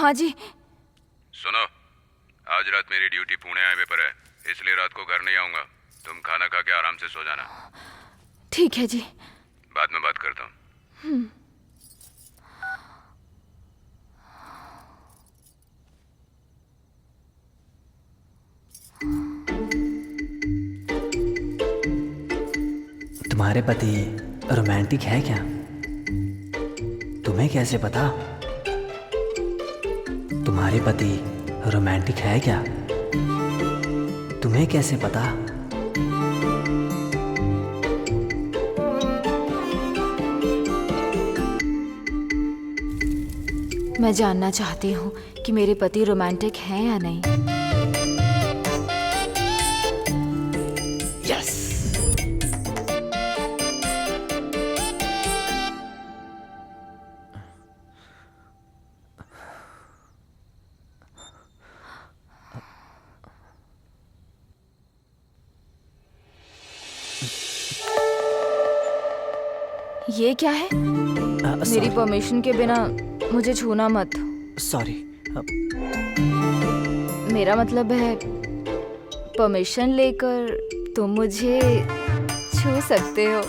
हाँ जी। सुनो, आज रात मेरी ड्यूटी पुणे हाईवे पर है, इसलिए रात को घर नहीं आऊंगा। तुम खाना खा के आराम से सो जाना। ठीक है जी। बाद में बात करता हूँ। तुम्हारे पति रोमांटिक है क्या? तुम्हें कैसे पता? तुम्हारे पति रोमांटिक है क्या? तुम्हें कैसे पता? मैं जानना चाहती हूँ कि मेरे पति रोमांटिक हैं या नहीं। यस। ये क्या है? मेरी परमिशन के बिना मुझे छूना मत। सॉरी। मेरा मतलब है परमिशन लेकर तुम मुझे छू सकते हो।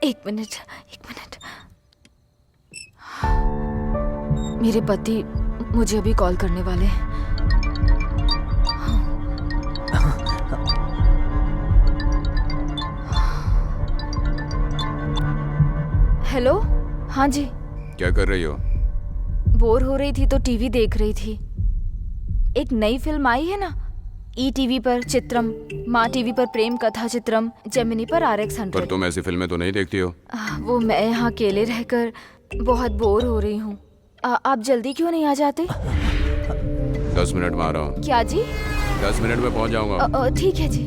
एक मिनट। मेरे पति मुझे अभी कॉल करने वाले हैं। हेलो। हाँ जी। क्या कर रही हो? बोर हो रही थी तो टीवी देख रही थी। एक नई फिल्म आई है ना, ईटीवी पर चित्रम, माँ टीवी पर प्रेम कथा चित्रम, जेमिनी पर RX100। पर तुम ऐसी फिल्में तो नहीं देखती हो। वो मैं यहाँ अकेले रहकर बहुत बोर हो रही हूँ। आप जल्दी क्यों नहीं आ जाते? 10 मिनट में आ रहा हूँ। क्या जी? 10 मिनट में पहुँच जाऊंगा। ठीक है जी।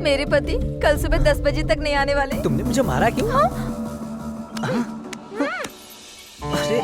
मेरे पति कल सुबह 10 बजे तक नहीं आने वाले। तुमने मुझे मारा क्यों? अरे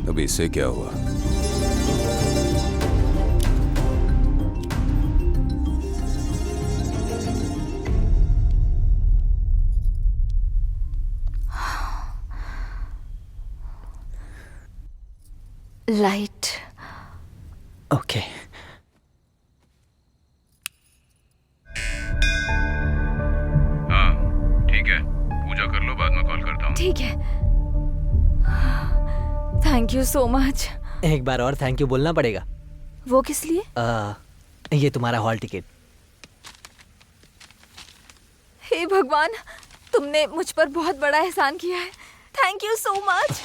अब इससे क्या हुआ? लाइट। ओके। हाँ ठीक है, पूजा कर लो, बाद में कॉल करता हूँ। ठीक है। Thank you so much. एक बार और थैंक यू बोलना पड़ेगा। वो किस लिए? ये तुम्हारा हॉल टिकट। हे भगवान, तुमने मुझ पर बहुत बड़ा एहसान किया है। Thank you so much.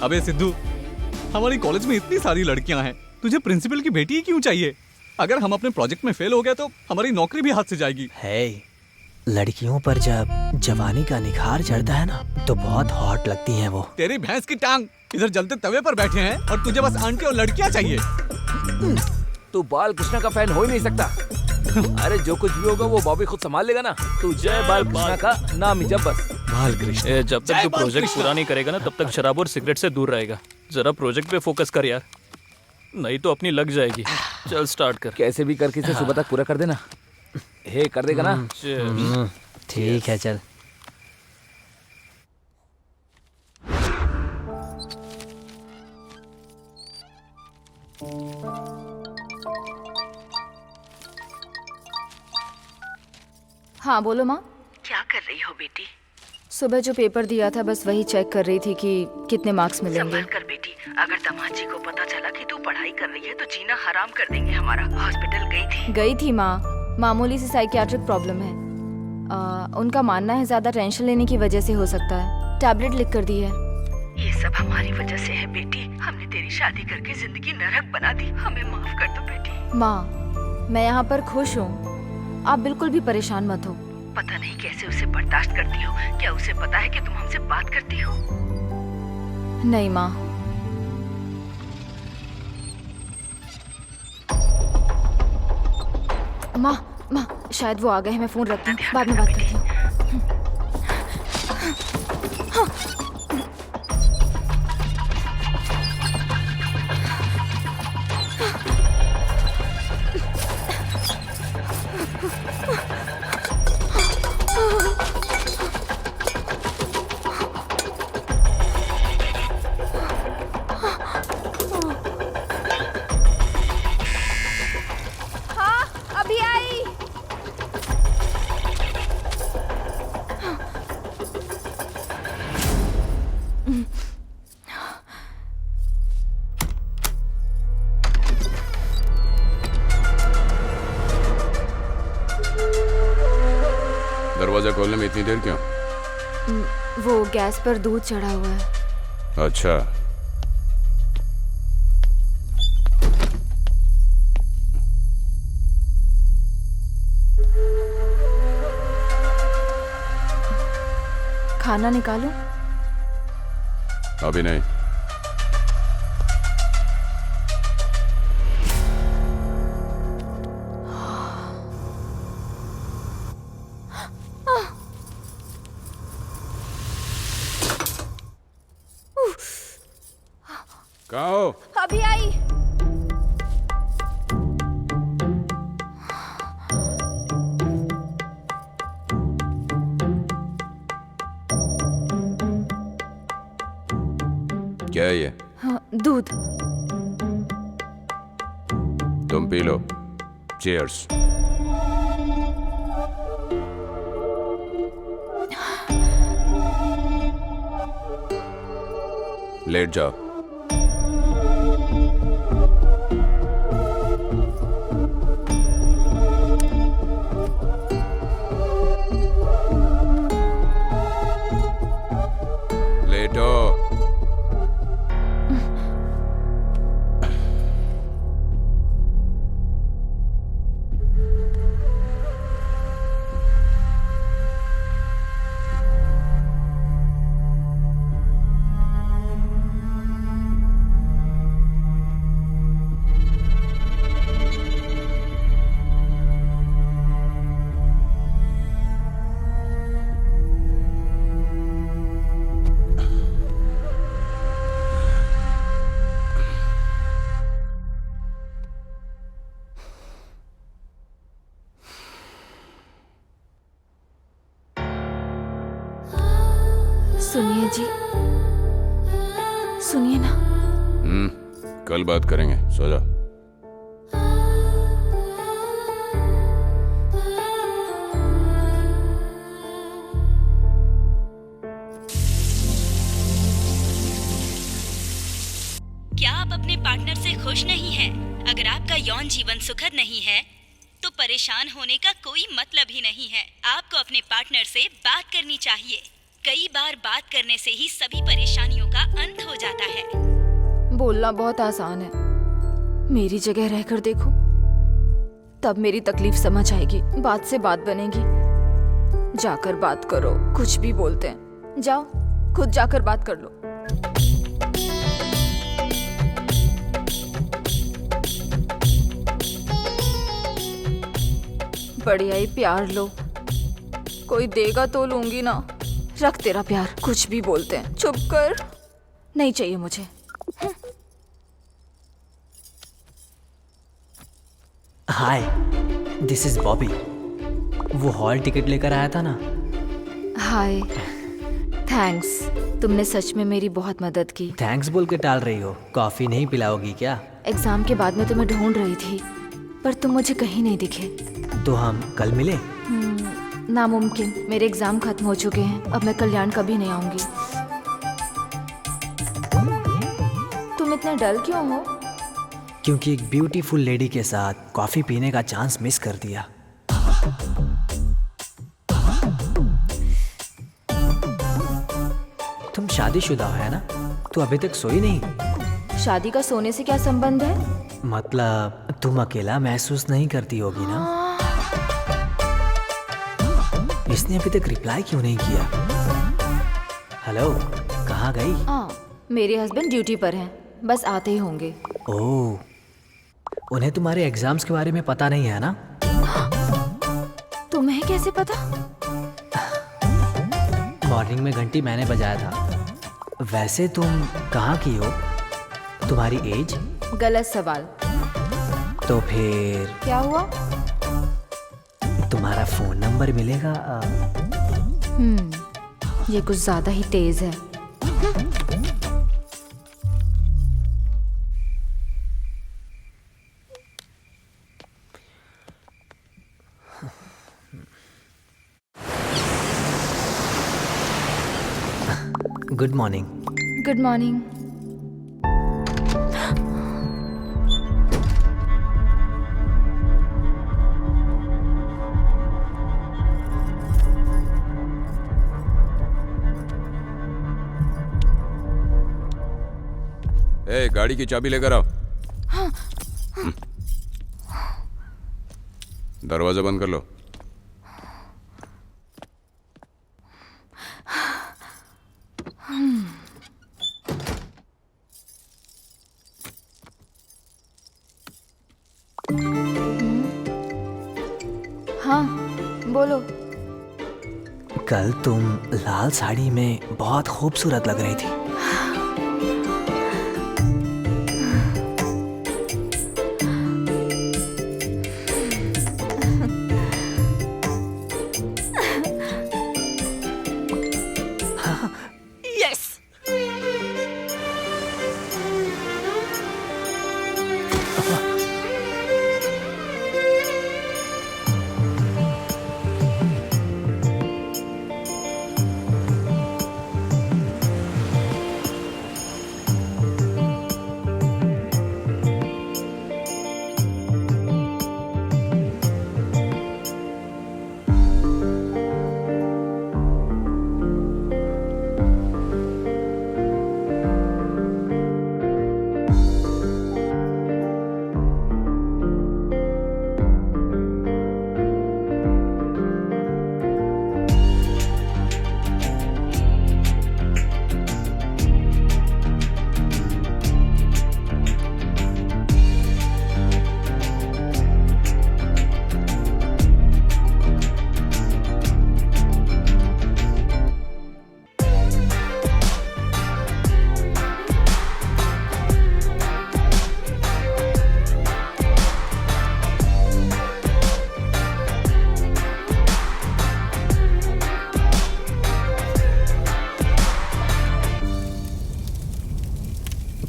अबे सिद्धू, हमारी कॉलेज में इतनी सारी लड़कियां हैं, तुझे प्रिंसिपल की बेटी ही क्यों चाहिए? अगर हम अपने प्रोजेक्ट में फेल हो गए तो हमारी नौकरी भी हाथ से जाएगी। है, लड़कियों पर जब जवानी का निखार चढ़ता है ना तो बहुत हॉट लगती हैं वो। तेरी भैंस की टांग, इधर जलते तवे पर बैठे हैं और तुझे बस आंटी और लड़कियां चाहिए। तू बाल कृष्णा का फैन हो ही नहीं सकता। अरे जो कुछ भी होगा वो बॉबी खुद संभाल लेगा ना। तू जय बाल कृष्णा का नाम ही जब बस। बाल कृष्ण, जब तक तू प्रोजेक्ट पूरा नहीं करेगा ना तब तक शराब और सिगरेट से दूर रहेगा। जरा प्रोजेक्ट पे फोकस कर यार, नहीं तो अपनी लग जाएगी। चल स्टार्ट कर। कैसे भी करके इसे सुबह तक पूरा कर देना। हे कर देगा ना? ठीक है चल। हाँ बोलो माँ। क्या कर रही हो बेटी? सुबह जो पेपर दिया था बस वही चेक कर रही थी कि कितने मार्क्स मिलेंगे। संभल कर बेटी, अगर दामाद जी को पता चला कि तू पढ़ाई कर रही है तो जीना हराम कर देंगे हमारा। हॉस्पिटल गई थी माँ, मामूली सी साइकियाट्रिक प्रॉब्लम है। उनका मानना है ज्यादा टेंशन लेने की वजह से हो सकता है। टैबलेट लिख कर दी है। ये सब हमारी वजह से है बेटी। हमने तेरी शादी करके जिंदगी नरक बना दी। हमें माफ कर दो बेटी। माँ, मैं यहाँ पर खुश हूँ, आप बिल्कुल भी परेशान मत हो। पता नहीं कैसे उसे बर्दाश्त करती हो। क्या उसे पता है कि तुम हमसे बात करती हो? नहीं माँ। माँ, शायद वो आ गए हैं। मैं फोन रखती हूँ, बाद में बात करती हूँ। अभी आई। दरवाजा खोलने में इतनी देर क्यों? वो गैस पर दूध चढ़ा हुआ है। अच्छा, खाना निकालूं? अभी नहीं। कहाँ हो? अभी आई। क्या है ये? हाँ, दूध। तुम पी लो। चीयर्स। लेट जाओ। लेटो। सुनिए जी, सुनिए ना। कल बात करेंगे, सो जाओ। क्या आप अपने पार्टनर से खुश नहीं हैं? अगर आपका यौन जीवन सुखद नहीं है तो परेशान होने का कोई मतलब ही नहीं है। आपको अपने पार्टनर से बात करनी चाहिए। कई बार बात करने से ही सभी परेशानियों का अंत हो जाता है। बोलना बहुत आसान है, मेरी जगह रहकर देखो, तब मेरी तकलीफ समझ आएगी, बात से बात बनेगी। जाकर बात करो, कुछ भी बोलते हैं, जाओ खुद जाकर बात कर लो। बढ़िया ही प्यार लो, कोई देगा तो लूंगी ना। रख तेरा प्यार, कुछ भी बोलते हैं, चुप कर, नहीं चाहिए मुझे। हाय, दिस इज बॉबी। वो हॉल टिकट लेकर आया था ना। हाय, थैंक्स, तुमने सच में मेरी बहुत मदद की। थैंक्स बोल के टाल रही हो, कॉफी नहीं पिलाओगी क्या? एग्जाम के बाद में तुम्हें ढूंढ रही थी, पर तुम मुझे कहीं नहीं दिखे। तो हम कल मिले। नामुमकिन, मेरे एग्जाम खत्म हो चुके हैं, अब मैं कल्याण कभी नहीं आऊंगी। तुम इतने डल क्यों हो? क्योंकि एक ब्यूटीफुल लेडी के साथ कॉफी पीने का चांस मिस कर दिया। तुम शादीशुदा हो है ना? तो अभी तक सोई नहीं? शादी का सोने से क्या संबंध है? मतलब तुम अकेला महसूस नहीं करती होगी ना? इसने अभी तक रिप्लाई क्यों नहीं किया? हेलो, कहाँ गई? मेरे हस्बैंड ड्यूटी पर हैं, बस आते ही होंगे। ओह, उन्हें तुम्हारे एग्जाम्स के बारे में पता नहीं है ना? तुम्हें कैसे पता? मॉर्निंग में घंटी मैंने बजाया था। वैसे तुम कहाँ की हो? तुम्हारी एज? गलत सवाल। तो फिर क्या हुआ? तुम्हारा फोन नंबर मिलेगा? ये कुछ ज्यादा ही तेज है। Good morning. Good morning. ए, गाड़ी की चाबी लेकर आओ। दरवाजा बंद कर लो। हाँ, बोलो। कल तुम लाल साड़ी में बहुत खूबसूरत लग रही थी।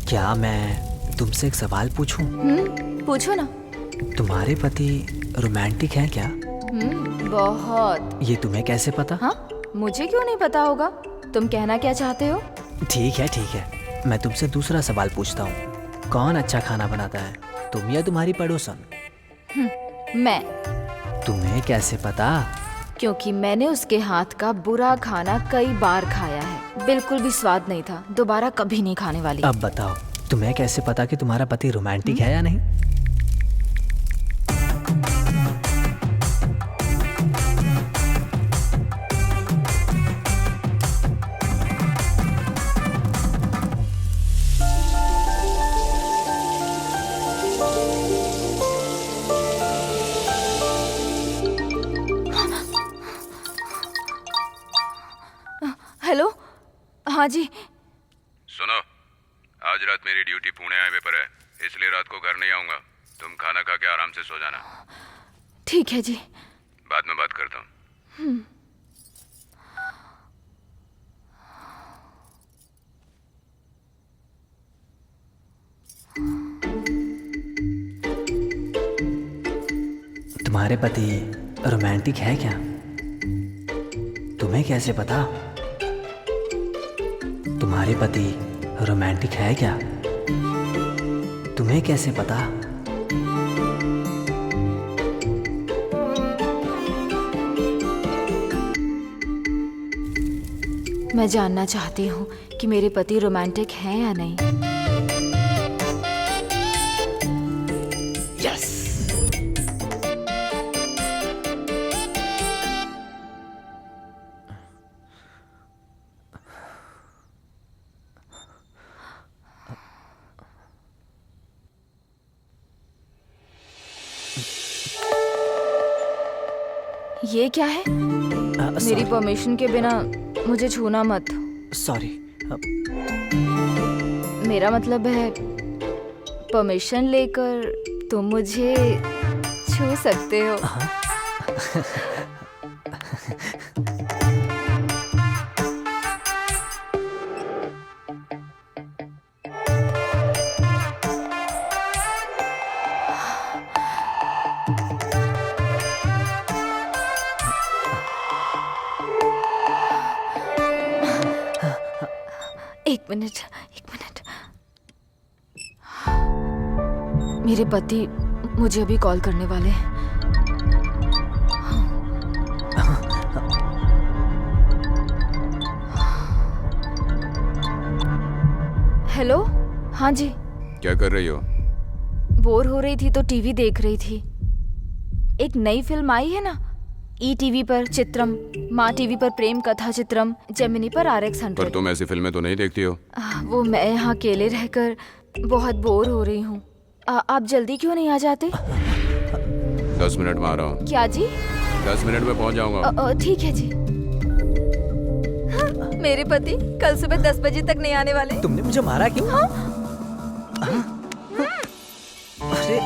क्या मैं तुमसे एक सवाल पूछूं? पूछो ना। तुम्हारे पति रोमांटिक हैं क्या? बहुत। ये तुम्हें कैसे पता? हाँ, मुझे क्यों नहीं पता होगा? तुम कहना क्या चाहते हो? ठीक है, मैं तुमसे दूसरा सवाल पूछता हूँ। कौन अच्छा खाना बनाता है, तुम या तुम्हारी पड़ोसन? मैं। तुम्हें कैसे पता? क्योंकि मैंने उसके हाथ का बुरा खाना कई बार खाया है, बिल्कुल भी स्वाद नहीं था, दोबारा कभी नहीं खाने वाली। अब बताओ, तुम्हें कैसे पता कि तुम्हारा पति रोमांटिक है या नहीं? हेलो, हाँ जी। सुनो, आज रात मेरी ड्यूटी पुणे हाईवे पर है, इसलिए रात को घर नहीं आऊंगा। तुम खाना खा के आराम से सो जाना। ठीक है जी। बाद में बात करता हूँ। तुम्हारे पति रोमांटिक है क्या? तुम्हें कैसे पता? तुम्हारे पति रोमांटिक है क्या? तुम्हें कैसे पता? मैं जानना चाहती हूँ कि मेरे पति रोमांटिक हैं या नहीं। यस। ये क्या है? मेरी परमिशन के बिना मुझे छूना मत। सॉरी। मेरा मतलब है परमिशन लेकर तुम मुझे छू सकते हो। एक मिनट। मेरे पति मुझे अभी कॉल करने वाले हैं। हेलो, हाँ जी। क्या कर रही हो? बोर हो रही थी तो टीवी देख रही थी। एक नई फिल्म आई है ना, ईटीवी पर चित्रम, माँ टीवी पर प्रेम कथा चित्रम, जेमिनी पर RX100। पर तुम ऐसी फिल्में तो नहीं देखती हो। वो मैं यहाँ अकेले रहकर बहुत बोर हो रही हूँ। आप जल्दी क्यों नहीं आ जाते? 10 मिनट में आ रहा हूँ। क्या जी? 10 मिनट में पहुँच जाऊंगा। ठीक है जी। मेरे पति कल सुबह 10 बजे तक नहीं आने वाले। तुमने मुझे मारा क्यों? हाँ? अरे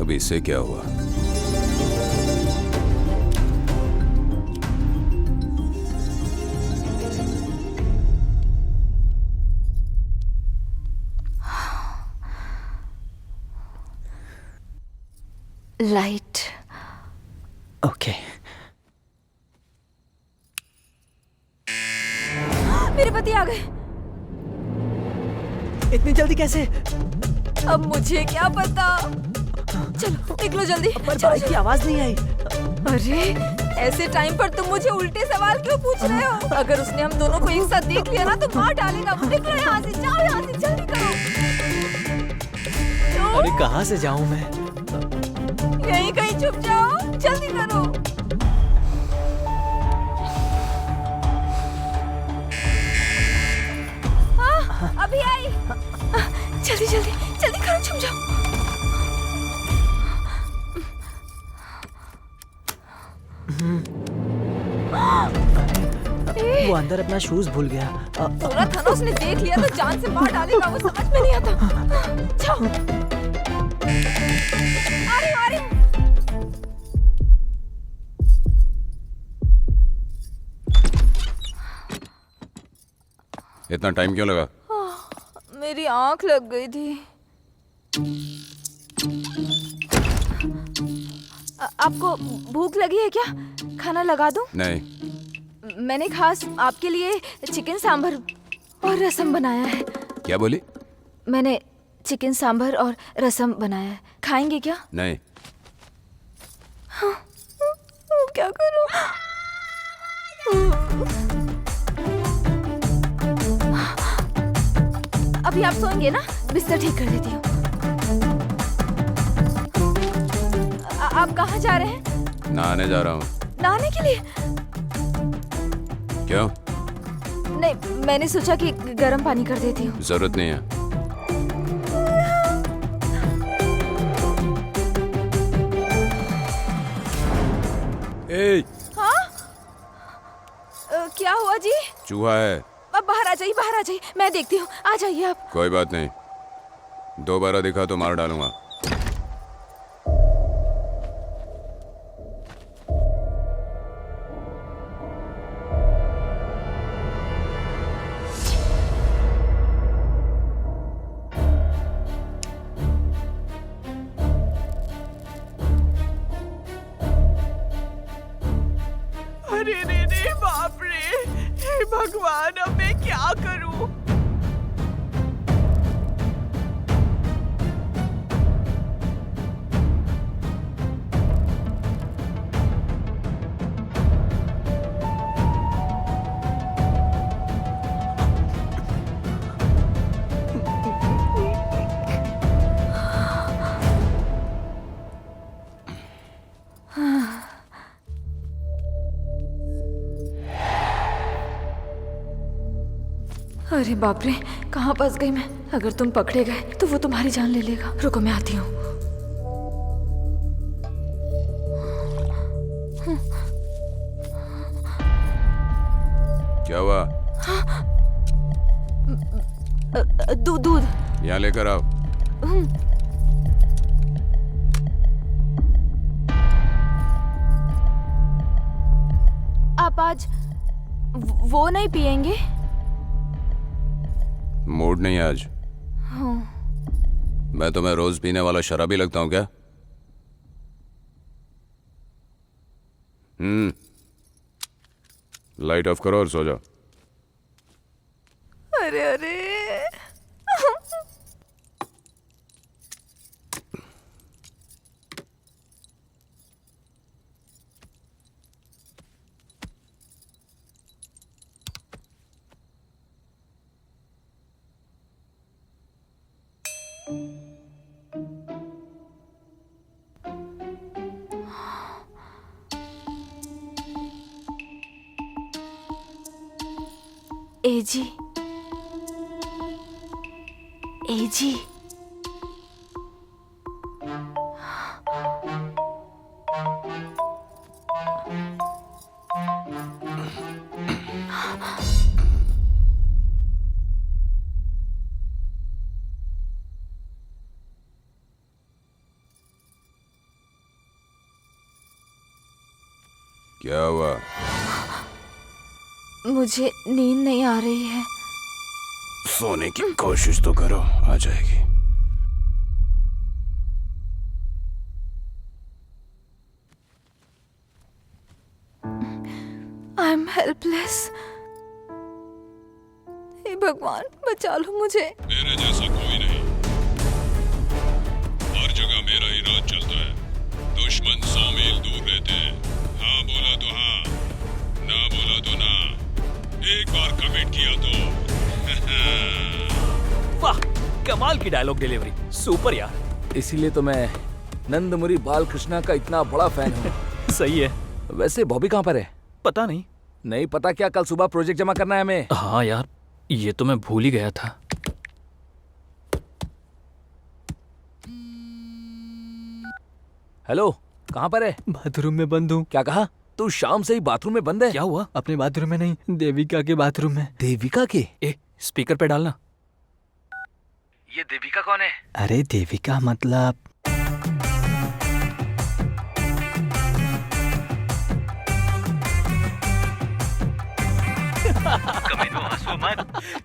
अब इससे क्या हुआ? लाइट। ओके। मेरे पति आ गए। इतनी जल्दी कैसे? अब मुझे क्या पता। चलो निकलो जल्दी। पर चलो, बाइक की आवाज नहीं आई। अरे ऐसे टाइम पर तुम मुझे उल्टे सवाल क्यों पूछ रहे हो? अगर उसने हम दोनों को एक साथ देख लिया ना तो मार डालेगा। निकलो यहाँ से, जाओ यहाँ से, जल्दी करो। अरे कहाँ से जाऊँ मैं? यहीं कहीं छुप जाओ, जल्दी करो। अभी आई। जल्दी जल्दी जल्दी करो, छुप जाओ। वो अंदर अपना शूज भूल गया। थोड़ा था ना, उसने देख लिया तो जान से मार डालेगा, वो समझ में नहीं आता। जाओ। आ रही हूँ, आ रही हूँ। इतना टाइम क्यों लगा? मेरी आंख लग गई थी। आपको भूख लगी है क्या? खाना लगा दूं? नहीं। मैंने खास आपके लिए चिकन सांभर और रसम बनाया है। क्या बोली? मैंने चिकन सांभर और रसम बनाया है, खाएंगे क्या? नहीं। क्या करूं? अभी आप सोएंगे ना? बिस्तर ठीक कर देती हूँ। आप कहाँ जा रहे हैं? नहाने जा रहा हूँ। नहाने के लिए? क्यों? नहीं, मैंने सोचा कि गर्म पानी कर देती हूँ। जरूरत नहीं है। ए, हाँ? क्या हुआ जी? चूहा है। अब बाहर आ जाइए, बाहर आ जाइए, मैं देखती हूँ। आ जाइए आप। कोई बात नहीं, दोबारा दिखा तो मार डालूंगा। अरे रे रे, बाप रे, हे भगवान, अब मैं क्या करूं? अरे बाप रे, कहाँ फंस गई मैं? अगर तुम पकड़े गए तो वो तुम्हारी जान ले लेगा। रुको, मैं आती हूँ। क्या हुआ? दूध। यहाँ लेकर आओ। आप आज वो नहीं पिएंगे? मूड नहीं आज। हाँ। मैं तुम्हें रोज पीने वाला शराबी लगता हूँ क्या? लाइट ऑफ करो और सो जाओ। अरे अरे, एजी, एजी, क्या हुआ? मुझे नींद नहीं आ रही है। सोने की कोशिश तो करो, आ जाएगी। I am helpless. हे भगवान, बचा लो मुझे। मेरे जैसा कोई नहीं, हर जगह मेरा ही राज चलता है। दुश्मन 100 मील दूर रहते हैं। हाँ बोला तो हाँ, ना बोला तो ना। एक बार कमिट किया तो वाह, कमाल की डायलॉग डिलीवरी, सुपर यार। इसीलिए तो मैं नंदमुरी बालकृष्णा का इतना बड़ा फैन हूँ। सही है। वैसे बॉबी कहाँ पर है? पता नहीं। नहीं पता क्या? कल सुबह प्रोजेक्ट जमा करना है हमें। हाँ यार, ये तो मैं भूल ही गया था। हेलो, कहाँ पर है? बाथरूम में बंद हूँ। क्या कहा? तू शाम से ही बाथरूम में बंद है? क्या हुआ? अपने बाथरूम में नहीं, देविका के बाथरूम में। देविका के? ए, स्पीकर पे डालना। ये देविका कौन है? अरे देविका मतलब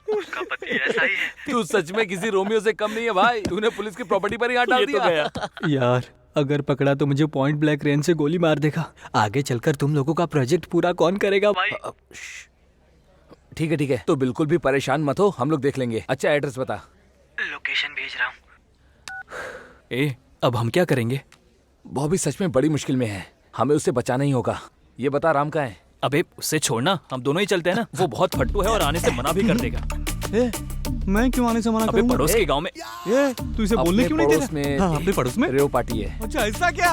उसका पति ऐसा ही है। तू सच में किसी रोमियो से कम नहीं है भाई। तूने पुलिस की प्रॉपर्टी पर ही हाथ डाल ये तो दिया। गया। यार, अगर पकड़ा तो मुझे पॉइंट ब्लैंक रेंज से गोली मार देगा। आगे चलकर तुम लोगों का प्रोजेक्ट पूरा कौन करेगा भाई? ठीक है ठीक है, तो बिल्कुल भी परेशान मत हो, हम लोग देख लेंगे। अच्छा एड्रेस बता। लोकेशन भेज रहा हूँ। ए, अब हम क्या करेंगे? बॉबी सच में बड़ी मुश्किल में है, हमें उसे बचाना ही होगा। ये बता राम कहाँ है? अबे उससे छोड़ना, हम दोनों ही चलते हैं ना। वो बहुत फट्टू है और आने से मना भी कर देगा। मैं क्यों आने से मना अबे करूंगा? पड़ोस के गांव में तू इसे बोलने क्यों नहीं दे रहा? हाँ, अपने पड़ोस में रेव पार्टी है। अच्छा ऐसा क्या?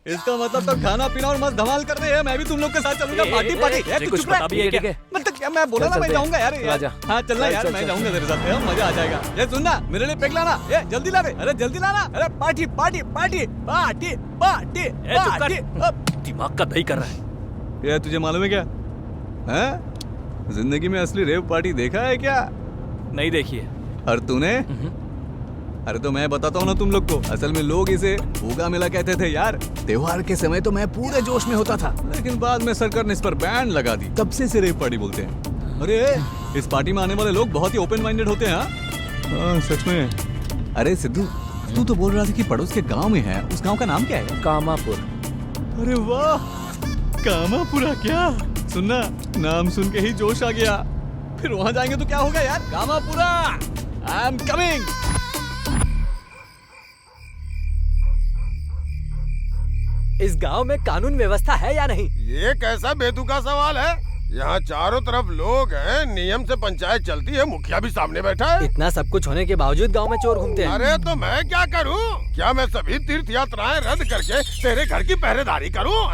इसका मतलब तो खाना पीना और मस्त धमाल कर रहे हैं। मैं भी तुम लोग के साथ चलूंगा। Party party. तू कुछ चुप रह। पता भी है क्या? मतलब क्या मैं बोला ना मैं जाऊंगा यार। आजा। हाँ चलना यार, मैं जाऊंगा तेरे साथ। मजा आ जाएगा। ये सुनना, मेरे लिए पेक लाना। ये जल्दी ला रे। अरे जल्दी लाना। अरे party party party party party चुप पार्टी। कर। दिमाग का दही कर रहा है। ये तुझे मालूम है क्या? हैं? जिंदगी में असली रेव पार्टी देखा है क्या? नहीं देखिए। और तूने? अरे तो मैं बताता हूँ ना तुम लोग को। असल में लोग इसे भूगा मेला कहते थे यार। त्योहार के समय तो मैं पूरे जोश में होता था, लेकिन बाद में सरकार ने इस पर बैन लगा दी। तब से इसे रेव पार्टी बोलते हैं। अरे इस पार्टी में आने वाले लोग बहुत ही ओपन माइंडेड होते हैं। हाँ सच में। अरे सिद्धू, तू तो बोल रहा था कि पड़ोस के गांव में है। उस गांव का नाम क्या है? कामापुर। अरे वाह, कामापुरा। क्या सुनना, नाम सुन के ही जोश आ गया। फिर वहां जाएंगे तो क्या होगा यार? कामापुरा, आई एम कमिंग। इस गांव में कानून व्यवस्था है या नहीं? ये कैसा बेतुका सवाल है? यहाँ चारों तरफ लोग हैं, नियम से पंचायत चलती है, मुखिया भी सामने बैठा है। इतना सब कुछ होने के बावजूद गांव में चोर घूमते हैं। अरे तो मैं क्या करूँ? क्या मैं सभी तीर्थ यात्राएं रद्द करके तेरे घर की पहरेदारी करूँ?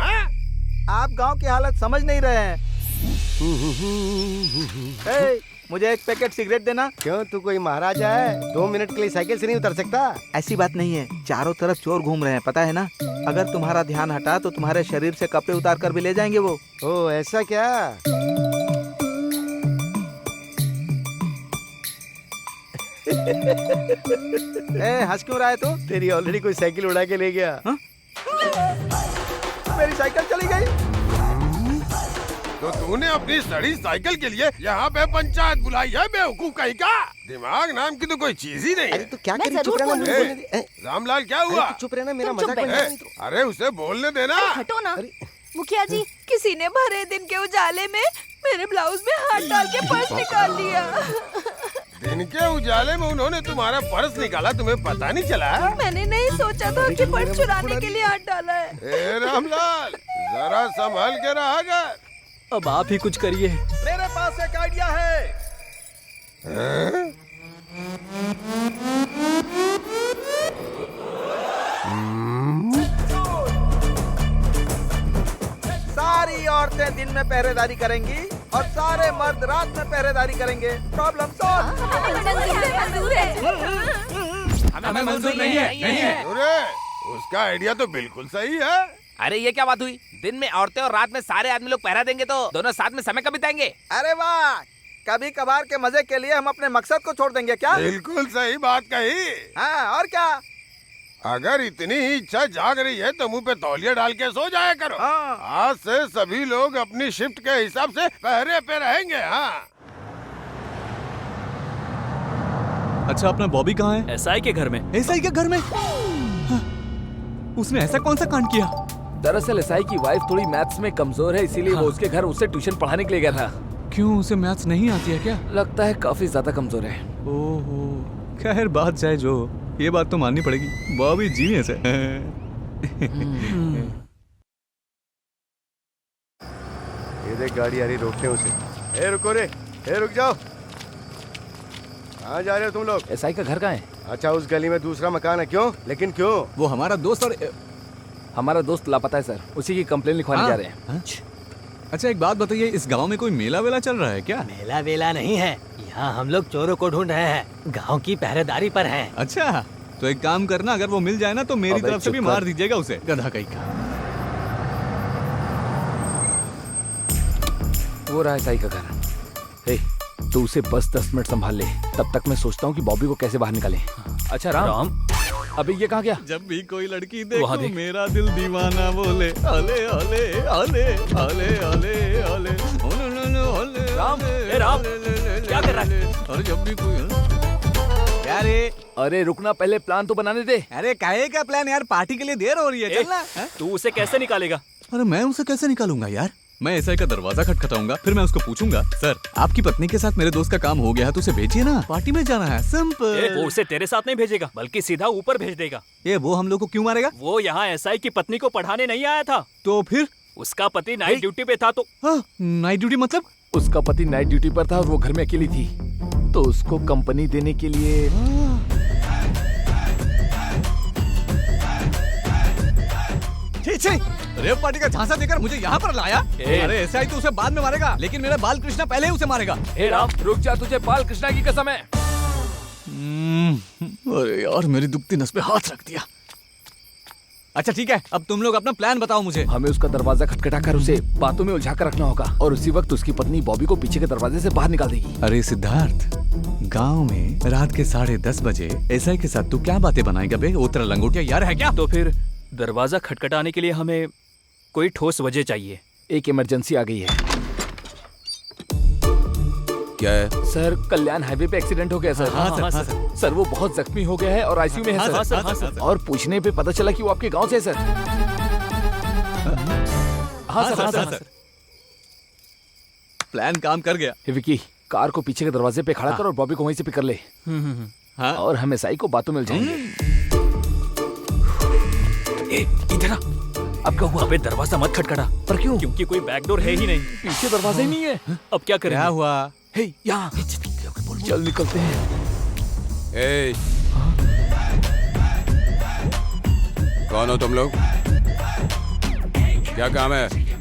आप गांव की हालत समझ नहीं रहे हैं। मुझे एक पैकेट सिगरेट देना। क्यों, तू कोई महाराजा है? 2 मिनट के लिए साइकिल से नहीं उतर सकता? ऐसी बात नहीं है, चारों तरफ चोर घूम रहे हैं, पता है ना? अगर तुम्हारा ध्यान हटा तो तुम्हारे शरीर से कपड़े उतार कर भी ले जाएंगे वो। ओ ऐसा क्या? हंस क्यों रहा है तू? तेरी ऑलरेडी कोई साइकिल उड़ा के ले गया। मेरी साइकिल चली गई। तो तूने अपनी सड़ी साइकिल के लिए यहाँ पे पंचायत बुलाई है? बेवकूफ कहीं का। दिमाग नाम की तो कोई चीज ही नहीं है। अरे तो क्या करी? चुप रहना, मुझे बोलने दे। रामलाल क्या हुआ? चुप रहना, मेरा मजाक बन रहा है। अरे उसे बोलने देना। हटो ना। मुखिया जी, किसी ने भरे दिन के उजाले में मेरे ब्लाउज में हाथ डाल के पर्स निकाल लिया। दिन के उजाले में उन्होंने तुम्हारा पर्स निकाला, तुम्हें पता नहीं चला? मैंने नहीं सोचा था कि पर्स चुराने के लिए हाथ डाला है। ए रामलाल, जरा संभल के रहा कर। अब आप ही कुछ करिए। मेरे पास एक आइडिया है। सारी औरतें दिन में पहरेदारी करेंगी और सारे मर्द रात में पहरेदारी करेंगे। Problem solve. हमें मंजूर नहीं है, नहीं है। अरे उसका आइडिया तो बिल्कुल सही है। अरे ये क्या बात हुई? दिन में औरतें और रात में सारे आदमी लोग पहरा देंगे तो दोनों साथ में समय कब बिताएंगे? अरे वाह, कभी कभार के मजे के लिए हम अपने मकसद को छोड़ देंगे क्या? बिल्कुल सही बात कही। हाँ और क्या? अगर इतनी ही इच्छा जाग रही है तो मुंह पे तौलिया डाल के सो जाया करो। हाँ। आज से सभी लोग अपनी शिफ्ट के हिसाब से पहरे पे रहेंगे। हाँ। अच्छा, अपना बॉबी कहाँ है? एसआई के घर में। एसआई के घर में? हाँ, उसने ऐसा कौन सा कांड किया? दरअसल एसआई की वाइफ थोड़ी मैथ्स में कमजोर है, इसीलिए वो उसके घर उसे ट्यूशन पढ़ाने के लिए गया था। क्यों, उसे मैथ्स नहीं आती है क्या? लगता है काफी ज्यादा कमजोर है। ओहो, खैर बात चाहे जो, ये बात तो माननी पड़ेगी, बॉबी जीनियस है। ये देख गाड़ी आ रही, रोकते हैं उसे। ए रुको रे, ए रुक जाओ। कहाँ जा रहे हो तुम लोग? एसआई का घर कहाँ है? अच्छा, उस गली में दूसरा मकान है। क्यों? लेकिन क्यों? वो हमारा दोस्त और हमारा दोस्त लापता है सर, उसी की कंप्लेन लिखवाने जा रहे हैं। हाँ? अच्छा एक बात बताइए, इस गांव में कोई मेला वेला चल रहा है क्या? मेला वेला नहीं है, यहाँ हम लोग चोरों को ढूंढ रहे हैं, गांव की पहरेदारी पर हैं। अच्छा, तो एक काम करना, अगर वो मिल जाए ना तो मेरी अबे तरफ से भी चुप मार कर। दीजिएगा उसे, गधा कहीं का। वो रहा है साई का घर। हे, तू उसे बस 10 मिनट संभाल ले, तब तक मैं सोचता हूँ कि बॉबी को कैसे बाहर निकालें। अच्छा राम, अबे ये कहाँ गया? जब भी कोई लड़की वहाँ देखो देख। मेरा दिल दीवाना बोले, अले अले अले अले अले अले अले। राम, ए राम, क्या कर रहा है? अरे जब भी कोई क्या रे? अरे रुकना, पहले प्लान तो बनाने दे। अरे काहे का प्लान यार, पार्टी के लिए देर हो रही है, ए, चलना। हैं? तू उसे कैसे निकालेगा? अरे मैं उसे कैसे निकालूंगा यार? मैं एसआई का दरवाजा खटखटाऊंगा, फिर मैं उसको पूछूंगा, सर आपकी पत्नी के साथ मेरे दोस्त का काम हो गया है तो उसे भेजिए ना, पार्टी में जाना है, ए, सिंपल। वो उसे तेरे साथ नहीं भेजेगा, बल्कि सीधा ऊपर भेज देगा। ये वो हम लोग को क्यों मारेगा? वो यहाँ एसआई की पत्नी को पढ़ाने नहीं आया था, तो फिर उसका पति नाइट ड्यूटी पे था। तो नाइट ड्यूटी मतलब? उसका पति नाइट ड्यूटी पर था और वो घर में अकेली थी, तो उसको कंपनी देने के लिए। रेव पार्टी का झांसा देकर मुझे यहाँ पर लाया। अरे एसआई तो उसे बाद में मारेगा, लेकिन मेरा बाल कृष्णा पहले ही उसे मारेगा। ए राम रुक जा, तुझे बाल कृष्णा की कसम है। अरे यार मेरी दुखती नस पे हाथ रख दिया। अच्छा ठीक है, अब तुम लोग अपना प्लान बताओ मुझे। हमें उसका दरवाजा खटखटाकर उसे बातों में उलझा कर रखना होगा और उसी वक्त उसकी पत्नी बॉबी को पीछे के दरवाजे से बाहर निकाल देगी। अरे सिद्धार्थ, गांव में रात के 10:30 बजे एसआई के साथ तू क्या बातें बनाएगा बे? वो तेरा लंगोटिया यार है क्या? तो फिर दरवाजा खटखटाने के लिए हमें कोई ठोस वजह चाहिए। एक इमरजेंसी आ गई है। क्या है? सर कल्याण हाईवे पे एक्सीडेंट हो गया सर। हाँ, सर। सर वो बहुत जख्मी हो गया है और आईसीयू में है हाँ, सर। सर। और पूछने पे पता चला कि वो आपके गांव से है सर। हाँ सर। प्लान काम कर गया। हे विकी, कार को पीछे के दरवाजे पे खड़ा कर और बॉबी को वहीं से पिक कर ले। हाँ? और हम एसआई को बातों में उलझाएंगे। इधर आ। अब क्या हुआ? अबे दरवाजा मत खटखटा। पर क्यों? क्योंकि कोई बैकडोर है ही नहीं। पीछे दरवाजा ही नहीं है। अब क्या करें? क्या हुआ? हे यहाँ चल निकलते हैं। ए, कौन हो तुम लोग? क्या काम है?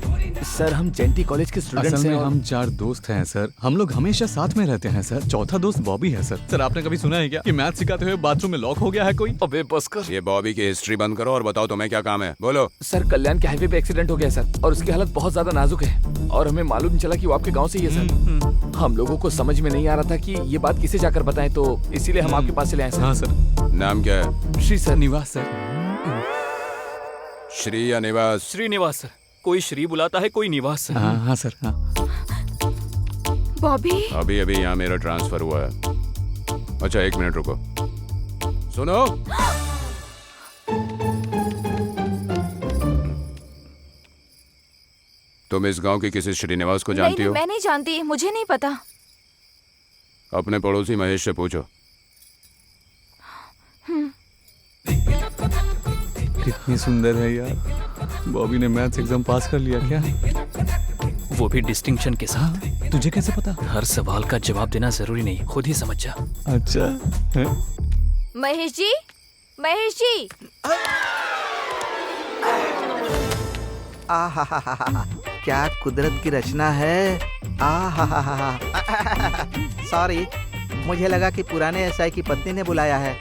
सर हम जेंटी कॉलेज के स्टूडेंट्स असल हैं में और हम 4 दोस्त हैं सर। हम लोग हमेशा साथ में रहते हैं सर। चौथा दोस्त बॉबी है सर। सर आपने कभी सुना है क्या कि मैथ सिखाते हुए बाथरूम में लॉक हो गया है कोई? अबे बस कर। ये बॉबी की हिस्ट्री बंद करो और बताओ तुम्हें क्या काम है, बोलो। सर कल्याण के हाईवे पे एक्सीडेंट हो गया सर और उसकी हालत बहुत ज्यादा नाजुक है और हमें मालूम चला कि वो आपके गांव से ही है सर। हम लोगों को समझ में नहीं आ रहा था कि ये बात किसे जाकर बताएं, तो इसीलिए हम आपके पास चले आए सर। हाँ सर। नाम क्या है? श्री सर। निवास सर। श्री या निवास? श्रीनिवास सर। कोई श्री बुलाता है, कोई निवास सर। हाँ सर। हाँ। बॉबी, अभी अभी यहाँ मेरा ट्रांसफर हुआ है। अच्छा 1 मिनट रुको, सुनो। तुम इस गांव के किसी श्रीनिवास को जानती नहीं, हो? मैं नहीं जानती, मुझे नहीं पता। अपने पड़ोसी महेश से पूछो। कितनी सुंदर है यार। बॉबी ने मैथ्स एग्जाम पास कर लिया क्या? वो भी डिस्टिंक्शन के साथ। तुझे कैसे पता? हर सवाल का जवाब देना जरूरी नहीं, खुद ही समझ जा। अच्छा है? महेश जी, महेश जी। आहा, क्या कुदरत की रचना है। आहा, सॉरी, मुझे लगा कि पुराने एसआई की पत्नी ने बुलाया है।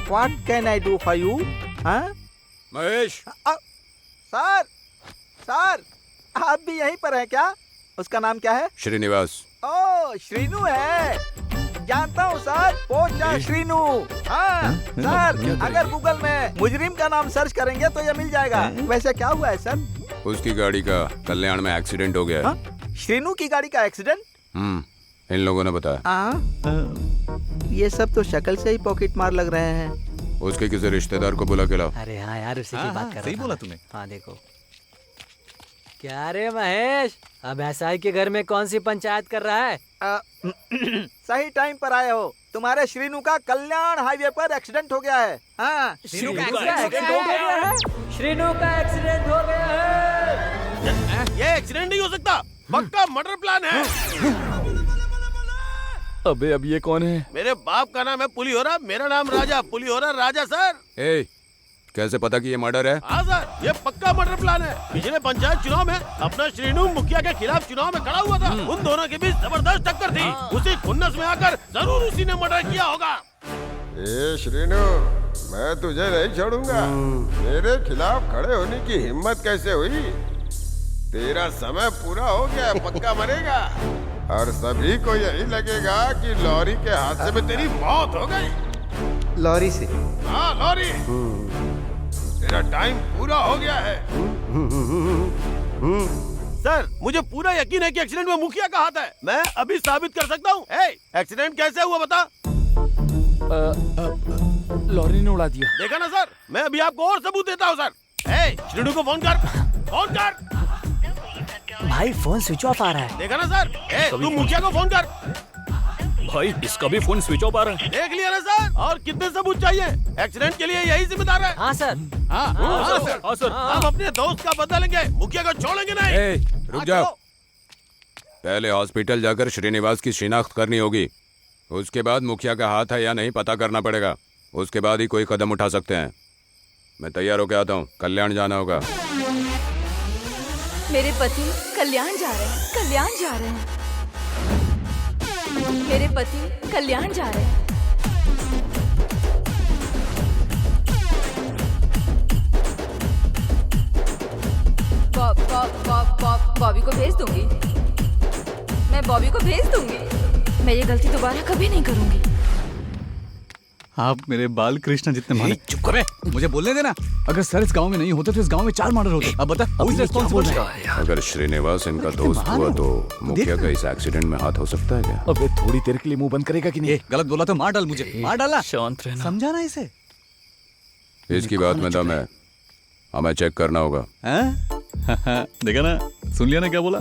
What can I do for you? हाँ? महेश, सर, सर, आप भी यहीं पर हैं क्या? उसका नाम क्या है? श्रीनिवास। ओह, श्रीनू है। जानता हूँ सर, पोचा श्रीनू। हाँ सर, अगर गूगल में मुजरिम का नाम सर्च करेंगे तो ये मिल जाएगा। वैसे क्या हुआ है सर? उसकी गाड़ी का कल्याण में एक्सीडेंट हो गया है। श्रीनू की गाड़ी का एक्सीडेंट? इन लोगों ने बताया। ये सब तो शक्ल से ही पॉकेट मार लग रहे हैं। उसके किसी रिश्तेदार को बुला के लाओ। अरे हाँ यार, उसी की बात कर रहा सही था बोला मैं। तूने। हाँ देखो। क्या रे महेश, अब एसआई के घर में कौन सी पंचायत कर रहा है? सही टाइम पर आए हो। तुम्हारे श्रीनू का कल्याण हाईवे पर एक्सीडेंट हो गया है। हाँ, श्रीनू का एक्सीडेंट हो गया है। श्रीनू का एक्सीडेंट हो गया है। ये एक्सीडेंट नहीं हो सकता, पक्का मर्डर प्लान है। अबे अब ये कौन है? मेरे बाप का नाम है पुलिहोरा, मेरा नाम राजा, पुलिहोरा राजा सर। ए, कैसे पता कि ये मर्डर है? हाँ सर, ये पक्का मर्डर प्लान है। पिछले पंचायत चुनाव में अपना श्रीनू मुखिया के खिलाफ चुनाव में खड़ा हुआ था। उन दोनों के बीच जबरदस्त टक्कर थी। उसी खुन्नस में आकर जरूर उसी ने मर्डर किया होगा। ए श्रीनु, मैं तुझे नहीं छोड़ूंगा। मेरे खिलाफ खड़े होने की हिम्मत कैसे हुई? तेरा समय पूरा हो गया, पक्का मरेगा। और सभी को यही लगेगा कि लॉरी के हादसे में तेरी मौत हो गई। लॉरी से? हाँ, लॉरी। तेरा टाइम पूरा हो गया है। सर, मुझे पूरा यकीन है कि एक्सीडेंट में मुखिया का हाथ है। मैं अभी साबित कर सकता हूँ। एक्सीडेंट कैसे हुआ बता? लॉरी ने उड़ा दिया। देखा ना सर, मैं अभी आपको और सबूत देता हूँ सर। श्रीनु को फोन कर, फोन कर। भाई फोन स्विच ऑफ आ रहा है। देखा ना सर, तू मुखिया को फोन कर। भाई इसका भी फोन स्विच ऑफ आ रहा है। देख लिया ना सर। और कितने सबूत चाहिए? एक्सीडेंट के लिए यही जिम्मेदार है। हाँ सर। हाँ सर। हाँ सर। हम अपने दोस्त का बदला लेंगे, मुखिया को छोड़ेंगे नहीं। रुक जाओ। पहले हॉस्पिटल जाकर श्रीनिवास की शिनाख्त करनी होगी। उसके बाद मुखिया का हाथ है या नहीं पता करना पड़ेगा। उसके बाद ही कोई कदम उठा सकते हैं। मैं तैयार होकर आता हूँ, कल्याण जाना होगा। मेरे पति कल्याण जा रहे हैं, कल्याण जा रहे हैं। मेरे पति कल्याण जा रहे हैं। बॉबी को भेज दूंगी। मैं बॉबी को भेज दूंगी। मैं ये गलती दोबारा कभी नहीं करूंगी। आप मेरे बाल कृष्ण जितने माने। चुप कर, मुझे बोलने देना। अगर सर इस गांव में नहीं होते तो इस गांव में 4 मर्डर होते। अब बता, who is responsible? अगर श्रीनिवास इनका दोस्त हुआ तो मुखिया का इस एक्सीडेंट में हाथ हो सकता है क्या? अबे थोड़ी देर के लिए मुंह बंद करेगा कि नहीं? गलत बोला तो मार डाल मुझे। मार डाला। शांत रहना। समझा ना इसे? इसकी बात में दम है, हमें चेक करना होगा। देखा ना, सुन लिया ना क्या बोला?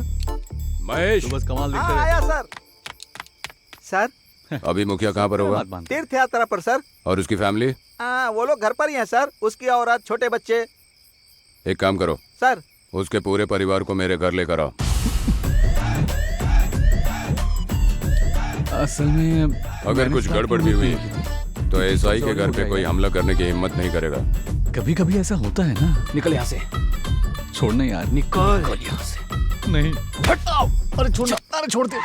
महेश, तो बस कमाल दिखते हाँ, आया सर। सर, अभी मुखिया कहाँ पर होगा? तीर्थ यात्रा पर सर। और उसकी फैमिली? वो लोग घर पर ही हैं सर। उसकी औरत, छोटे बच्चे। एक काम करो सर, उसके पूरे परिवार को मेरे घर लेकर आओ। असल में अगर कुछ गड़बड़ भी हुई तो एसआई के घर पे कोई हमला करने की हिम्मत नहीं करेगा। कभी कभी ऐसा होता है ना। निकल यहाँ से। छोड़ना यार। निकल यहाँ से। नहीं, हटाओ। अरे छोड़ना, अरे छोड़ दे।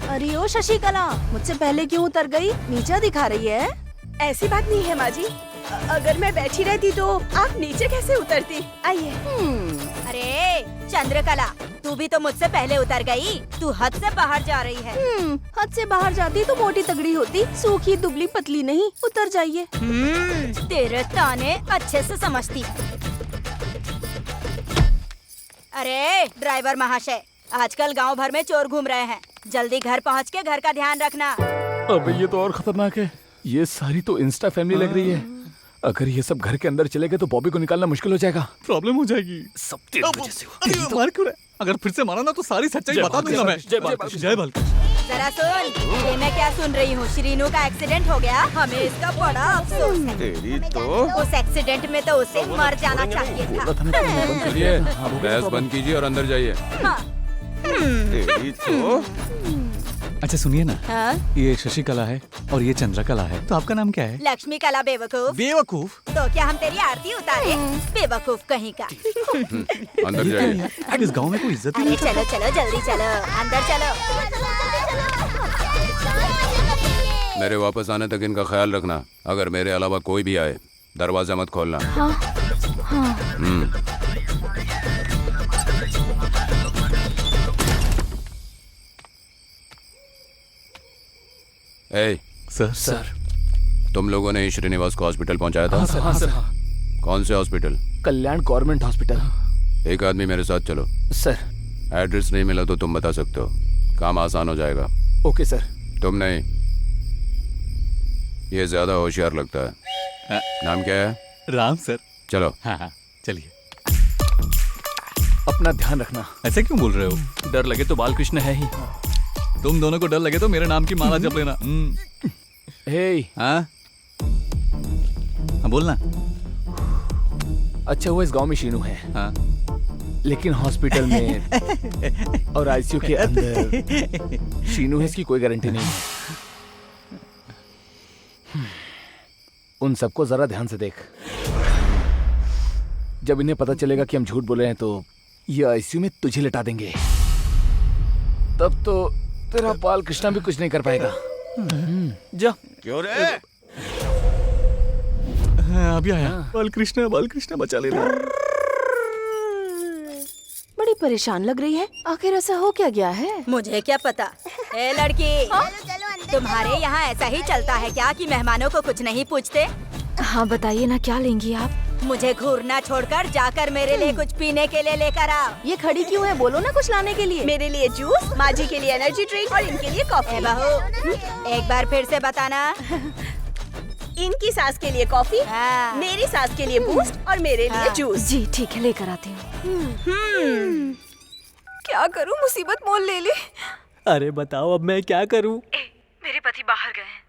अरे ओ शशिकला, मुझसे पहले क्यों उतर गई? नीचा दिखा रही है। ऐसी बात नहीं है माँ जी। अगर मैं बैठी रहती तो आप नीचे कैसे उतरती? आइए। अरे चंद्रकला, तू भी तो मुझसे पहले उतर गई। तू हद से बाहर जा रही है। हद से बाहर जाती तो मोटी तगड़ी होती, सूखी दुबली पतली नहीं। उतर जाइए। तेरे ताने अच्छे से समझती है। अरे ड्राइवर महाशय, आजकल गांव भर में चोर घूम रहे हैं। जल्दी घर पहुंच के घर का ध्यान रखना। अबे ये तो और खतरनाक है। ये सारी तो इंस्टा फैमिली लग रही है। अगर ये सब घर के अंदर चले गए तो बॉबी को निकालना मुश्किल हो जाएगा। प्रॉब्लम हो जाएगी। सब तेरी वजह से हुआ। मार क्यों रहा है? अगर फिर से मारा ना तो सारी सच्चाई बता दूंगा मैं। जय बालकृष्ण। जय बालकृष्ण। जरा सुन, ये मैं क्या सुन रही हूँ? श्रीनु का एक्सीडेंट हो गया। हमें इसका बड़ा अफसोस है। तेरी तो उस एक्सीडेंट में तो उसे मर जाना चाहिए था। चलिए, बहस बंद कीजिए और अंदर जाइए। हाँ। तेरी तो अच्छा सुनिए ना, हाँ? ये शशिकला है और ये चंद्रकला है। तो आपका नाम क्या है? लक्ष्मी कला बेवकूफ। बेवकूफ? तो क्या हम तेरी आरती उतारे? बेवकूफ कहीं का। अंदर जाइए। इस गांव में कोई इज्जत ही अरे नहीं। चलो चलो जल्दी चलो, अंदर चलो। मेरे वापस आने तक इनका ख्याल रखना। अगर मेरे अलावा कोई भी आए दरवाजा मत खोलना। ए, सर, तुम लोगों ने ही श्रीनिवास को हॉस्पिटल पहुंचाया था? हाँ सर। कौन से हॉस्पिटल? कल्याण गवर्नमेंट हॉस्पिटल। एक आदमी मेरे साथ चलो। सर। एड्रेस नहीं मिला तो तुम बता सकते हो, काम आसान हो जाएगा। Okay sir. तुम नहीं, ये ज्यादा होशियार लगता है। नाम क्या है? राम सर। चलो। हाँ, चलिए। अपना ध्यान रखना। ऐसे क्यों बोल रहे हो? डर लगे तो बालकृष्ण है ही। तुम दोनों को डर लगे तो मेरे नाम की माला जप लेना। हे, हाँ बोलना। अच्छा हुआ इस गांव में शीनू है। हाँ। लेकिन हॉस्पिटल में और आईसीयू के अंदर शीनू है, इसकी कोई गारंटी नहीं है। उन सबको जरा ध्यान से देख। जब इन्हें पता चलेगा कि हम झूठ बोले हैं तो ये आईसीयू में तुझे लिटा देंगे। तब तो तेरा बाल कृष्णा भी कुछ नहीं कर पाएगा। जा। क्यों रे? अभी आया। बाल कृष्णा बचा ले रहा। बड़ी परेशान लग रही है, आखिर ऐसा हो क्या गया है? मुझे क्या पता। ए लड़की, तुम्हारे यहाँ ऐसा ही चलता है क्या कि मेहमानों को कुछ नहीं पूछते? हाँ बताइए ना, क्या लेंगी आप? मुझे घूरना छोड़कर जाकर मेरे लिए कुछ पीने के लिए लेकर आओ। ये खड़ी क्यों है? बोलो ना कुछ लाने के लिए। मेरे लिए जूस, माजी के लिए एनर्जी ड्रिंक और इनके लिए कॉफी। ए बहू, एक बार फिर से बताना। इनकी सास के लिए कॉफी, हाँ। मेरी सास के लिए बूस्ट और मेरे लिए जूस। जी ठीक है, लेकर आती हूँ। क्या करूँ, मुसीबत मोल ले ली। अरे बताओ अब मैं क्या करूं? मेरे पति बाहर गए हैं।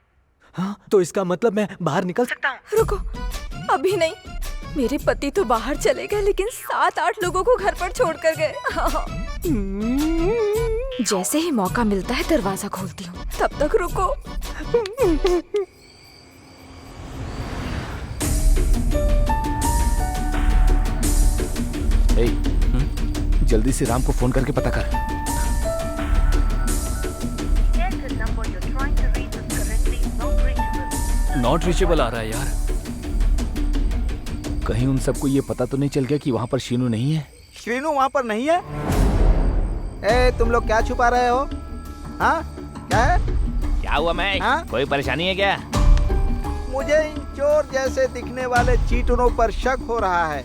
हाँ, तो इसका मतलब मैं बाहर निकल सकता हूँ? रुको, अभी नहीं। मेरे पति तो बाहर चले गए, लेकिन 7-8 लोगों को घर पर छोड़कर गए। जैसे ही मौका मिलता है दरवाजा खोलती हूँ। तब तक रुको। जल्दी से राम को फोन करके पता कर। नॉट रीचेबल आ रहा है यार। कहीं उन सबको ये पता तो नहीं चल गया कि वहाँ पर शीनू नहीं है? श्रीनू वहाँ पर नहीं है? ए, तुम लोग क्या छुपा रहे हो? हाँ, क्या है? क्या हुआ मैं? हाँ? कोई परेशानी है क्या? मुझे इन चोर जैसे दिखने वाले चीटरों पर शक हो रहा है।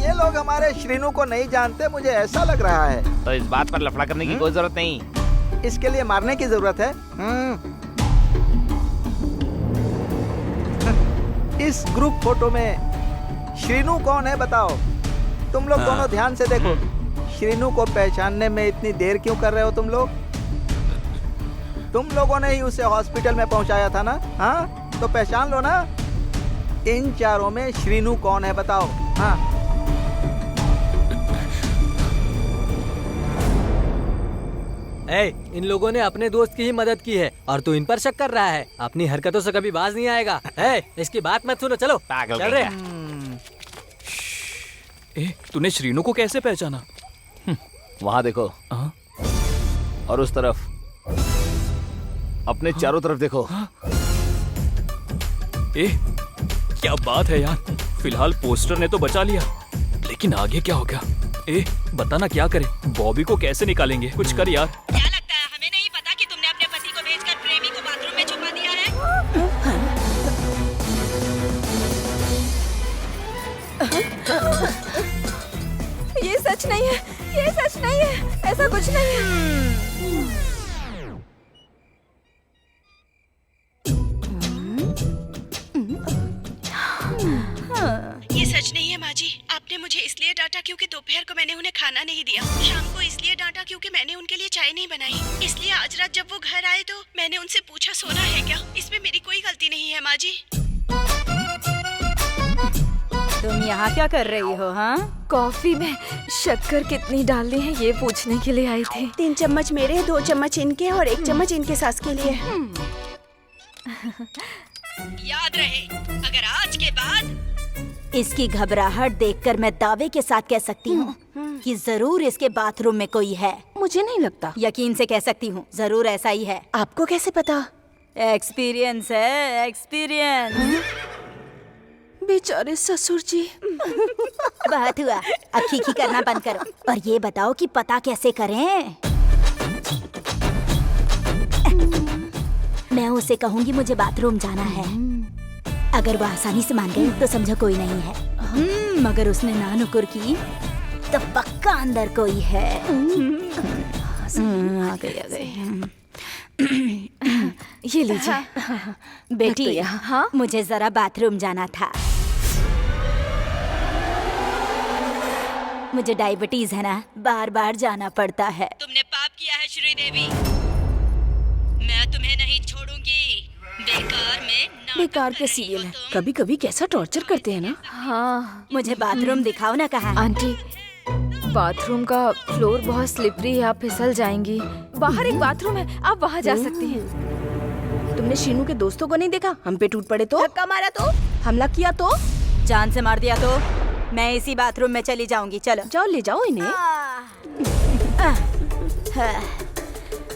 ये लोग हमारे श्रीनू को नहीं जानते, मुझे ऐसा लग रहा है। तो इस बात पर लफड़ा करने की कोई जरूरत नहीं। इसके लिए मारने की जरूरत है। इस ग्रुप फोटो में श्रीनू कौन है बताओ? तुम लोग दोनों ध्यान से देखो। श्रीनू को पहचानने में इतनी देर क्यों कर रहे हो तुम लोग? तुम लोगों ने ही उसे हॉस्पिटल में पहुंचाया था ना? हाँ, तो पहचान लो ना। इन चारों में श्रीनू कौन है बताओ? हाँ, इन लोगों ने अपने दोस्त की ही मदद की है और तू इन पर शक कर रहा है। अपनी हरकतों से कभी बाज नहीं आएगा। इसकी बात मत सुनो, चलो चल रहे। तूने श्रीनू को कैसे पहचाना? वहाँ देखो। और उस तरफ, अपने चारों तरफ देखो। क्या बात है यार। फिलहाल पोस्टर ने तो बचा लिया, लेकिन आगे क्या होगा? बताना क्या करें? बॉबी को कैसे निकालेंगे? कुछ कर यार। क्या लगता है हमें नहीं पता कि तुमने अपने पति को भेजकर प्रेमी को बाथरूम में छुपा दिया है? ये सच नहीं है, ये सच नहीं है, ऐसा कुछ नहीं है। ये सच नहीं है माँ जी। आपने मुझे इसलिए डांटा क्योंकि दोपहर को मैंने उन्हें खाना नहीं दिया। शाम को इसलिए डांटा क्योंकि मैंने उनके लिए चाय नहीं बनाई। इसलिए आज रात जब वो घर आए तो मैंने उनसे पूछा सोना है क्या। इसमें मेरी कोई गलती नहीं है माँ जी। तुम यहाँ क्या कर रही हो? हाँ, कॉफी में शक्कर कितनी डालनी है ये पूछने के लिए आई थी। 3 चम्मच मेरे, 2 चम्मच इनके और 1 चम्मच इनके सास के लिए। याद रहे, अगर आज के बाद इसकी घबराहट देखकर मैं दावे के साथ कह सकती हूँ कि जरूर इसके बाथरूम में कोई है। मुझे नहीं लगता। यकीन से कह सकती हूँ, जरूर ऐसा ही है। आपको कैसे पता? एक्सपीरियंस है, एक्सपीरियंस। बेचारे ससुर जी। बहुत हुआ, अब खीखी करना बंद करो और ये बताओ कि पता कैसे करें? मैं उसे कहूँगी मुझे बाथरूम जाना है। अगर वो आसानी से मान गई तो समझो कोई नहीं है। मगर उसने ना नुकुर की तो पक्का अंदर कोई है। आ गई। ये लीजिए। बेटी, तो यहाँ मुझे जरा बाथरूम जाना था। मुझे डायबिटीज है ना, बार बार जाना पड़ता है। तुमने पाप किया है श्रीदेवी। मैं तुम्हें नहीं छोड़ूंगी। बेकार के सीरियल है, कभी कभी कैसा टॉर्चर करते हैं ना। हाँ, मुझे बाथरूम दिखाओ ना। कहाँ? आंटी, बाथरूम का फ्लोर बहुत स्लिपरी है, आप फिसल जाएंगी। बाहर एक बाथरूम है, आप वहाँ जा सकती हैं। तुमने शीनू के दोस्तों को नहीं देखा? हम पे टूट पड़े तो? धक्का मारा तो? हमला किया तो? जान से मार दिया तो? मैं इसी बाथरूम में चली जाऊंगी। चलो जाओ, ले जाओ इन्हें।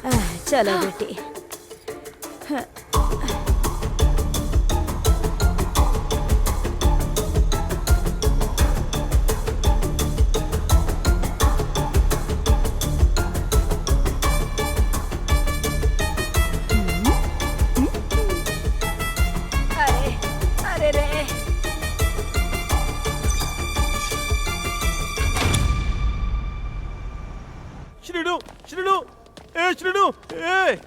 चलो बेटी। अरे अरे रे, श्रीनू, श्रीनू, ए श्रीनू, ए,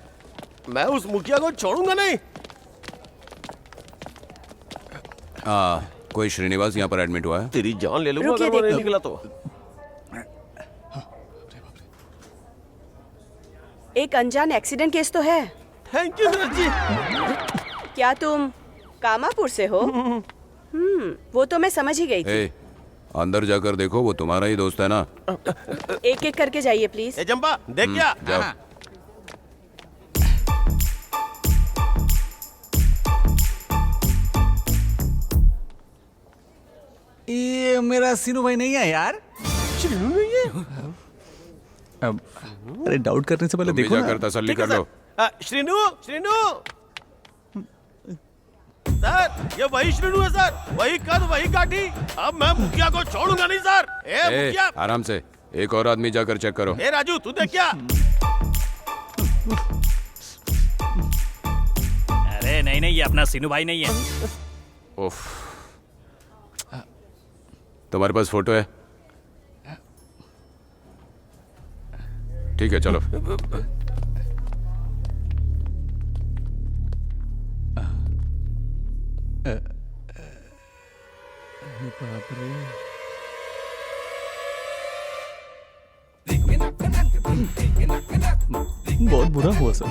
मैं उस मुखिया को छोड़ूंगा नहीं। कोई श्रीनिवास यहाँ पर एडमिट हुआ है? तेरी जान ले लूंगा अगर वो नहीं निकला तो। एक अनजान एक्सीडेंट केस तो है। थैंक यू सर जी। क्या तुम कामापुर से हो? वो तो मैं समझ ही गई थी। ए, अंदर जाकर देखो, वो तुम्हारा ही दोस्त है ना। एक एक करके जाइए प्लीज। ए जंपा, देख क्या? जाओ। ये मेरा सीनू भाई नहीं है यार। श्रीनू नहीं है? अरे डाउट करने से पहले तुम भी देखो जाकर ना। तसल्ली कर लो। श्रीनू, श्रीनू, सर ये वही श्रीनू है सर, वही कद वही काठी। अब मैं मुखिया को छोड़ूंगा नहीं सर। ए मुखिया, आराम से, एक और आदमी जाकर चेक करो। ए राजू, तू देख क्या? अरे नहीं नहीं, ये अपना सीनू भाई नहीं है। उफ, तुम्हारे पास फोटो है? ठीक है, चलो। बहुत बुरा हुआ सर।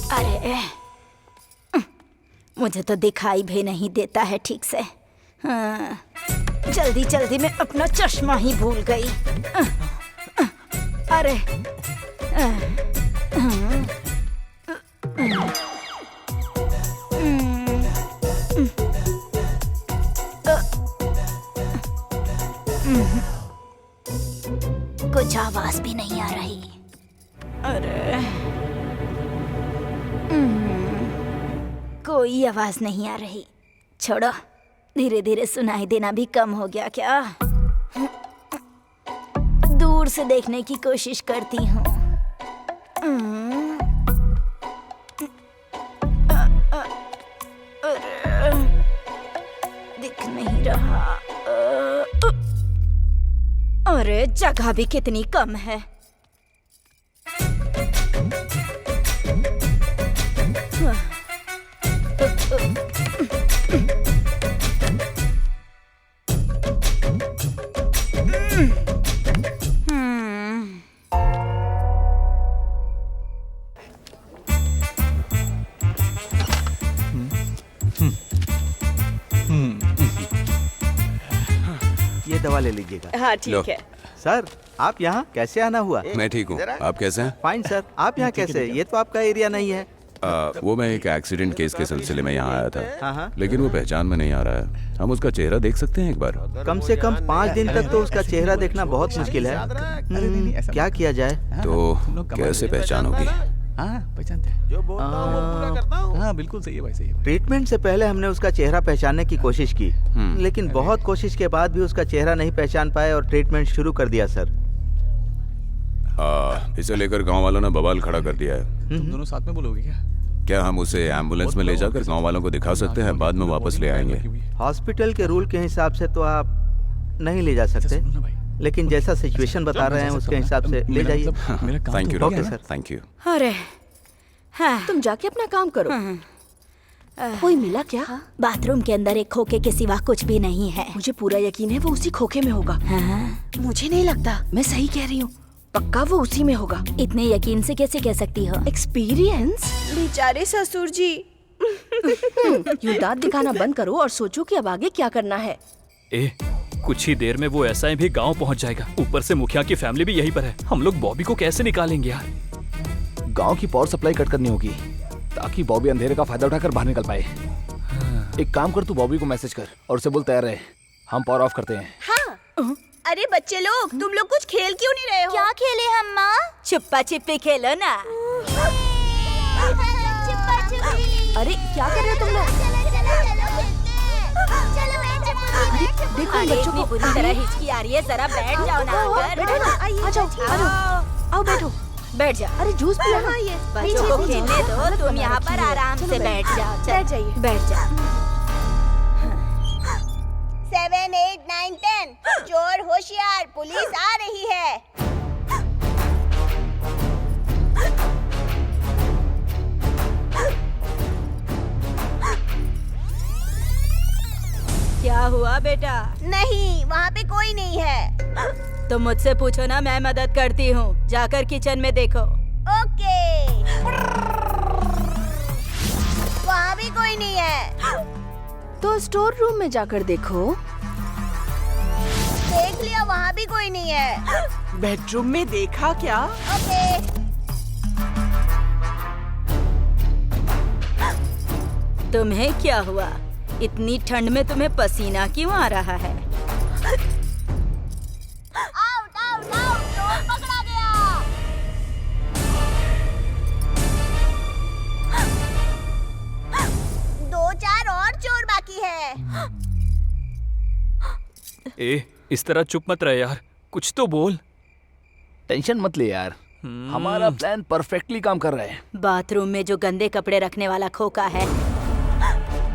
अरे मुझे तो दिखाई भी नहीं देता है ठीक से। हाँ, जल्दी जल्दी में अपना चश्मा ही भूल गई। अरे कुछ आवाज भी नहीं आ रही। अरे कोई आवाज नहीं आ रही। छोड़ो, धीरे धीरे सुनाई देना भी कम हो गया क्या? दूर से देखने की कोशिश करती हूँ। दिख नहीं रहा। अरे जगह भी कितनी कम है। ये दवा ले लीजिएगा। हाँ लो। ठीक है। सर आप यहाँ कैसे आना हुआ? मैं ठीक हूँ, आप कैसे हैं? फाइन सर, आप यहाँ कैसे? ये तो आपका एरिया नहीं है। वो मैं एक एक्सीडेंट केस के सिलसिले में यहाँ आया था, हाँ। लेकिन वो पहचान में नहीं आ रहा है। हम उसका चेहरा देख सकते हैं एक बार? कम से कम 5 दिन तक तो उसका चेहरा देखना बहुत मुश्किल है। क्या किया जाए? तो कैसे पहचान होगी? हाँ पहचानते हैं। जो बोलता हूँ वो पूरा करता हूँ। हाँ बिल्कुल सही है भाई, सही है। ट्रीटमेंट से पहले हमने उसका चेहरा पहचानने की कोशिश की, लेकिन बहुत कोशिश के बाद भी उसका चेहरा नहीं पहचान पाए और ट्रीटमेंट शुरू कर दिया सर। इसे लेकर गांव वालों ने बवाल खड़ा कर दिया है। तुम दोनों साथ में बोलोगे क्या? क्या हम उसे एम्बुलेंस में ले जाकर गांव वालों को दिखा सकते हैं? बाद में वापस ले आएंगे। हॉस्पिटल के रूल के हिसाब से तो आप नहीं ले जा सकते, लेकिन जैसा सिचुएशन बता रहे हैं उसके हिसाब से ले जाइए। Thank you okay sir. Thank you. अरे हाँ, तुम जाके अपना काम करो। कोई मिला क्या? बाथरूम के अंदर एक खोखे के सिवा कुछ भी नहीं है। मुझे पूरा यकीन है वो उसी खोखे में होगा। हाँ? मुझे नहीं लगता, मैं सही कह रही हूँ। पक्का वो उसी में होगा। इतने यकीन से कैसे कह सकती हो? एक्सपीरियंस। बेचारे ससुर जी। यूं दांत दिखाना बंद करो और सोचो कि अब आगे क्या करना है। कुछ ही देर में वो एसआई भी गांव पहुंच जाएगा। ऊपर से मुखिया की फैमिली भी यहीं पर है। हम लोग बॉबी को कैसे निकालेंगे यार? गांव की पावर सप्लाई कट करनी होगी ताकि बॉबी अंधेरे का फायदा उठाकर बाहर निकल पाए। एक काम कर, तू बॉबी को मैसेज कर और उसे बोल तैयार रहे, हम पावर ऑफ करते हैं। हाँ। अरे बच्चे लोग, तुम लोग कुछ खेल क्यों नहीं रहे हो? क्या खेले हम माँ? छुपा छिपी खेलो ना। अरे क्या कर रहे हो तुम लोग? देखो बच्चों को बुरी तरह हिचकी आ रही है, जरा बैठ जाओ ना। आ जाओ, आओ बैठो। बैठ जा। अरे जूस पियो ना। बच्चों को खेलने दो, तुम यहाँ पर आराम से बैठ जाओ। बैठ जाइए। बैठ जा। 7, 8, 9, 10 चोर होशियार, पुलिस आ रही है। क्या हुआ बेटा? नहीं, वहाँ पे कोई नहीं है। तो मुझसे पूछो ना, मैं मदद करती हूँ। जाकर किचन में देखो। ओके। वहाँ भी कोई नहीं है। तो स्टोर रूम में जाकर देखो। देख लिया, वहाँ भी कोई नहीं है। बेडरूम में देखा क्या? ओके। तुम्हें क्या हुआ? इतनी ठंड में तुम्हें पसीना क्यों आ रहा है? आउट, आउट, आउट, चोर पकड़ा गया। दो चार और चोर बाकी है। इस तरह चुप मत रहे यार, कुछ तो बोल। टेंशन मत ले यार, हमारा प्लान परफेक्टली काम कर रहा है। बाथरूम में जो गंदे कपड़े रखने वाला खोखा है,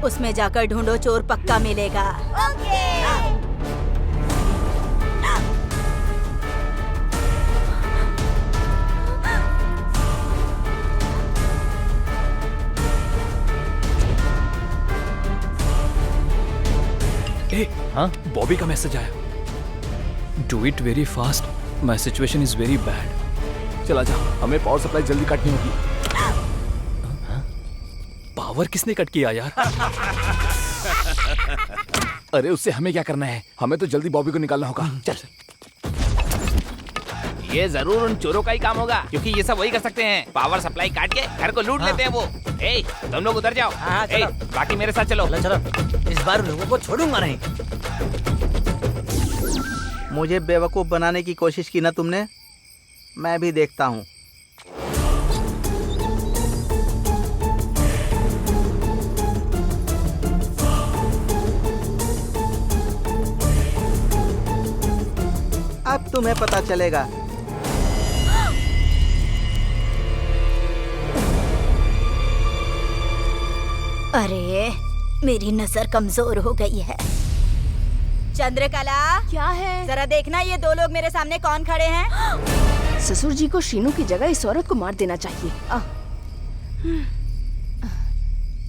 उसमें जाकर ढूंढो, चोर पक्का मिलेगा। ओके। हाँ, बॉबी का मैसेज आया। Do it very fast, my situation is very bad. चला जा, हमें पावर सप्लाई जल्दी काटनी होगी। पावर किसने कट किया यार? अरे उससे हमें क्या करना है, हमें तो जल्दी बॉबी को निकालना होगा। चल। ये जरूर उन चोरों का ही काम होगा, क्योंकि ये सब वही कर सकते हैं। पावर सप्लाई काट के घर को लूट लेते हैं वो। तुम लोग उधर जाओ। बाकी मेरे साथ चलो। चलो, इस बार लोगों को छोड़ूंगा नहीं। मुझे बेवकूफ बनाने की कोशिश की ना तुमने, मैं भी देखता हूँ। अब तुम्हें पता चलेगा। अरे मेरी नजर कमजोर हो गई है। चंद्रकला, क्या है? जरा देखना ये दो लोग मेरे सामने कौन खड़े हैं। ससुर जी को शीनू की जगह इस औरत को मार देना चाहिए।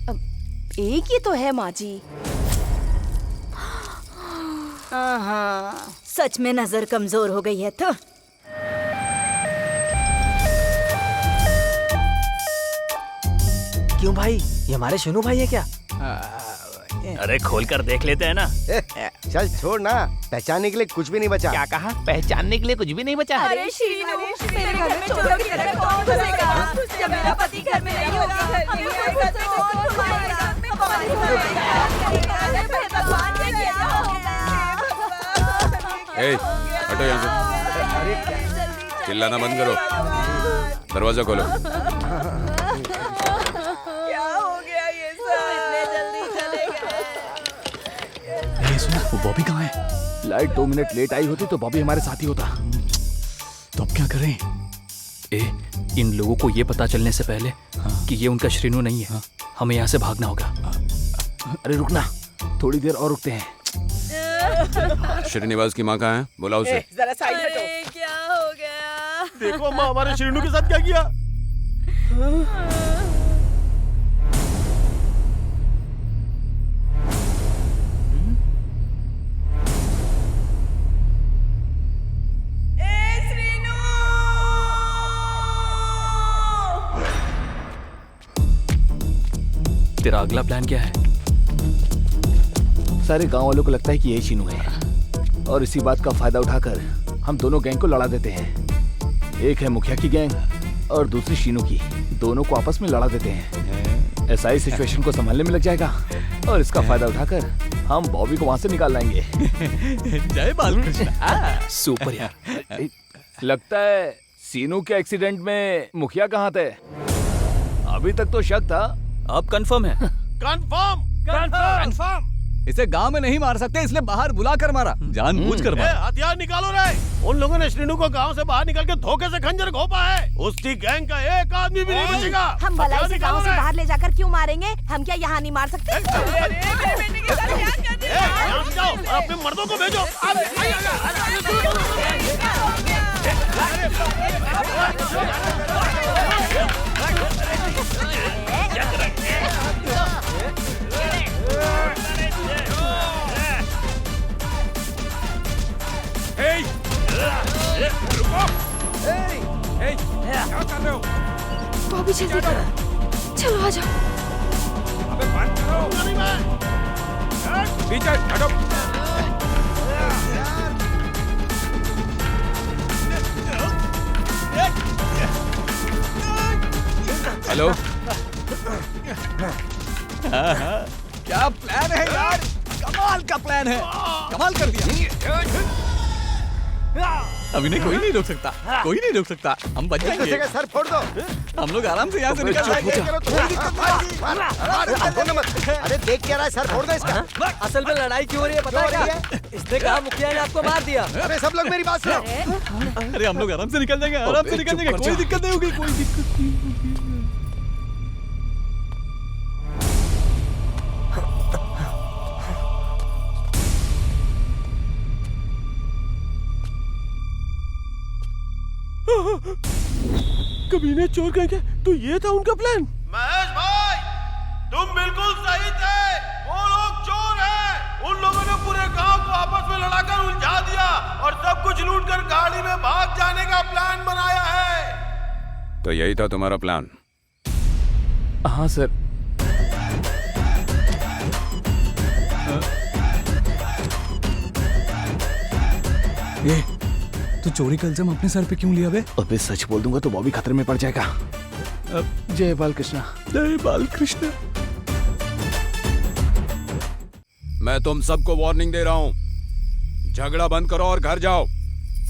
अब एक ही तो है माँ जी। हाँ, सच में नजर कमजोर हो गई है तो। क्यों भाई, ये हमारे शीनू भाई है क्या? अरे खोल कर देख लेते हैं ना। चल छोड़ ना, पहचानने के लिए कुछ भी नहीं बचा। क्या कहा? पहचानने के लिए कुछ भी नहीं बचा? अरे शीनू, मेरे घर में चोरों की तरह कौन घुसेगा? जब मेरा पति घर में नहीं होगा, हमें कैसे कौन खाएगा? भगवान ने क्या होगा? हटो यहाँ से। चिल्लाना बंद करो, दरवाजा खोलो। वो बॉबी कहाँ है? लाइट 2 मिनट लेट आई होती तो बॉबी हमारे साथ ही होता। तो अब क्या करें? इन लोगों को ये पता चलने से पहले कि ये उनका श्रीनू नहीं है, हमें यहाँ से भागना होगा। अरे रुकना, थोड़ी देर और रुकते हैं। श्रीनिवास की माँ कहाँ है? बुलाओ उसे। जरा साइड हटो। क्या हो गया? देखो अम्मा, हमारे श्रीनू के साथ क्या किया। तेरा अगला प्लान क्या है? सारे गांव वालों को लगता है कि यही शीनू है और इसी बात का फायदा उठाकर हम दोनों गैंग को लड़ा देते हैं। एक है मुखिया की गैंग और दूसरी शीनू की। दोनों को आपस में लड़ा देते हैं। ऐसा ही सिचुएशन को संभालने में लग जाएगा और इसका फायदा उठाकर हम बॉबी को वहां से निकाल लाएंगे। जय बालकृष्ण। सुपर यार। लगता है सीनू के एक्सीडेंट में मुखिया कहाँ थे? अभी तक तो शक था, अब कंफर्म है। कंफर्म। इसे गांव में नहीं मार सकते इसलिए बाहर बुला कर मारा, जानबूझकर मारा। हथियार निकालो रे। उन लोगों ने श्रीनू को गांव से बाहर निकल के धोखे से खंजर घोंपा है। उसकी गैंग का एक आदमी भी नहीं बचेगा। हम भलाई से गांव से बाहर ले जाकर क्यों मारेंगे? हम क्या यहाँ नहीं मार सकते? जाओ और अपने मर्दों को भेजो। क्या कर रहे हो? बॉबी जल्दी करो, चलो आ जाओ। अबे बंद करो। पीछे हटो। हेलो। क्या प्लान है यार? कमाल का प्लान है। कमाल कर दिया। अभी नहीं, कोई नहीं रोक सकता, कोई नहीं रोक सकता। हम बच जाएंगे। सर फोड़ दो। हम लोग आराम से यहाँ से निकल जाएंगे। अरे देख क्या रहा है? सर फोड़ दो इसका। असल में लड़ाई क्यों हो रही है पता है क्या? इसने कहा मुखिया ने आपको मार दिया। अरे सब लोग मेरी बात सुनो। अरे हम लोग आराम से निकल जाएंगे, आराम से निकल जाएंगे। कोई दिक्कत नहीं होगी, कोई दिक्कत नहीं होगी। कमीने चोर कहेंगे तो ये था उनका प्लान। महेश भाई, तुम बिल्कुल सही थे। वो लोग चोर हैं। उन लोगों ने पूरे गांव को आपस में लड़ाकर उलझा दिया और सब कुछ लूटकर गाड़ी में भाग जाने का प्लान बनाया है। तो यही था तुम्हारा प्लान? हाँ सर। तू चोरी का इल्जाम अपने सर पे क्यों लिया बे? अबे सच बोल दूंगा तो बॉबी खतरे में पड़ जाएगा। जय बालकृष्ण। जय बालकृष्ण। मैं तुम सबको वार्निंग दे रहा हूँ। झगड़ा बंद करो और घर जाओ।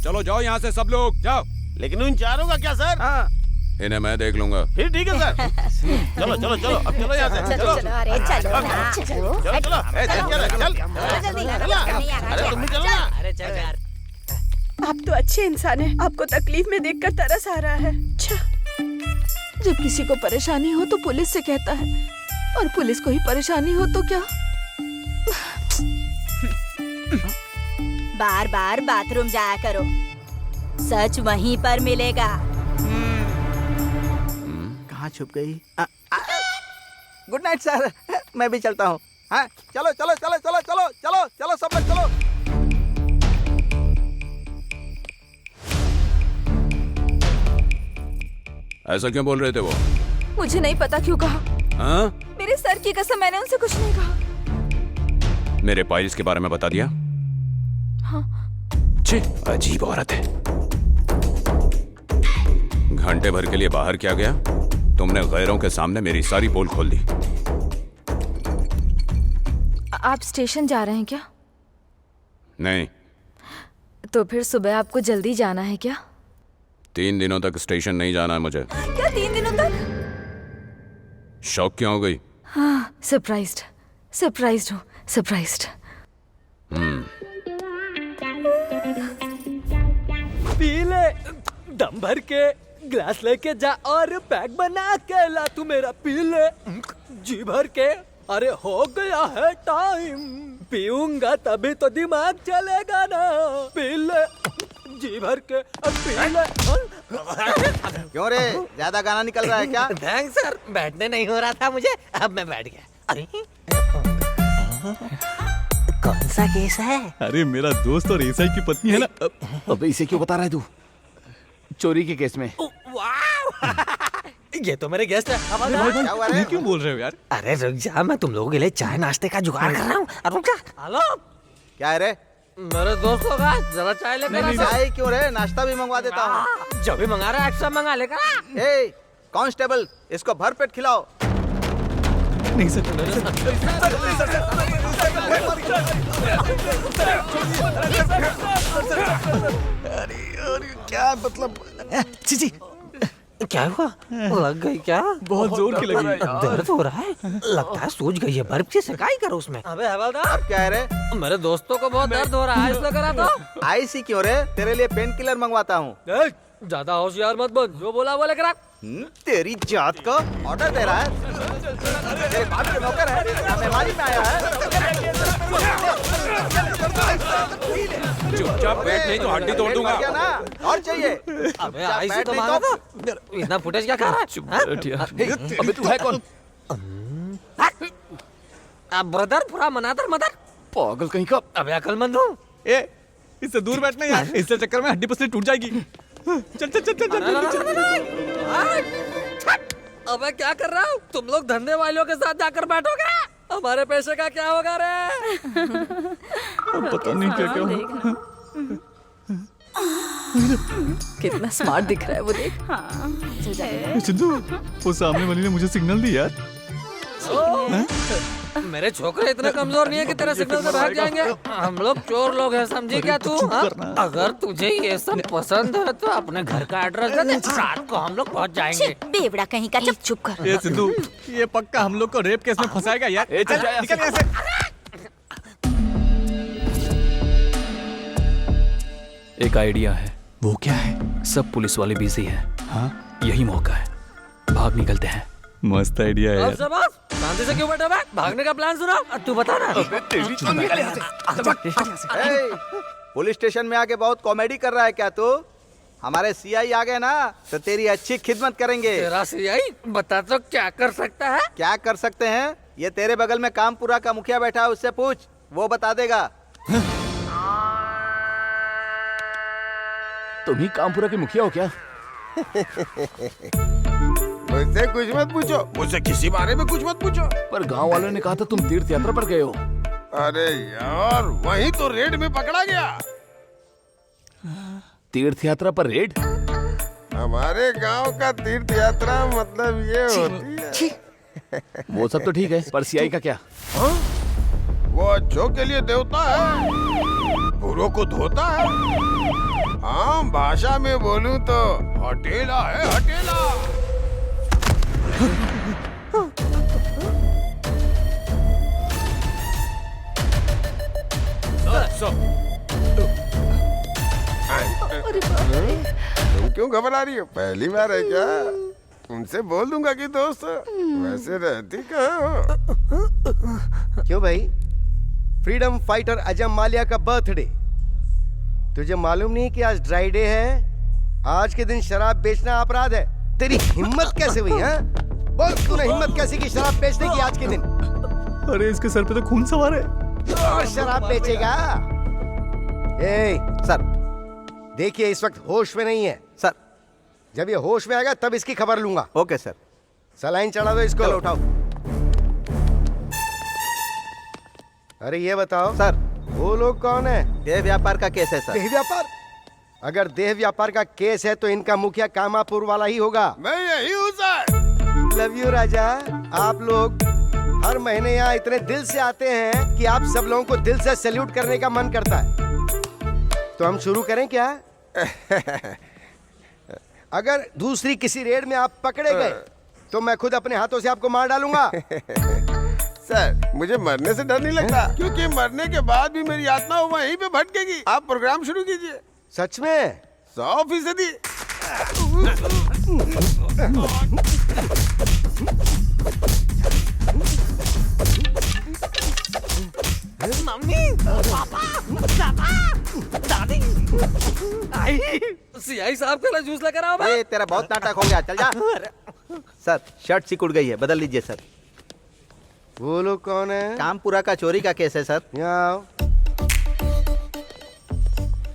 चलो जाओ यहाँ से सब लोग, जाओ। लेकिन उन चारों का क्या सर? हाँ। इन्हें मैं देख लूंगा। फिर ठीक है सर। चलो चलो चलो, अब चलो यहाँ से। चलो अरे चलो ना, चलो अरे तुम भी चलो ना। अरे चलो यार। आप तो अच्छे इंसान हैं। आपको तकलीफ में देखकर तरस आ रहा है। अच्छा, जब किसी को परेशानी हो तो पुलिस से कहता है और पुलिस को ही परेशानी हो तो क्या? बार बार बाथरूम जाया करो, सच वहीं पर मिलेगा। कहाँ छुप गई? Good night sir. मैं भी चलता हूँ। हाँ चलो चलो चलो चलो चलो चलो चलो सब लोग चलो। ऐसा क्यों बोल रहे थे वो? मुझे नहीं पता क्यों कहा। हाँ? मेरे सर की कसम, मैंने उनसे कुछ नहीं कहा। मेरे पाइल्स के बारे में बता दिया? हाँ। छी, अजीब औरत है। घंटे भर के लिए बाहर क्या गया? तुमने गैरों के सामने मेरी सारी पोल खोल दी। आप स्टेशन जा रहे हैं क्या? नहीं। तो फिर सुबह आपको जल्दी जाना है क्या? 3 दिनों तक स्टेशन नहीं जाना है मुझे। क्या 3 दिनों तक? शौक क्यों हो गई? हाँ, सरप्राइज्ड हूँ, सरप्राइज्ड। पी ले, दम भर के ग्लास लेके जा और पैक बना के ला। तू मेरा पी ले जी भर के। अरे हो गया है टाइम, पीऊंगा तभी तो दिमाग चलेगा ना। पी ले जी भर के, पी ले। क्यों रे, ज्यादा गाना निकल रहा है क्या? थैंक्स सर, बैठने नहीं हो रहा था मुझे, अब मैं बैठ गया। अरे कौन सा केस है? अरे मेरा दोस्त और एसआई की पत्नी है ना। अबे इसे क्यों बता रहा है तू? चोरी के केस में। ये तो मेरे गेस्ट है। क्या हुआ रे? ये क्यों बोल रहे हो यार? अरे रुक जा, मैं तुम लोगों के लिए चाय नाश्ते का जुगाड़ कर रहा हूँ। रुक जा। हेलो, क्या है रे? मेरे दोस्त होगा, जरा चाय लेकर आ। चाय क्यों रे? नाश्ता भी मंगवा देता हूँ। जो भी मंगा रहा है एक्स्ट्रा मंगा लेकर आ। ए कांस्टेबल, इसको भर पेट खिलाओ। नहीं सर, अरे क्या मतलब? जी क्या हुआ? लग गई क्या? बहुत जोर की लगी। दर्द हो रहा है, लगता है सूज गई है। बर्फ की सिकाई करो उसमें। अबे हवलदार, अब क्या है रे? मेरे दोस्तों को बहुत दर्द हो रहा है, इसलिए करा तो। आईसी क्यों रे? तेरे लिए पेन किलर मंगवाता हूँ। ज्यादा होशियार मत बन, जो बोला वो लेकर आ। तेरी जात का ऑर्डर दे रहा है। तेरे बाप के नौकर है, या मेहमानी में आया है? चुपचाप बैठ, नहीं तो हड्डी तोड़ दूंगा। क्या ना? और चाहिए? अबे आईसी तो मारा था। इतना फुटेज क्या कर रहा है? अबे तू है कौन? अब ब्रदर पूरा मनादर मदर। पागल कहीं का। अबे अकलमंद हूँ। ए, इससे दूर बैठना यार, इससे चक्कर में हड्डी पसली टूट जाएगी। चल चल चल चल। अबे क्या कर रहा हूँ? तुम लोग धंधे वालों के साथ जाकर बैठोगे, हमारे पैसे का क्या होगा रे? पता नहीं क्या क्या होगा। कितना स्मार्ट दिख रहा है वो, देख। सिद्धू, वो सामने वाली ने मुझे सिग्नल दी यार। मेरे छोकरे इतने कमजोर नहीं है कि तेरे सिग्नल से भाग जाएंगे। हम लोग चोर लोग हैं, समझी क्या तू? अगर तुझे ये सब पसंद है तो अपने घर का एड्रेस दे दे, रात को हम लोग पहुंच जाएंगे। बेवड़ा कहीं का, चुप कर। ये सिद्धू, ये पक्का हम लोग को रेप केस में फंसाएगा यार। चल निकल यहाँ से। एक आइडिया है। वो क्या है? सब पुलिस वाले बिजी हैं। हाँ, यही मौका है, भाग निकलते हैं। मस्त आइडिया है यार। शाबाश, शांति से क्यों बैठा है? भागने का प्लान सुना? तू बता ना। पुलिस स्टेशन में आके बहुत कॉमेडी कर रहा है क्या तू? हमारे सीआई आ गए ना तो तेरी अच्छी खिदमत करेंगे। तेरा सीआई बता तो क्या कर सकता है? क्या कर सकते हैं? ये तेरे बगल में कामपुरा का मुखिया बैठा है, उससे पूछ, वो बता देगा। तुम ही कामपुरा के मुखिया हो क्या? मुझसे कुछ मत पूछो, मुझसे किसी बारे में कुछ मत पूछो। पर गांव वालों ने कहा था तुम तीर्थ यात्रा पर गए हो। अरे यार, वही तो रेड में पकड़ा गया। तीर्थ यात्रा पर रेड? हमारे गांव का तीर्थ यात्रा मतलब ये होती है। वो सब तो ठीक है, पर सीआई का क्या? वो अच्छों के लिए देवता है, बुरों को धोता है। आम भाषा में बोलूं तो हटेला है, हटेला। तुम क्यों घबरा रही हो? पहली बार है क्या? उनसे बोल दूंगा कि दोस्त वैसे रहती कहाँ हो? क्यों भाई? फ्रीडम फाइटर अजम मालिया का बर्थडे, तुझे मालूम नहीं कि आज ड्राई डे है? आज के दिन शराब बेचना अपराध है। तेरी हिम्मत कैसे हुई है? बोल, तूने हिम्मत कैसे की शराब बेचने की आज के दिन? अरे इसके सर पे तो खून सवार है। और शराब बेचेगा? ए सर, देखिए इस वक्त होश में नहीं है सर। जब ये होश में आएगा तब इसकी खबर लूंगा। Okay sir. सलाइन चढ़ा दो इसको। चलो उठाओ। अरे ये बताओ सर, वो लोग कौन है? देह व्यापार का केस है सर। देह व्यापार? अगर देह व्यापार का केस है तो इनका मुखिया कामापुर वाला ही होगा। मैं यही हूँ सर। लव यू राजा। आप लोग हर महीने यहाँ इतने दिल से आते हैं कि आप सब लोगों को दिल से सैल्यूट करने का मन करता है। तो हम शुरू करें क्या? अगर दूसरी किसी रेड में आप पकड़े गए तो मैं खुद अपने हाथों से आपको मार डालूंगा। सर, मुझे मरने से डर नहीं लगता, क्योंकि मरने के बाद भी मेरी आत्मा वहीं पे भटकेगी। आप प्रोग्राम शुरू कीजिए। सच में? 100%। मम्मी, पापा, दादी, आई, सीआई साहब के लिए जूस लेकर आओ। ए, तेरा बहुत नाटक हो गया, चल जा। सर, शर्ट सिकुड़ गई है, बदल लीजिए सर। वो लोग कौन है? कामपुरा का चोरी का केस है सर। यहाँ आओ।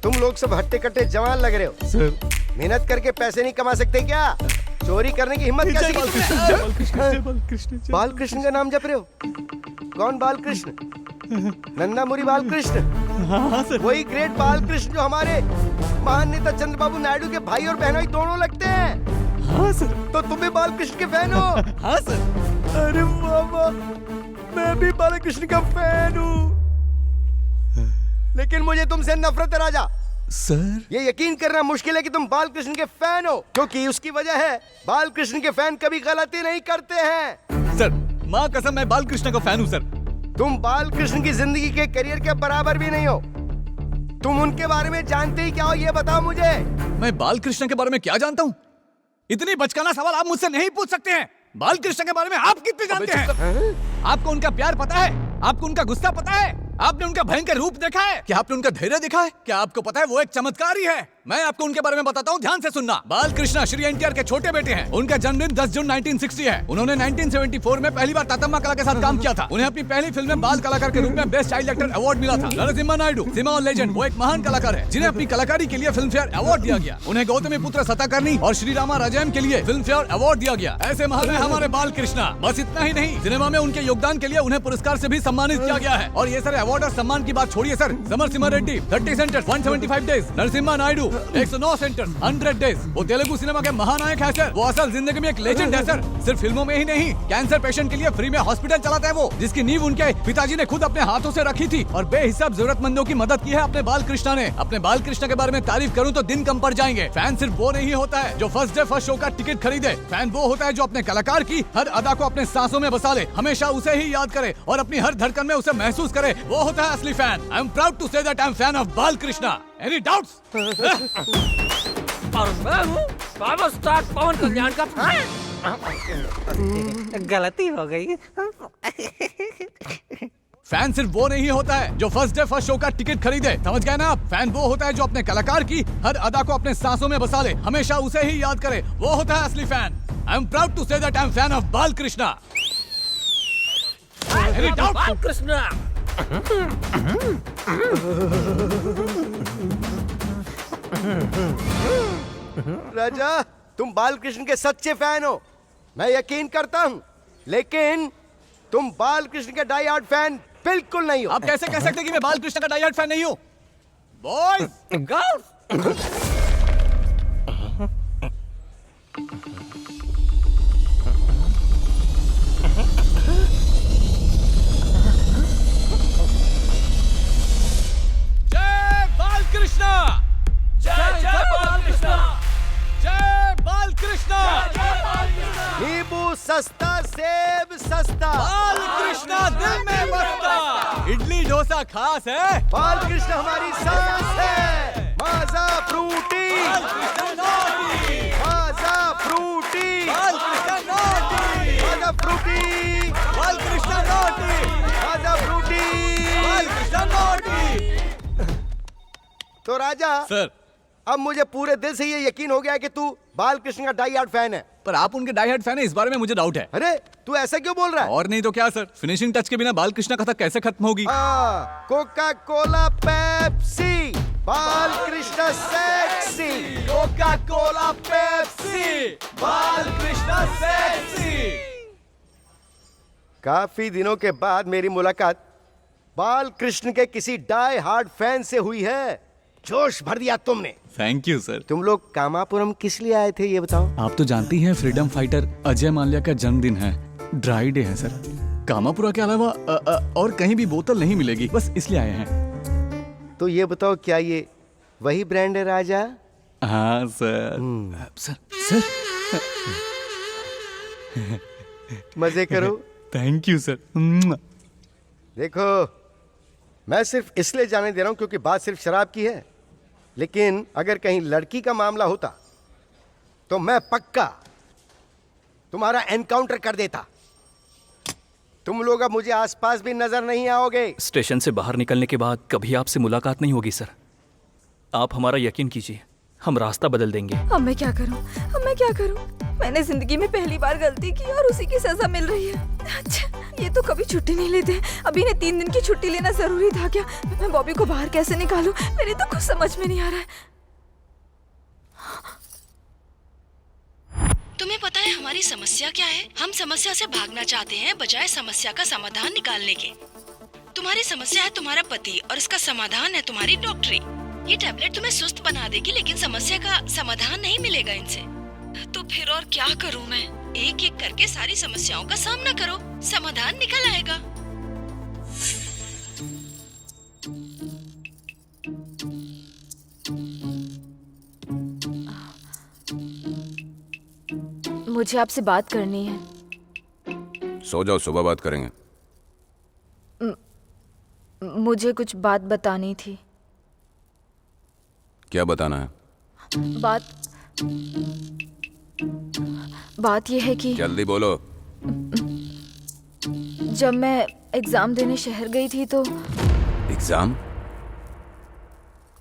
तुम लोग सब हट्टे कट्टे जवान लग रहे हो सर। मेहनत करके पैसे नहीं कमा सकते क्या? चोरी करने की हिम्मत कैसे की तुमने? बालकृष्ण बालकृष्ण का नाम जप रहे हो? कौन बालकृष्ण? नंदामुरी बालकृष्ण? हाँ सर। वही ग्रेट बालकृष्ण जो हमारे महान नेता चंद्रबाबू नायडू के भाई और बहनोई दोनों लगते हैं। हाँ सर। तो तुम भी बालकृष्ण के फैन हो? हाँ सर। अरे बाबा, मैं भी बालकृष्ण का फैन हूँ, लेकिन मुझे तुमसे नफरत है राजा। सर, ये यकीन करना मुश्किल है कि तुम बालकृष्ण के फैन हो, क्योंकि उसकी वजह है बालकृष्ण के फैन कभी गलती नहीं करते हैं। सर, माँ कसम मैं बालकृष्ण का फैन हूँ सर। तुम बालकृष्ण की जिंदगी के करियर के बराबर भी नहीं हो। तुम उनके बारे में जानते ही क्या हो, ये बताओ मुझे। मैं बालकृष्ण के बारे में क्या जानता हूँ? इतनी बचकाना सवाल आप मुझसे नहीं पूछ सकते हैं। बालकृष्ण के बारे में आप कितने जानते हैं? आपको उनका प्यार पता है? आपको उनका गुस्सा पता है? आपने उनका भयंकर रूप देखा है? क्या आपने उनका धैर्य देखा है? क्या आपको पता है वो एक चमत्कारी है? मैं आपको उनके बारे में बताता हूँ, ध्यान से सुनना। बालकृष्ण श्री एनटीआर के छोटे बेटे हैं। उनका जन्मदिन 10 जून 1960 है। उन्होंने 1974 में पहली बार तातम्मा कला के साथ काम किया था। उन्हें अपनी पहली फिल्म में बाल कलाकार के रूप में बेस्ट चाइल्ड एक्टर अवार्ड मिला था। नरसिम्हा नायडू, सिनेमा और लेजेंड, वो एक महान कलाकार है जिन्हें अपनी कलाकारी के लिए फिल्म फेयर अवार्ड दिया गया। उन्हें गौतमीपुत्र सताकर्णी और श्री रामा राजयम के लिए फिल्म फेयर अवार्ड दिया गया। ऐसे महान है हमारे बालकृष्ण। बस इतना ही नहीं, सिनेमा में उनके योगदान के लिए उन्हें पुरस्कार से भी सम्मानित किया गया है। और ये सारे अवार्ड और सम्मान की बात छोड़िए sir. Samarasimha Reddy 30 centres 175 days, Narasimha Naidu 109 centres 100 days. वो तेलुगु सिनेमा के महानायक है सर। वो असल जिंदगी में एक लेजेंड है सर। सिर्फ फिल्मों में ही नहीं, कैंसर पेशेंट के लिए फ्री में हॉस्पिटल चलाता है वो, जिसकी नींव उनके पिताजी ने खुद अपने हाथों से रखी थी। और बेहिसाब जरूरतमंदों की मदद की है अपने बालकृष्ण ने। अपने बालकृष्ण के बारे में तारीफ करूं तो दिन कम पड़ जाएंगे। फैन सिर्फ वो नहीं होता है जो फर्स्ट डे फर्स्ट शो का टिकट खरीदे। फैन वो होता है जो अपने कलाकार की हर अदा को अपने सांसों में बसा ले, हमेशा उसे ही याद करे और अपनी हर धड़कन में उसे महसूस करे। वो होता है असली fan. I am proud to say that I am fan of Balakrishna. Any doubts? और मैं हूँ पावर स्टार पवन कल्याण का गलती हो गई। फैन सिर्फ वो नहीं होता है जो फर्स्ट डे फर्स्ट शो का टिकट खरीदे, समझ गए ना आप? फैन वो होता है जो अपने कलाकार की हर अदा को अपने सांसों में बसा ले, हमेशा उसे ही याद करे। वो होता है असली fan. I am proud to say that I am fan of Balakrishna. Any doubt? Balakrishna राजा, तुम बालकृष्ण के सच्चे फैन हो, मैं यकीन करता हूँ, लेकिन तुम बालकृष्ण के डाई हार्ड फैन बिल्कुल नहीं हो। आप कैसे कह सकते कि मैं बालकृष्ण का डाई हार्ड फैन नहीं हूँ? बॉयज, गर्ल्स, जय बालकृष्ण, जय जय बालकृष्ण, जय बालकृष्ण। नींबू सस्ता, सेब सस्ता, बालकृष्ण दिल में बसता। इडली डोसा खास है, बालकृष्ण हमारी सांस है। माजा फ्रूटी, माजा फ्रूटी, बालकृष्ण नोटी, माजा फ्रूटी, बालकृष्ण नोटी, माजा फ्रूटी, बालकृष्ण नोटी। तो राजा सर, अब मुझे पूरे दिल से ये यकीन हो गया है कि तू बालकृष्ण का डाई हार्ड फैन है। पर आप उनके डाई हार्ड फैन है, इस बारे में मुझे डाउट है। अरे तू ऐसा क्यों बोल रहा है? और नहीं तो क्या सर, फिनिशिंग टच के बिना बालकृष्ण कथा कैसे खत्म होगी? Coca Cola Pepsi, Balkrishna sexy. Coca Cola Pepsi, Balkrishna sexy. काफी दिनों के बाद मेरी मुलाकात बालकृष्ण के किसी डाई हार्ड फैन से हुई है। जोश भर दिया तुमने। Thank you sir. तुम लोग कामापुरम किस लिए आए थे ये बताओ? आप तो जानती हैं फ्रीडम फाइटर अजय माल्या का जन्मदिन है, ड्राई डे है सर। कामापुरा के अलावा और कहीं भी बोतल नहीं मिलेगी, बस इसलिए आए हैं। तो ये बताओ, क्या ये वही ब्रांड है राजा? हाँ सर। सर मजे करो। Thank you sir. देखो, मैं सिर्फ इसलिए जाने दे रहा हूं क्योंकि बात सिर्फ शराब की है, लेकिन अगर कहीं लड़की का मामला होता तो मैं पक्का तुम्हारा एनकाउंटर कर देता। तुम लोग अब मुझे आसपास भी नजर नहीं आओगे। स्टेशन से बाहर निकलने के बाद कभी आपसे मुलाकात नहीं होगी सर। आप हमारा यकीन कीजिए, हम रास्ता बदल देंगे। अब मैं क्या करूं? अब मैं क्या करूं? मैंने जिंदगी में पहली बार गलती की और उसी की सजा मिल रही है। अच्छा, ये तो कभी छुट्टी नहीं लेते। अभी ने 3 दिन की छुट्टी लेना जरूरी था क्या? मैं बॉबी को बाहर कैसे निकालूं? मेरी तो कुछ समझ में नहीं आ रहा है। तुम्हें पता है हमारी समस्या क्या है? हम समस्या से भागना चाहते हैं बजाय समस्या का समाधान निकालने के। तुम्हारी समस्या है तुम्हारा पति और इसका समाधान है तुम्हारी डॉक्टरी। ये टैबलेट तुम्हें सुस्त बना देगी लेकिन समस्या का समाधान नहीं मिलेगा इनसे। तो फिर और क्या करूं मैं? एक एक करके सारी समस्याओं का सामना करो, समाधान निकल आएगा। मुझे आपसे बात करनी है। सो जाओ, सुबह बात करेंगे। मुझे कुछ बात बतानी थी। क्या बताना है? बात यह है कि जल्दी बोलो। जब मैं एग्जाम देने शहर गई थी तो एग्जाम?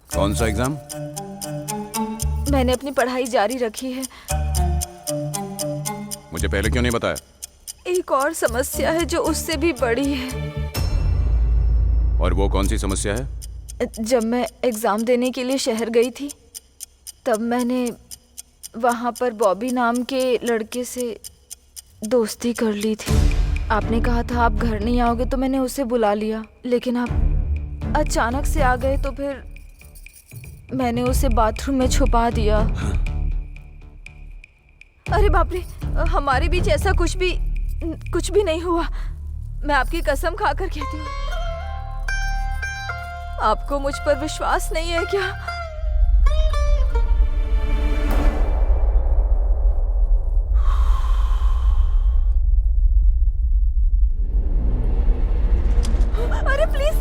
कौन सा एग्जाम? मैंने अपनी पढ़ाई जारी रखी है। मुझे पहले क्यों नहीं बताया? एक और समस्या है जो उससे भी बड़ी है। और वो कौन सी समस्या है? जब मैं एग्जाम देने के लिए शहर गई थी तब मैंने वहाँ पर बॉबी नाम के लड़के से दोस्ती कर ली थी। आपने कहा था आप घर नहीं आओगे तो मैंने उसे बुला लिया, लेकिन आप अचानक से आ गए तो फिर मैंने उसे बाथरूम में छुपा दिया। अरे बाप रे, हमारे बीच ऐसा कुछ भी नहीं हुआ। मैं आपकी कसम खाकर कहती हूँ। आपको मुझ पर विश्वास नहीं है क्या? अरे प्लीज,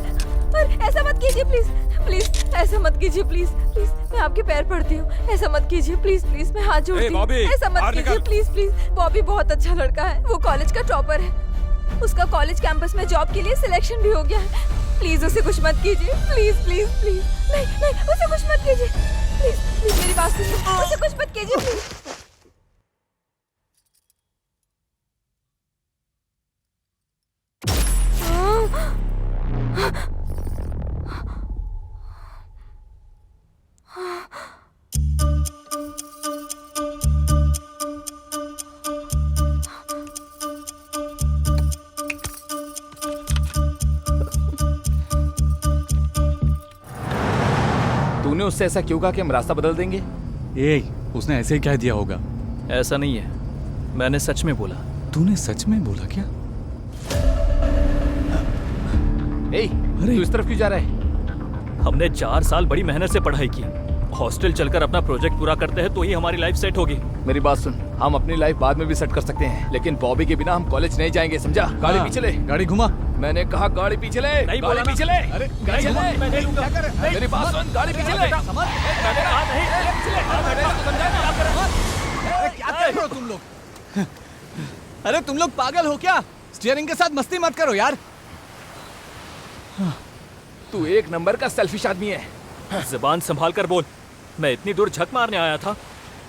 अरे ऐसा मत कीजिए प्लीज, प्लीज ऐसा मत कीजिए प्लीज, प्लीज मैं आपके पैर पड़ती हूँ, ऐसा मत कीजिए प्लीज, प्लीज मैं हाथ जोड़ती हूँ, ऐसा मत कीजिए प्लीज, प्लीज। बॉबी बहुत अच्छा लड़का है, वो कॉलेज का टॉपर है, उसका कॉलेज कैंपस में जॉब के लिए सिलेक्शन भी हो गया है। प्लीज उसे कुछ मत कीजिए, प्लीज प्लीज प्लीज। नहीं नहीं, उसे कुछ मत कीजिए प्लीज, प्लीज मेरी बात सुनिए, उसे कुछ मत कीजिए प्लीज। तूने उससे ऐसा क्यों कहा कि हम रास्ता बदल देंगे? उसने ऐसे ही कह दिया होगा। ऐसा नहीं है, मैंने सच में बोला। तूने सच में बोला क्या? तू इस तरफ क्यों जा रहा है? हमने 4 साल बड़ी मेहनत से पढ़ाई की। हॉस्टल चलकर अपना प्रोजेक्ट पूरा करते हैं तो ही हमारी लाइफ सेट होगी। मेरी बात सुन, हम अपनी लाइफ बाद में भी सेट कर सकते हैं, लेकिन बॉबी के बिना हम कॉलेज नहीं जाएंगे, समझा? गाड़ी पीछे ले। गाड़ी घुमा। मैंने कहा गाड़ी पीछे ले। नहीं गाड़ी पीछे ले। अरे पीछे ले। मैं ले लूंगा। मेरी बात सुन, गाड़ी पीछे ले। मैंने कहा नहीं। क्या कर रहे हो तुम लोग? अरे तुम लोग पागल हो क्या? स्टीयरिंग के साथ मस्ती मत करो यार। तू एक नंबर का सेल्फिश आदमी है। जुबान संभाल कर बोल। मैं इतनी दूर झक मारने आया था,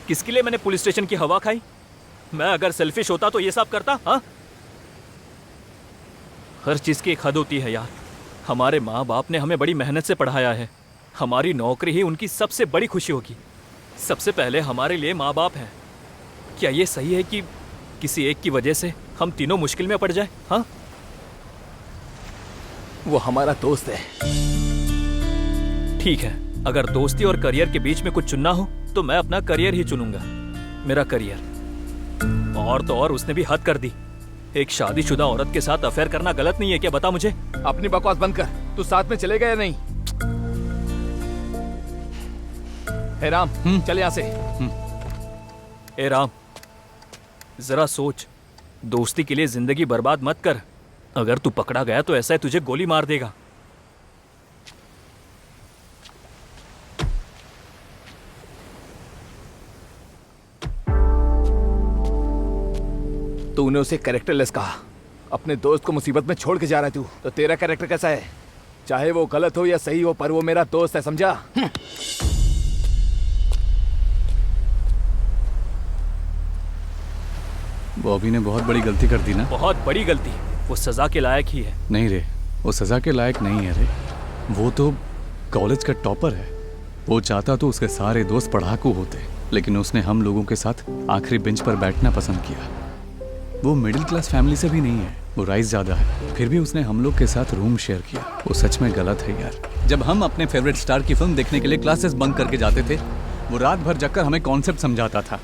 किसके लिए मैंने पुलिस स्टेशन की हवा खाई? मैं अगर सेल्फिश होता तो ये सब करता? हाँ, हर चीज की एक हद होती है यार। हमारे माँ बाप ने हमें बड़ी मेहनत से पढ़ाया है, हमारी नौकरी ही उनकी सबसे बड़ी खुशी होगी। सबसे पहले हमारे लिए माँ बाप हैं। क्या ये सही है कि किसी एक की वजह से हम तीनों मुश्किल में पड़ जाए? हाँ, वो हमारा दोस्त है। ठीक है, अगर दोस्ती और करियर के बीच में कुछ चुनना हो तो मैं अपना करियर ही चुनूंगा, मेरा करियर। और तो और उसने भी हद कर दी। एक शादीशुदा औरत के साथ अफेयर करना गलत नहीं है क्या? बता मुझे। अपनी बकवास बंद कर। तू साथ में चलेगा या नहीं? हे राम, चल यहाँ से। ए राम, जरा सोच, दोस्ती के लिए जिंदगी बर्बाद मत कर। अगर तू पकड़ा गया तो ऐसा है तुझे गोली मार देगा। तूने उसे कैरेक्टरलेस कहा। अपने दोस्त को मुसीबत में छोड़ के जा रहा है तू, तो तेरा कैरेक्टर कैसा है? चाहे वो गलत हो या सही हो, पर वो मेरा दोस्त है, समझा? बॉबी ने बहुत बड़ी गलती कर दी ना। बहुत बड़ी गलती। वो सजा के लायक ही है। नहीं रे, वो सजा के लायक नहीं है रे। वो तो कॉलेज का टॉपर है। वो चाहता तो उसके सारे दोस्त पढ़ाकू होते। लेकिन उसने हम लोगों के साथ आखिरी बेंच पर बैठना पसंद किया। वो मिडिल क्लास फैमिली से भी नहीं है, वो राइस ज्यादा है, फिर भी उसने हम लोग के साथ रूम शेयर किया। वो सच में गलत है यार। जब हम अपने फेवरेट स्टार की फिल्म देखने के लिए क्लासेस बंक करके जाते थे, वो रात भर जगकर हमें कॉन्सेप्ट समझाता था।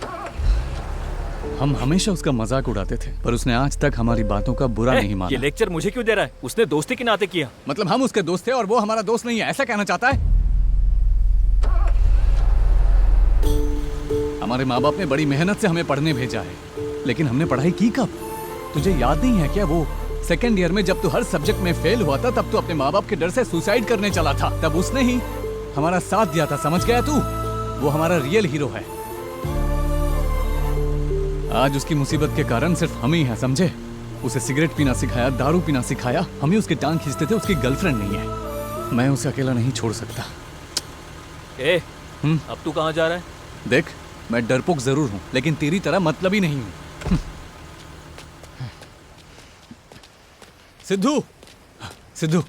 हम हमेशा उसका मजाक उड़ाते थे, पर उसने आज तक हमारी बातों का बुरा नहीं माना। ये लेक्चर मुझे क्यों दे रहा है? उसने दोस्ती के नाते किया। मतलब हम उसके दोस्त थे और वो हमारा दोस्त नहीं है, ऐसा कहना चाहता है? हमारे माँ बाप ने बड़ी मेहनत से हमें पढ़ने भेजा है, लेकिन हमने पढ़ाई की कब? तुझे याद नहीं है क्या वो सेकेंड ईयर में जब तू हर सब्जेक्ट में फेल हुआ था, तब तू अपने माँ बाप के डर से सुसाइड करने चला था। तब उसने ही हमारा साथ दिया था, समझ गया तू? वो हमारा रियल हीरो है। आज उसकी मुसीबत के कारण सिर्फ हम ही हैं, समझे? उसे सिगरेट पीना सिखाया, दारू पीना सिखाया, हम ही उसकी टांग खींचते थे। उसकी गर्लफ्रेंड नहीं है, मैं उसे अकेला नहीं छोड़ सकता। अब तू कहाँ जा रहा है? देख, मैं डरपोक जरूर हूँ, लेकिन तेरी तरह मतलबी नहीं हूँ। सिद्धू, सिद्धू,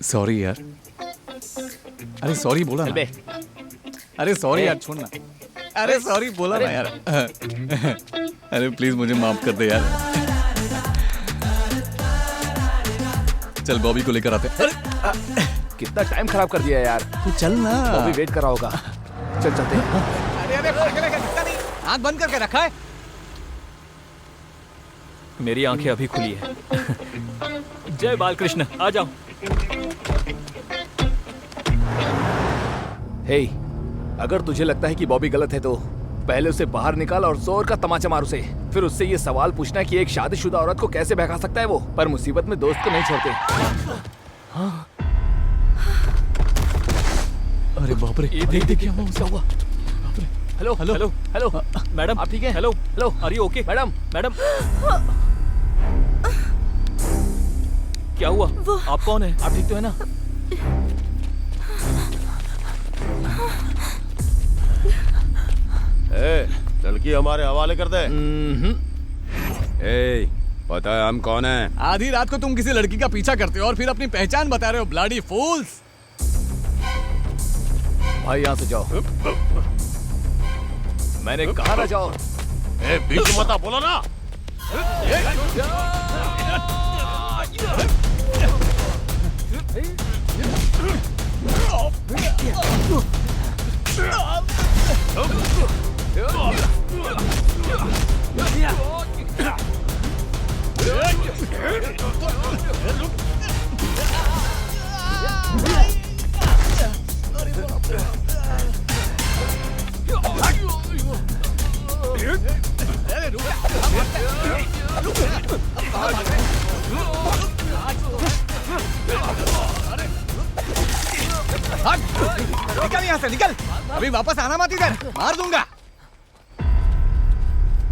सॉरी यार। अरे सॉरी बोला ना। अरे सॉरी यार, छोड़ना। अरे सॉरी बोला ना यार। अरे प्लीज मुझे माफ कर दे यार। चल बॉबी को लेकर आते। कितना टाइम खराब कर दिया यार। तू चल ना, बॉबी वेट कर रहा होगा। चल चलते हैं। अरे अरे कितना नहीं, आंख बंद करके रखा है। मेरी आंखें अभी खुली है। जय बालकृष्ण, आ जाओ। हे, अगर तुझे लगता है कि बॉबी गलत है तो पहले उसे बाहर निकाल और जोर का तमाचा मार उसे। फिर उससे ये सवाल पूछना कि एक शादीशुदा औरत को कैसे बहका सकता है वो, पर मुसीबत में दोस्त को नहीं छोड़ते। हाँ। अरे बाप रे, ये देख क्या हुआ? Hello hello hello hello madam, आप ठीक है? Hello hello, are you okay? Madam madam, क्या हुआ? आप कौन है? आप ठीक तो है ना? लड़की हमारे हवाले कर दे। ए, पता है हम कौन हैं? आधी रात को तुम किसी लड़की का पीछा करते हो और फिर अपनी पहचान बता रहे हो, ब्लडी फूल्स। भाई यहाँ से जाओ, मैंने कहा ना जाओ। बीच मत बोलो ना। निकल यहाँ से, निकल। अभी वापस आना मत इधर, मार दूंगा।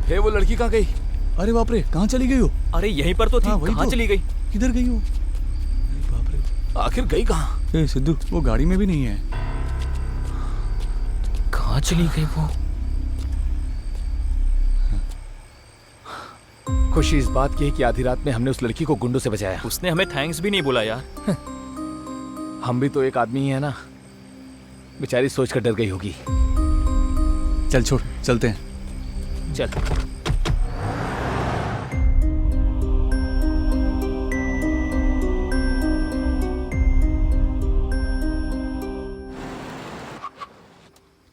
हे, वो लड़की कहाँ गई? अरे बाप रे, कहाँ चली गई हो? अरे यहीं पर तो थी, कहाँ चली गई? किधर गई हो? बाप रे, आखिर गई कहाँ? ए सिद्धू, वो गाड़ी में भी नहीं है। कहाँ चली गई वो? खुशी इस बात की है कि आधी रात में हमने उस लड़की को गुंडों से बचाया। उसने हमें थैंक्स भी नहीं बोला यार। हम भी तो एक आदमी ही है ना, बेचारी सोच कर डर गई होगी। चल छोड़, चलते हैं। चल।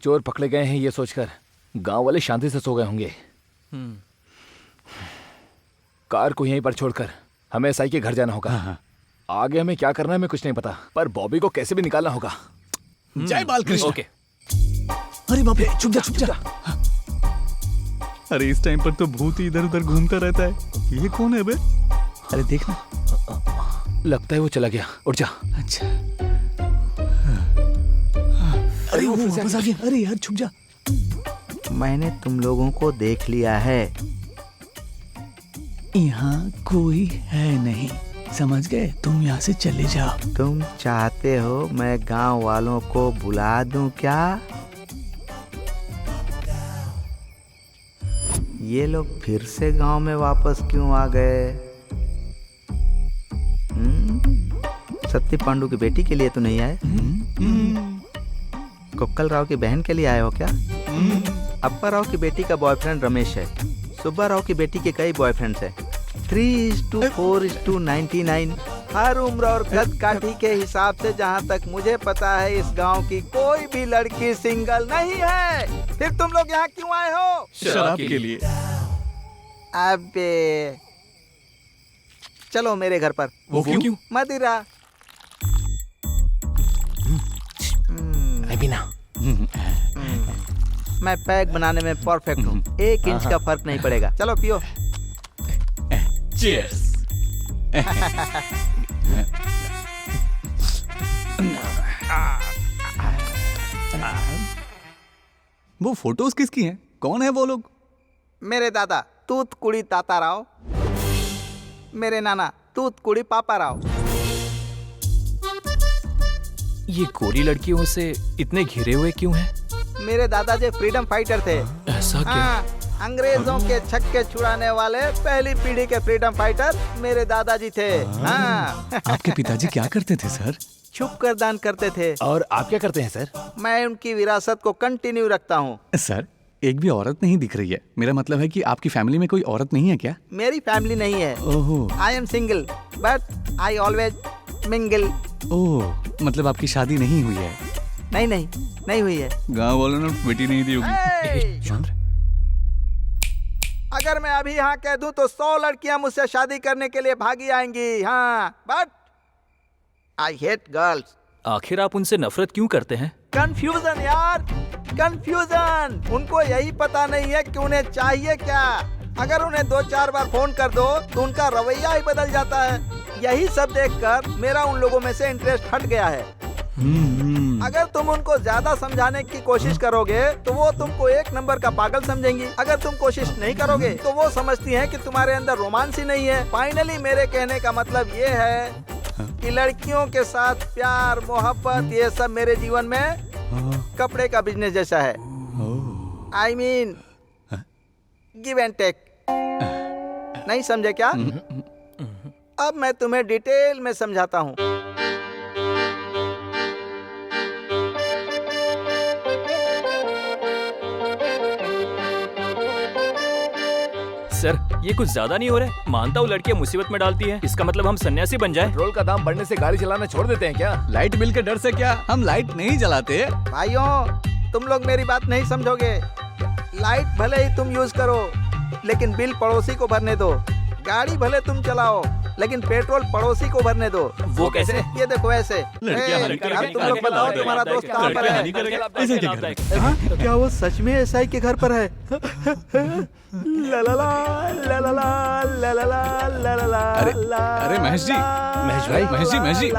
चोर पकड़े गए हैं ये सोचकर गांव वाले शांति से सो गए होंगे। कार को यहीं पर छोड़कर हमें एसआई के घर जाना होगा। हाँ। आगे हमें क्या करना है हमें कुछ नहीं पता, पर बॉबी को कैसे भी निकालना होगा। जय बालकृष्ण। ओके। अरे बाप रे, छुप जा छुप जा। अरे इस टाइम पर तो भूत ही इधर उधर घूमता रहता है। ये कौन है बे? अरे देखना, लगता है वो चला गया। उठ जा। अच्छा। अरे वो वापस आ गया। अरे यार छुप जा। मैंने तुम लोगों को देख लिया है। यहाँ कोई है नहीं, समझ गए? तुम यहाँ से चले जाओ। तुम चाहते हो मैं गांव वालों को बुला दूं क्या? ये लोग फिर से गांव में वापस क्यों आ गए? सत्य पांडु की बेटी के लिए तो नहीं आए? कुक्कल राव की बहन के लिए आए हो क्या? अप्पा राव की बेटी का बॉयफ्रेंड रमेश है। सुब्बा राव की बेटी के कई बॉयफ्रेंड्स हैं। 3:4:99 हर उम्र और कद काठी के हिसाब से जहाँ तक मुझे पता है इस गांव की कोई भी लड़की सिंगल नहीं है। फिर तुम लोग यहाँ क्यों आए हो? शराब के लिए। अबे चलो मेरे घर पर। वो क्यों? मदिरा। अभी ना। मैं पैक बनाने में परफेक्ट हूँ। 1 इंच का फर्क नहीं पड़ेगा। चलो पियो। Cheers. वो फोटोज किसकी हैं? कौन है वो लोग? मेरे दादा तूतकुड़ी ताता राव, मेरे नाना तूतकुड़ी पापा राव। ये गोरी लड़कियों से इतने घिरे हुए क्यों हैं? मेरे दादाजी फ्रीडम फाइटर थे। ऐसा क्या? हाँ, अंग्रेजों के छक्के छुड़ाने वाले पहली पीढ़ी के फ्रीडम फाइटर मेरे दादाजी थे। हाँ। आपके पिताजी क्या करते थे सर? छुप कर दान करते थे। और आप क्या करते हैं सर? मैं उनकी विरासत को कंटिन्यू रखता हूँ। सर एक भी औरत नहीं दिख रही है। मेरा मतलब है कि आपकी फैमिली में कोई औरत नहीं है क्या? मेरी फैमिली नहीं है। ओहो। I am single but I always mingle. ओह, मतलब आपकी शादी नहीं हुई है? नहीं हुई है। गाँव वालों ने बेटी नहीं दी होगी। अगर मैं अभी यहाँ कह दूं तो 100 लड़कियां मुझसे शादी करने के लिए भागी आएंगी। हाँ, बट आई हेट गर्ल्स। आखिर आप उनसे नफरत क्यों करते हैं? कंफ्यूजन यार, कंफ्यूजन। उनको यही पता नहीं है कि उन्हें चाहिए क्या। अगर उन्हें 2-4 बार फोन कर दो तो उनका रवैया ही बदल जाता है। यही सब देखकर मेरा उन लोगों में से इंटरेस्ट हट गया है। अगर तुम उनको ज्यादा समझाने की कोशिश करोगे तो वो तुमको 1 नंबर का पागल समझेंगी। अगर तुम कोशिश नहीं करोगे तो वो समझती हैं कि तुम्हारे अंदर रोमांस ही नहीं है। फाइनली मेरे कहने का मतलब ये है कि लड़कियों के साथ प्यार मोहब्बत ये सब मेरे जीवन में कपड़े का बिजनेस जैसा है। I mean give and take. नहीं समझे क्या? अब मैं तुम्हें डिटेल में समझाता हूँ। सर ये कुछ ज्यादा नहीं हो रहा है? मानता हूँ लड़कियाँ मुसीबत में डालती हैं। इसका मतलब हम सन्यासी बन जाएं? पेट्रोल का दाम बढ़ने से गाड़ी चलाना छोड़ देते हैं क्या? लाइट बिल के डर से क्या हम लाइट नहीं जलाते? भाइयों तुम लोग मेरी बात नहीं समझोगे। लाइट भले ही तुम यूज करो लेकिन बिल पड़ोसी को भरने दो। गाड़ी भले तुम चलाओ लेकिन पेट्रोल पड़ोसी को भरने दो। वो कैसे? ये देखो ऐसे। अब तुम लोग बताओ तुम्हारा दोस्त कहाँ पर है? क्या वो सच में एसआई के घर पर है? ला ला ला ला ला ला ला ला ला ला ला। अरे महेश जी, महेश जी।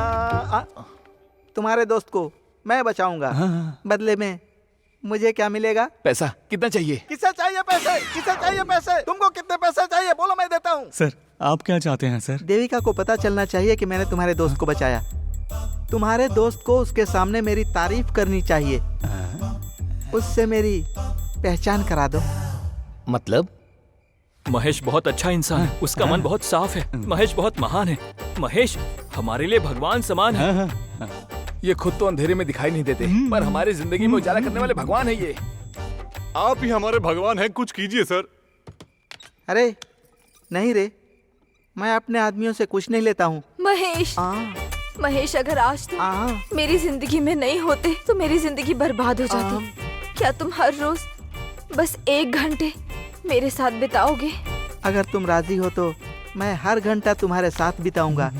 तुम्हारे दोस्त को मैं बचाऊंगा। बदले में मुझे क्या मिलेगा? पैसा कितना चाहिए? किसे चाहिए पैसे? किसे चाहिए पैसे? तुमको कितने पैसे चाहिए बोलो, मैं देता हूँ। सर आप क्या चाहते हैं सर? देविका को पता चलना चाहिए कि मैंने तुम्हारे दोस्त को बचाया। तुम्हारे दोस्त को उसके सामने मेरी तारीफ करनी चाहिए। उससे मेरी पहचान करा दो। मतलब? महेश बहुत अच्छा इंसान है। उसका मन बहुत साफ है। महेश बहुत महान है। महेश हमारे लिए भगवान समान है। ये खुद तो अंधेरे में दिखाई नहीं देते पर हमारी जिंदगी में उजाला करने वाले भगवान है ये। आप ही हमारे भगवान हैं, कुछ कीजिए सर। अरे नहीं रे, मैं अपने आदमियों से कुछ नहीं लेता हूँ। महेश अगर आज तुम मेरी जिंदगी में नहीं होते तो मेरी जिंदगी बर्बाद हो जाती। क्या तुम हर रोज बस 1 घंटे मेरे साथ बिताओगे? अगर तुम राजी हो तो मैं हर घंटा तुम्हारे साथ बिताऊंगा।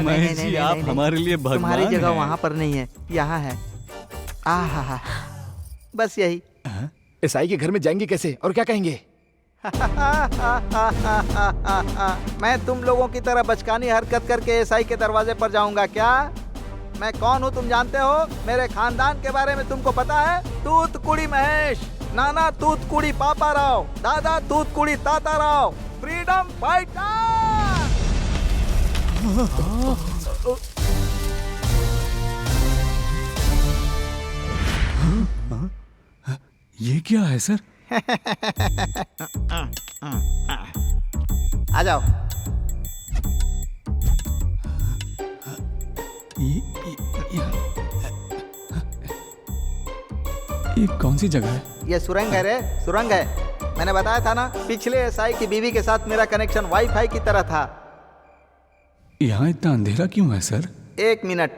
महेश जी आप हमारे लिए भगवान हैं। तुम्हारी जगह वहाँ पर नहीं है, यहाँ है। बस यही। एसआई के घर में जाएंगे कैसे और क्या कहेंगे? मैं तुम लोगों की तरह बचकानी हरकत करके एसआई के दरवाजे पर जाऊंगा क्या? मैं कौन हूँ तुम जानते हो? मेरे खानदान के बारे में तुमको पता है? तूतकुड़ी महेश, नाना तूतकुड़ी पापा राव, दादा तूतकुड़ी ताता राव, फ्रीडम फाइटर। ये क्या है सर? आ जाओ। ये कौन सी जगह है? ये सुरंग है रे, सुरंग है। मैंने बताया था ना, पिछले एसआई की बीवी के साथ मेरा कनेक्शन वाईफाई की तरह था। यहाँ इतना अंधेरा क्यों है सर? 1 मिनट।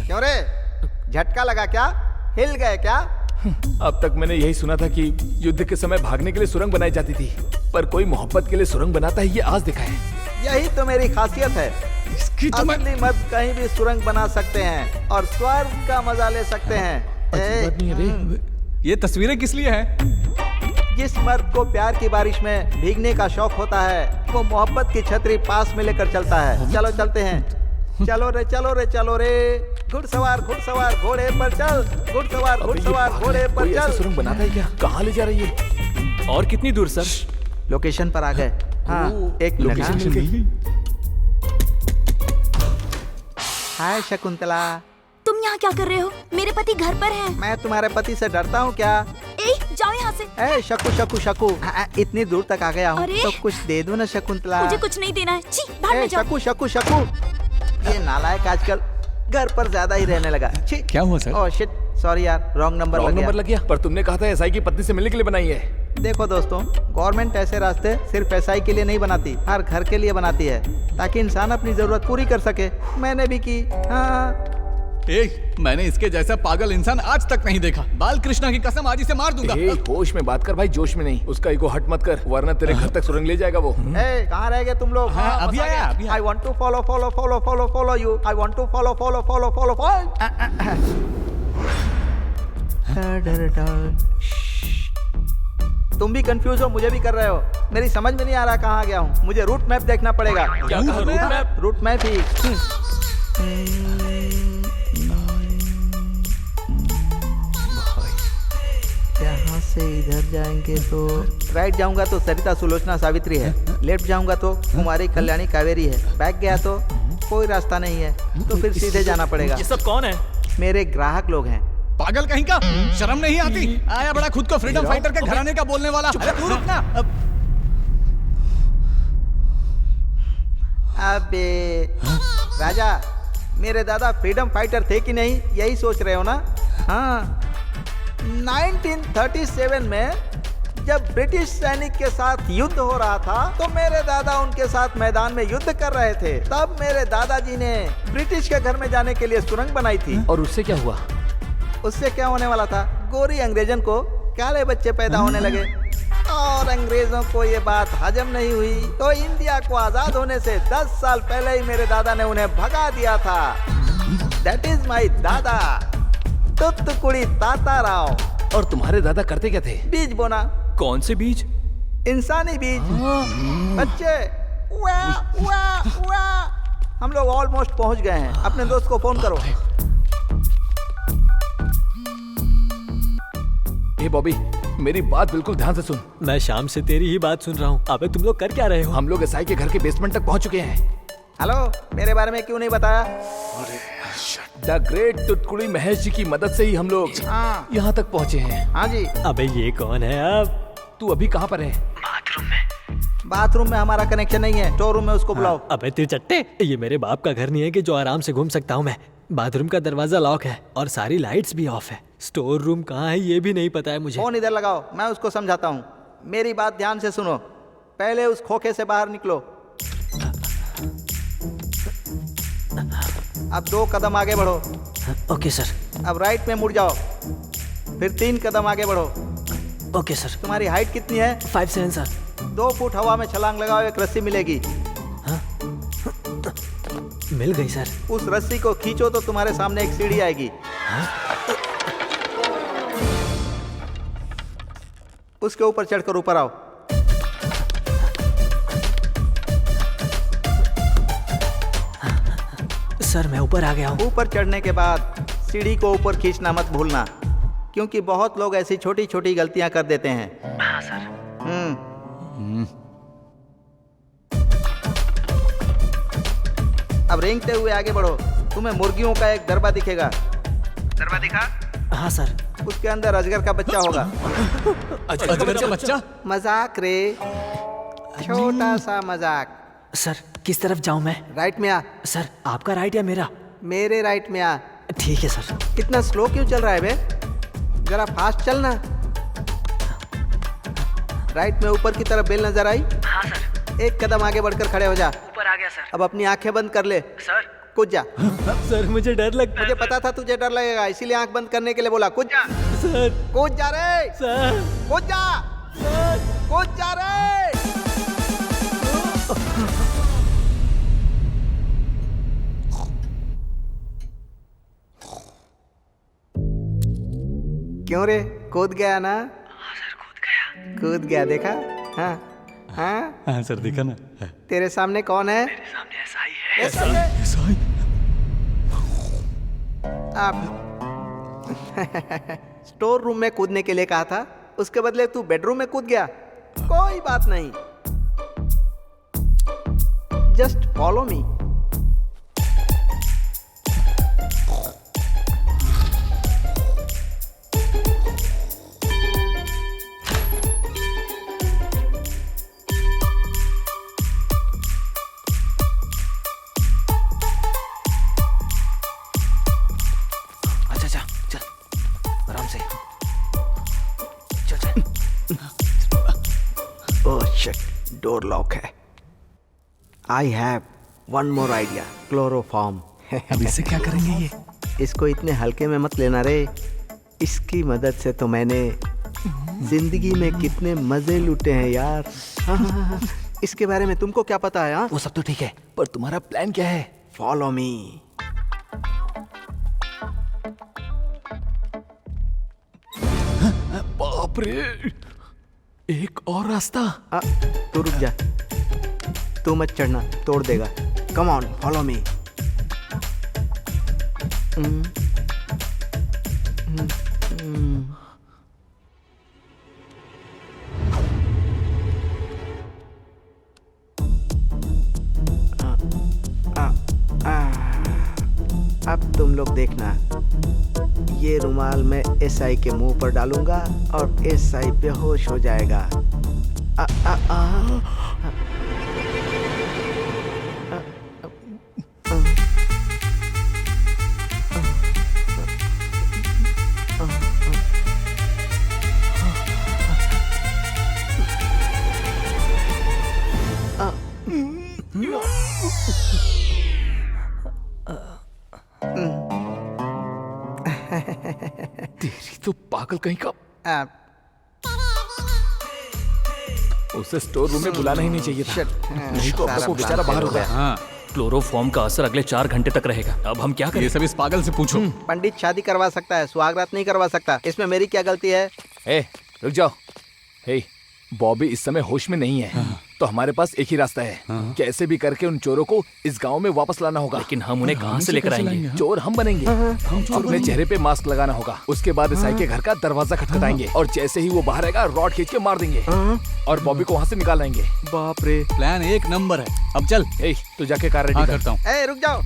क्यों रे, झटका लगा क्या? हिल गए क्या? अब तक मैंने यही सुना था कि युद्ध के समय भागने के लिए सुरंग बनाई जाती थी, पर कोई मोहब्बत के लिए सुरंग बनाता है, ये आज देखा है। यही तो मेरी खासियत है। असली मर्द कहीं भी सुरंग बना सकते हैं और स्वर्ग का मजा ले सकते हैं। ये तस्वीरें किस लिए हैं? जिस मर्द को प्यार की बारिश में भीगने का शौक होता है, वो मोहब्बत की छतरी पास में लेकर चलता है। चलो चलते हैं। चलो रे, चलो रे, चलो रे। घुड़सवार घुड़सवार घोड़े पर चल, घुड़सवार घुड़सवार घोड़े पर चल। सुरंग बनाता है क्या? कहाँ ले जा रही है? और कितनी दूर सर? लोकेशन पर आ गए। हाँ, एक लोकेशन मिल गई। हाय शकुंतला। तुम यहाँ क्या कर रहे हो? मेरे पति घर पर हैं। मैं तुम्हारे पति से डरता हूँ क्या? ए, जाओ यहाँ से। ए, शकु शकु शकु, इतनी दूर तक आ गया हूँ अरे? तो कुछ दे दो ना शकुंतला। मुझे कुछ नहीं देना है। छी, बाहर में जाओ। शकु शकु शकु, ये नालायक आजकल घर पर ज्यादा ही रहने लगा। क्या हुआ सर? ओह शिट, सॉरी यार, रॉन्ग नंबर लग गया। पर तुमने कहा था एसआई की पत्नी से मिलने के लिए बनाई है। देखो दोस्तों, गवर्नमेंट ऐसे रास्ते सिर्फ एसआई के लिए नहीं बनाती, हर घर के लिए बनाती है, ताकि इंसान अपनी जरूरत पूरी कर सके। मैंने भी की। हाँ, मैंने इसके जैसा पागल इंसान आज तक नहीं देखा। बाल कृष्णा की कसम, आज इसे मार दूंगा। होश में बात कर भाई, जोश में नहीं। उसका ईगो हट मत कर, वरना तेरे घर तक सुरंग ले जाएगा वो। कहाँ रह गए तुम लोग? अभी आया, अभी आया। I want to follow follow follow follow follow you. I want to follow follow follow follow follow. तुम भी कंफ्यूज हो, मुझे भी कर रहे हो। मेरी समझ में नहीं आ रहा कहाँ गया हूँ। मुझे रूट मैप देखना पड़ेगा। क्या कहा? Route map? रूट मैप ही। यहाँ से इधर जाएंगे तो राइट जाऊंगा तो सरिता सुलोचना सावित्री है, लेफ्ट जाऊंगा तो कुमारी कल्याणी कावेरी है, बैक गया तो कोई रास्ता नहीं है, तो फिर सीधे जाना पड़ेगा। ये सब कौन है? मेरे ग्राहक लोग हैं। पागल कहीं का, शर्म नहीं आती? आया बड़ा खुद को फ्रीडम फाइटर के घराने का बोलने वाला। अरे तू रुक ना। अबे राजा, मेरे दादा फ्रीडम फाइटर थे कि नहीं, यही सोच रहे हो ना? हाँ, 1937 में जब ब्रिटिश सैनिक के साथ युद्ध हो रहा था, तो मेरे दादा उनके साथ मैदान में युद्ध कर रहे थे। तब मेरे दादाजी ने ब्रिटिश के घर में जाने के लिए सुरंग बनाई थी। और उससे क्या हुआ? उससे क्या होने वाला था? गोरी अंग्रेजन को काले बच्चे पैदा होने लगे, और अंग्रेजों को ये बात हजम नहीं हुई, तो इंडिया को आजाद होने से 10 साल पहले ही मेरे दादा ने उन्हें भगा दिया था। दैट इज माई दादा, तुत्तुकुड़ी ताता राव। और तुम्हारे दादा करते क्या थे? बीज बोना। कौन से बीज? इंसानी बीज। बच्चे वाह वाह वाह। हम लोग ऑलमोस्ट पहुंच गए हैं। अपने दोस्त को फोन करो। ए बॉबी, मेरी बात बिल्कुल ध्यान से सुन। मैं शाम से तेरी ही बात सुन रहा हूँ। अबे तुम लोग कर क्या रहे हो? हम लोग एसआई के घर के बेसमेंट तक पहुंच चुके हैं। हेलो, मेरे बारे में क्यों नहीं बताया? द ग्रेट तुतकुड़ी महेश जी की मदद से ही हम लोग यहाँ तक पहुँचे हैं। हाँ जी। अबे ये कौन है? अब तू अभी कहाँ पर है? बाथरूम में हमारा कनेक्शन नहीं है, स्टोर रूम में उसको बुलाओ। अबे तिरचट्टे, ये मेरे बाप का घर नहीं है कि जो आराम से घूम सकता हूँ मैं। बाथरूम का दरवाजा लॉक है और सारी लाइट्स भी ऑफ है। स्टोर रूम कहाँ है ये भी नहीं पता है मुझे। फोन इधर लगाओ, मैं उसको समझाता हूँ। मेरी बात ध्यान से सुनो। पहले उस खोखे से बाहर निकलो। अब 2 कदम आगे बढ़ो। Okay sir. अब राइट में मुड़ जाओ, फिर 3 कदम आगे बढ़ो। Okay sir. तुम्हारी हाइट कितनी है? 5'7" सर। 2 फुट हवा में छलांग लगाओ, एक रस्सी मिलेगी। मिल गई सर। उस रस्सी को खींचो तो तुम्हारे सामने एक सीढ़ी आएगी। उसके ऊपर चढ़कर ऊपर आओ। सर मैं ऊपर आ गया हूँ। ऊपर चढ़ने के बाद सीढ़ी को ऊपर खींचना मत भूलना, क्योंकि बहुत लोग ऐसी छोटी छोटी गलतियां कर देते हैं। हाँ सर। अब रेंगते हुए आगे बढ़ो। तुम्हें मुर्गियों का एक दरबा दिखेगा। दरबा दिखा? हाँ सर। उसके अंदर अजगर का बच्चा होगा। अजगर का बच्चा? मजाक रे, छोटा सा मजाक। सर किस तरफ जाऊं मैं? राइट में आ। सर आपका राइट या मेरा? मेरे राइट में आ। ठीक है सर। इतना स्लो क्यों चल रहा है बे? जरा फास्ट चलना। राइट में ऊपर की तरफ बेल नजर आई? हाँ सर। एक कदम आगे बढ़कर खड़े हो जा। ऊपर आ गया सर। अब अपनी आंखें बंद कर ले। सर कूद जा। सर मुझे डर लगता है। मुझे पता था तुझे डर लगेगा, इसीलिए आंख बंद करने के लिए बोला। कूद जा। सर कूद जा रे। सर कूद जा। सर कूद जा रे। क्यों रे, कूद गया ना? हाँ सर कूद गया। कूद गया, देखा? हाँ हाँ हाँ सर देखा ना। तेरे सामने कौन है? मेरे सामने एसआई है। एसआई? आप स्टोर रूम में कूदने के लिए कहा था, उसके बदले तू बेडरूम में कूद गया। कोई बात नहीं, just follow me. Door lock है। I have one more idea, chloroform. अब इससे क्या करेंगे ये? इसको इतने हल्के में मत लेना रे। इसकी मदद से तो मैंने जिंदगी में कितने मजे लूटे हैं यार। हाँ। इसके बारे में तुमको क्या पता है? वो सब तो ठीक है, पर तुम्हारा प्लान क्या है? Follow me. बाप रे, एक और रास्ता। तू रुक जा, तू मत चढ़ना, तोड़ देगा। Come on, follow me. अब तुम लोग देखना, ये रुमाल मैं एसआई के मुंह पर डालूंगा और एसआई बेहोश हो जाएगा। तेरी तो पागल कहीं का। उसे स्टोर रूम में बुलाना ही नहीं चाहिए था, नहीं तो अब वो बेचारा बाहर हो गया। हाँ, क्लोरोफॉर्म का असर अगले 4 घंटे तक रहेगा। अब हम क्या करें? ये सब इस पागल से पूछो। पंडित शादी करवा सकता है, सुहागरात नहीं करवा सकता। इसमें मेरी क्या गलती है? ए, रुक जाओ। हे, बॉबी इस समय होश में नहीं है, तो हमारे पास एक ही रास्ता है। कैसे भी करके उन चोरों को इस गांव में वापस लाना होगा। लेकिन हम उन्हें कहां से लेकर आएंगे? चोर हम बनेंगे। अपने चेहरे पे मास्क लगाना होगा। उसके बाद ईसाई के घर का दरवाजा खटखटाएंगे और जैसे ही वो बाहर आएगा रॉड खींच के मार देंगे और बॉबी को वहाँ से निकाल लाएंगे। बाप रे, प्लान एक नंबर है। अब चल, तू जाके कार रेडी करता हूँ। ए, रुक जाओ।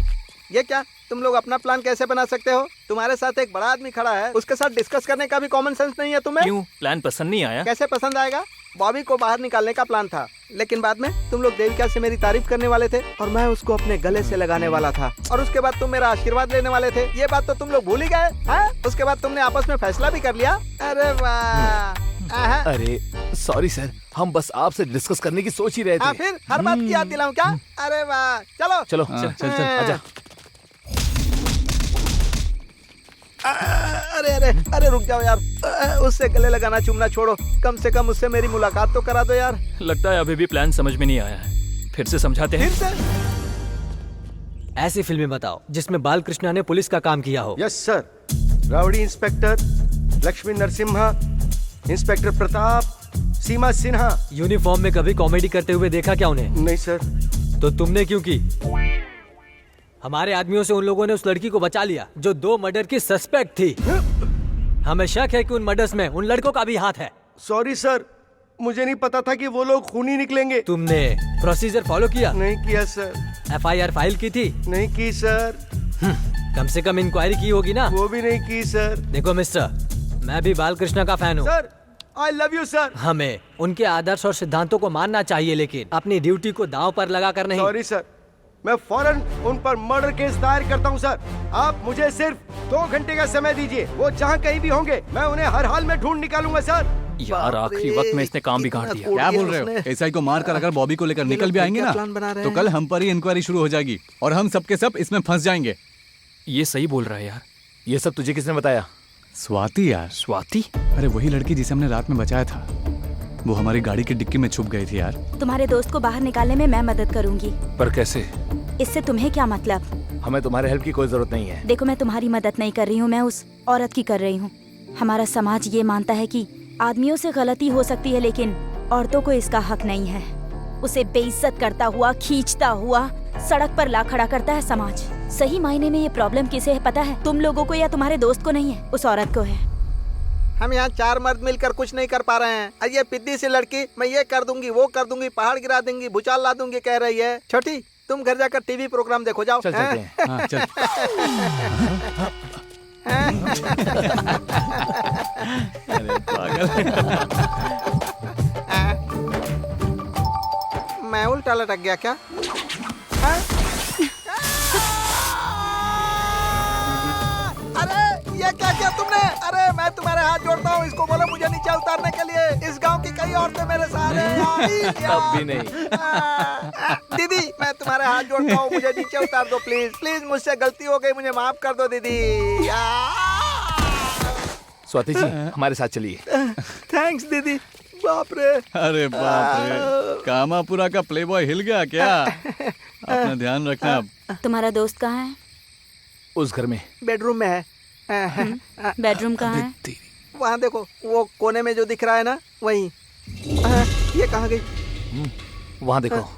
ये क्या, तुम लोग अपना प्लान कैसे बना सकते हो? तुम्हारे साथ एक बड़ा आदमी खड़ा है, उसके साथ डिस्कस करने का भी कॉमन सेंस नहीं है तुम्हें? क्यों, प्लान पसंद नहीं आया? कैसे पसंद आएगा? बॉबी को बाहर निकालने का प्लान था, लेकिन बाद में तुम लोग देविका से मेरी तारीफ करने वाले थे और मैं उसको अपने गले से लगाने वाला था, और उसके बाद तुम मेरा आशीर्वाद लेने वाले थे। ये बात तो तुम लोग भूल ही गए हैं? उसके बाद तुमने आपस में फैसला भी कर लिया। अरे वाह। अरे सॉरी सर, हम बस आपसे डिस्कस करने की सोच ही रहे थे। फिर हर बात की याद दिलाऊं क्या? अरे वाह, चलो चलो चल आजा। अरे अरे अरे रुक जाओ यार, उससे गले लगाना चूमना छोड़ो, कम से कम उससे मेरी मुलाकात तो करा दो यार। लगता है अभी भी प्लान समझ में नहीं आया है, फिर से समझाते हैं। फिर से? ऐसी फिल्में बताओ जिसमें बालकृष्णा ने पुलिस का काम किया हो। Yes sir. Rowdy inspector, Lakshmi Narasimha, inspector Pratap, Seema Sinha. Uniform में कभी कॉमेडी करते हुए देखा क्या उन्हें? नहीं सर। तो तुमने क्यों की? हमारे आदमियों से उन लोगों ने उस लड़की को बचा लिया जो 2 मर्डर की सस्पेक्ट थी। हमें शक है कि उन मर्डर्स में उन लड़कों का भी हाथ है। सॉरी सर, मुझे नहीं पता था कि वो लोग खूनी निकलेंगे। तुमने प्रोसीजर फॉलो किया? नहीं किया सर। FIR फाइल की थी? नहीं की सर। कम से कम इंक्वायरी की होगी ना? वो भी नहीं की सर। देखो मिस्टर, मैं भी बालकृष्ण का फैन हूँ sir. I love you sir. हमें उनके आदर्श और सिद्धांतों को मानना चाहिए, लेकिन अपनी ड्यूटी को दांव पर लगा कर नहीं। सॉरी सर, मैं फौरन उन पर मर्डर केस दायर करता हूँ सर। आप मुझे सिर्फ 2 घंटे का समय दीजिए। वो जहाँ कहीं भी होंगे मैं उन्हें हर हाल में ढूंढ निकालूंगा सर। यार आखिरी वक्त में इसने काम बिगाड़ दिया। क्या बोल रहे हो? एसआई को मार कर अगर बॉबी को लेकर निकल भी आएंगे ना, तो कल हम पर ही इंक्वायरी शुरू हो जाएगी और हम सबके सब इसमें फंस जाएंगे। ये सही बोल रहा है यार। ये सब तुझे किसने बताया? स्वाति यार। स्वाति? अरे वही लड़की जिसे हमने रात में बचाया था, वो हमारी गाड़ी की डिक्की में छुप गई थी यार। तुम्हारे दोस्त को बाहर निकालने में मैं मदद करूंगी। पर कैसे? इससे तुम्हें क्या मतलब? हमें तुम्हारे हेल्प की कोई जरूरत नहीं है। देखो, मैं तुम्हारी मदद नहीं कर रही हूँ, मैं उस औरत की कर रही हूँ। हमारा समाज ये मानता है कि आदमियों से गलती हो सकती है, लेकिन औरतों को इसका हक नहीं है। उसे बेइज्जत करता हुआ, खींचता हुआ सड़क पर ला खड़ा करता है समाज। सही मायने में ये प्रॉब्लम किसे है पता है? तुम लोगों को या तुम्हारे दोस्त को नहीं है, उस औरत को है। हम यहाँ 4 मर्द मिलकर कुछ नहीं कर पा रहे हैं। और ये पिद्दी सी लड़की मैं ये कर दूंगी, वो कर दूंगी, पहाड़ गिरा दूंगी, भूचाल ला दूंगी कह रही है। छोटी, तुम घर जाकर टीवी प्रोग्राम देखो, जाओ। चल चलते हैं। हाँ, चल। अरे पागल। मैं उल्टा लटक गया क्या? हाँ? अरे ये क्या किया तुमने? अरे मैं तुम्हारे हाथ जोड़ता हूँ, इसको बोलो मुझे नीचे उतारने के लिए। इस गांव की कई औरतें मेरे सहारे हैं। अब भी नहीं। दीदी, मैं तुम्हारे हाथ जोड़ता हूँ, मुझे नीचे उतार दो प्लीज। प्लीज, मुझसे गलती हो गई, मुझे माफ कर दो दीदी। स्वाति जी, हमारे साथ चलिए। थैंक्स दीदी। बाप रे। अरे बाप रे, कामापुरा का प्लेबॉय हिल गया क्या? अपना ध्यान रखना अब। तुम्हारा दोस्त कहाँ है? उस घर में। बेडरूम में है। बेडरूम कहाँ है? वहाँ देखो, वो कोने में जो दिख रहा है ना, वहीं। ये कहाँ गई? वहाँ देखो।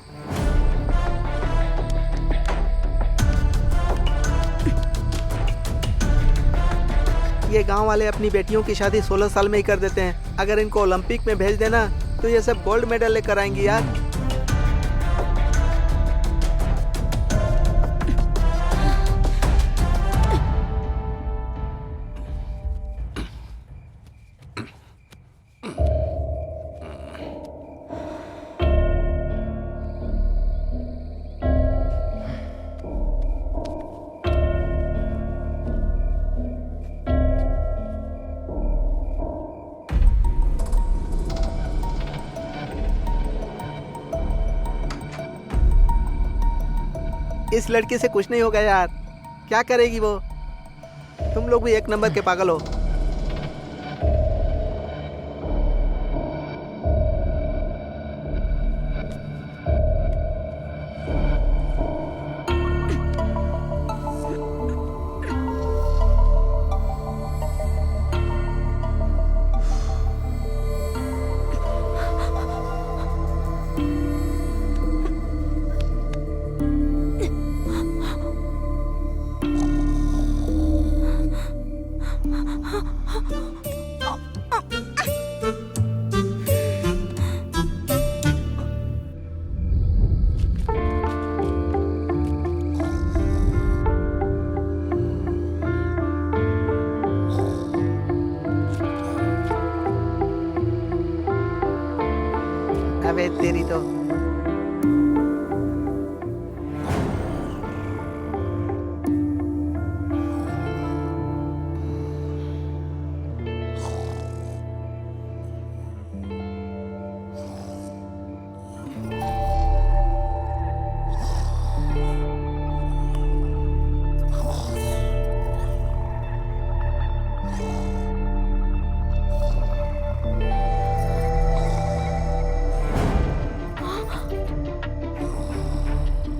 ये गांव वाले अपनी बेटियों की शादी 16 साल में ही कर देते हैं। अगर इनको ओलंपिक में भेज देना तो ये सब गोल्ड मेडल लेकर आएंगी यार। इस लड़की से कुछ नहीं होगा यार। क्या करेगी वो? तुम लोग भी एक नंबर के पागल हो। अबे तेरी तो।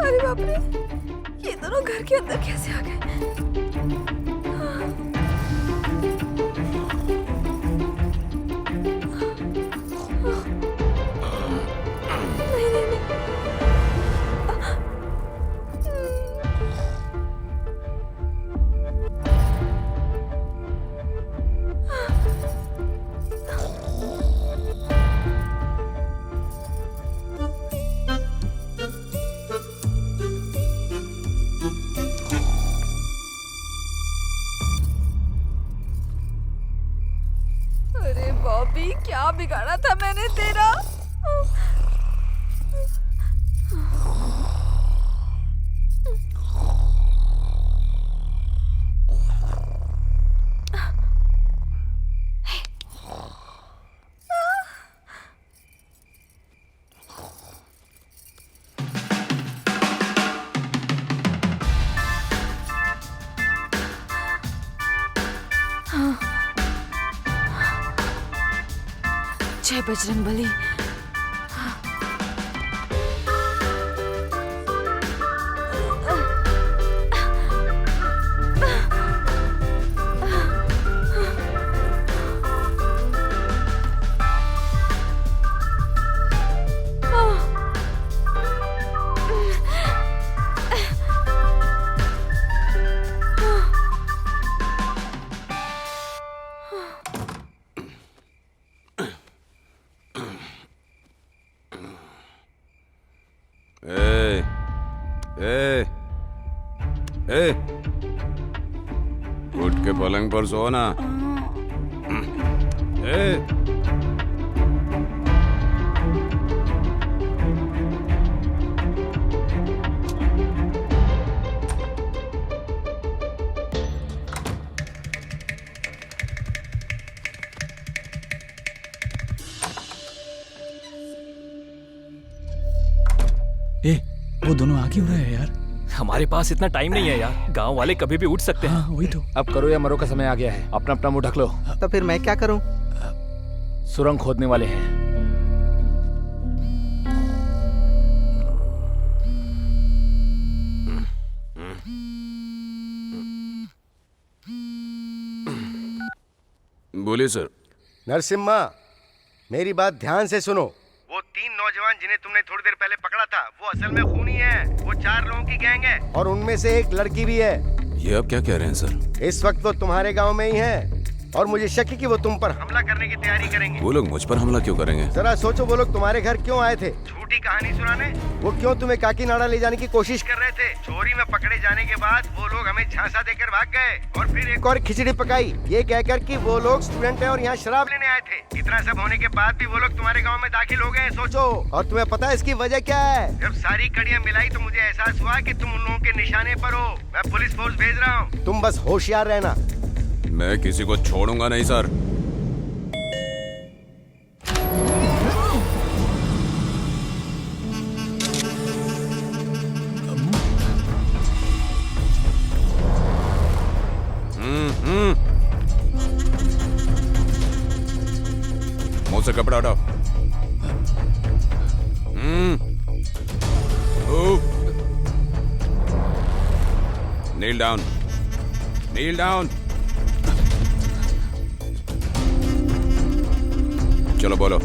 अरे बाप रे, ये दोनों घर के अंदर कैसे आ गए? नहीं नहीं नहीं। अभी क्या बिगाड़ा था मैंने तेरा? जय बजरंग बली। उठ के पलंग पर सो ना। वो दोनों आगे हो रहे हैं यार। हमारे पास इतना टाइम नहीं है यार, गांव वाले कभी भी उठ सकते हैं। हाँ, वही तो। अब करो या मरो का समय आ गया है। अपना अपना मुंह ढक लो। तो फिर मैं क्या करूं? सुरंग खोदने वाले हैं। बोलिए सर। नरसिम्हा, मेरी बात ध्यान से सुनो। वो 3 नौजवान जिन्हें तुमने थोड़ी देर पहले पकड़ा था, वो असल में खूनी है। वो 4 लोगों की गैंग है और उनमें से एक लड़की भी है। ये आप क्या कह रहे हैं सर? इस वक्त वो तुम्हारे गांव में ही है और मुझे शक है कि वो तुम पर हमला करने की तैयारी करेंगे। वो लोग मुझ पर हमला क्यों करेंगे? जरा सोचो, वो लोग तुम्हारे घर क्यों आए थे? झूठी कहानी सुनाने? वो क्यों तुम्हें काकीनाडा ले जाने की कोशिश कर रहे थे? चोरी में पकड़े जाने के बाद वो लोग हमें झांसा देकर भाग गए और फिर एक और खिचड़ी पकाई, ये कहकर कि वो लोग स्टूडेंट हैं और यहाँ शराब लेने आए थे। इतना सब होने के बाद भी वो लोग तुम्हारे गाँव में दाखिल हो गए। सोचो, और तुम्हें पता है इसकी वजह क्या है? जब सारी कड़ियाँ मिलाई तो मुझे एहसास हुआ कि तुम उन लोगों के निशाने पर हो। मैं पुलिस फोर्स भेज रहा हूँ, तुम बस होशियार रहना। मैं किसी को छोड़ूंगा नहीं सर। मुंह से कपड़ा हटाओ। नील डाउन, नील डाउन। चलो बोलो,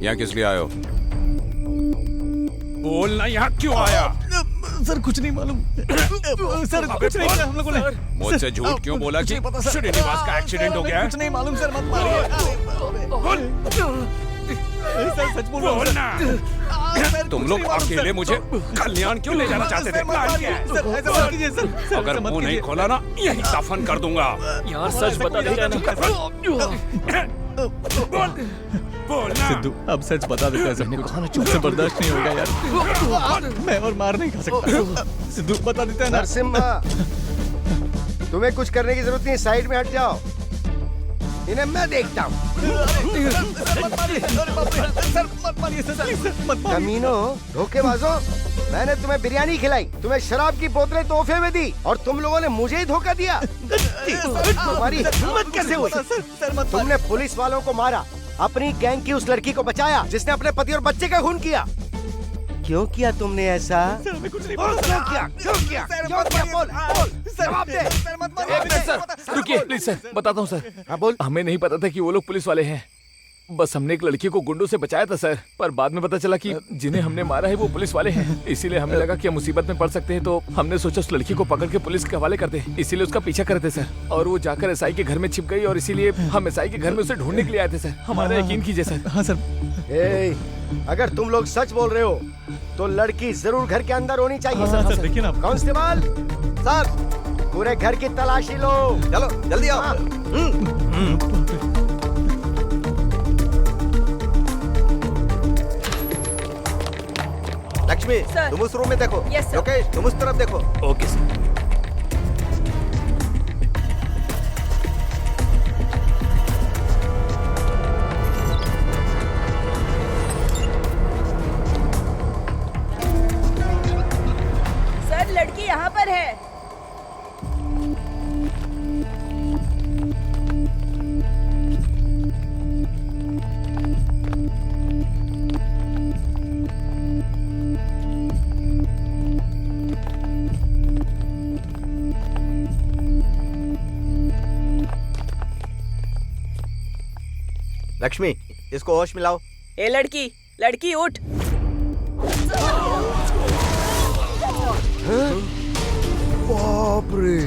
यहाँ किस लिए आए हो? बोलना, यहाँ क्यों आया? सर कुछ नहीं मालूम। सर कुछ नहीं किया हम लोगों ने। मुझसे झूठ क्यों बोला कि श्रीनिवास का एक्सीडेंट हो गया है? कुछ नहीं मालूम सर, मत मारिए। सर सच बोलना। तुम लोग अकेले मुझे कल्याण क्यों ले जाना चाहते थे? अगर मुंह नहीं खोला ना, यही दफन कर दूंगा। यार सच बता देते हैं बोलना। सिद्धू अब सच बता देता है सबने कुछ। मुझसे बर्दाश्त नहीं होगा यार, मैं और मार नहीं खा सकता। सिद्धू बता देता है ना। नरसिम्हा, तुम्हें कुछ करने की जरूरत नहीं, साइड में हट जाओ, इन्हें मैं देखता हूँ। कमीनो, धोखेबाजों, मैंने तुम्हें बिरयानी खिलाई, तुम्हें शराब की बोतलें तोहफे में दी और तुम लोगों ने मुझे ही धोखा दिया। तुम्हारी हिम्मत कैसे हुई? तुमने पुलिस वालों को मारा, अपनी गैंग की उस लड़की को बचाया जिसने अपने पति और बच्चे का खून किया। क्यों किया तुमने ऐसा? कुछ नहीं क्यों किया? क्यों किया? क्यों किया? बोल, जवाब दे। एक मिनट सर, रुकिए प्लीज सर, बताता हूँ सर। हाँ बोल। हमें नहीं पता था कि वो लोग पुलिस वाले हैं। बस हमने एक लड़की को गुंडों से बचाया था सर, पर बाद में पता चला कि जिन्हें हमने मारा है वो पुलिस वाले हैं। इसीलिए हमें लगा कि हम मुसीबत में पड़ सकते हैं, तो हमने सोचा उस लड़की को पकड़ के पुलिस के हवाले कर दे। इसीलिए उसका पीछा कर रहे थे सर, और वो जाकर एसआई के घर में छिप गई और इसीलिए हम एसआई के घर में उसे ढूंढने के लिए आए थे सर। हमारा यकीन कीजिए सर। हाँ सर। अगर तुम लोग सच बोल रहे हो तो लड़की जरूर घर के अंदर होनी चाहिए। सर देखिए ना। कांस्टेबल सर, पूरे घर की तलाशी लो। चलो जल्दी आओ। लक्ष्मी तुम उस रूम में देखो। लोकेश तुम उस तरफ देखो। Okay sir. सर लड़की यहाँ पर है। लक्ष्मी इसको होश में लाओ। ए लड़की, लड़की उठ। बाप रे।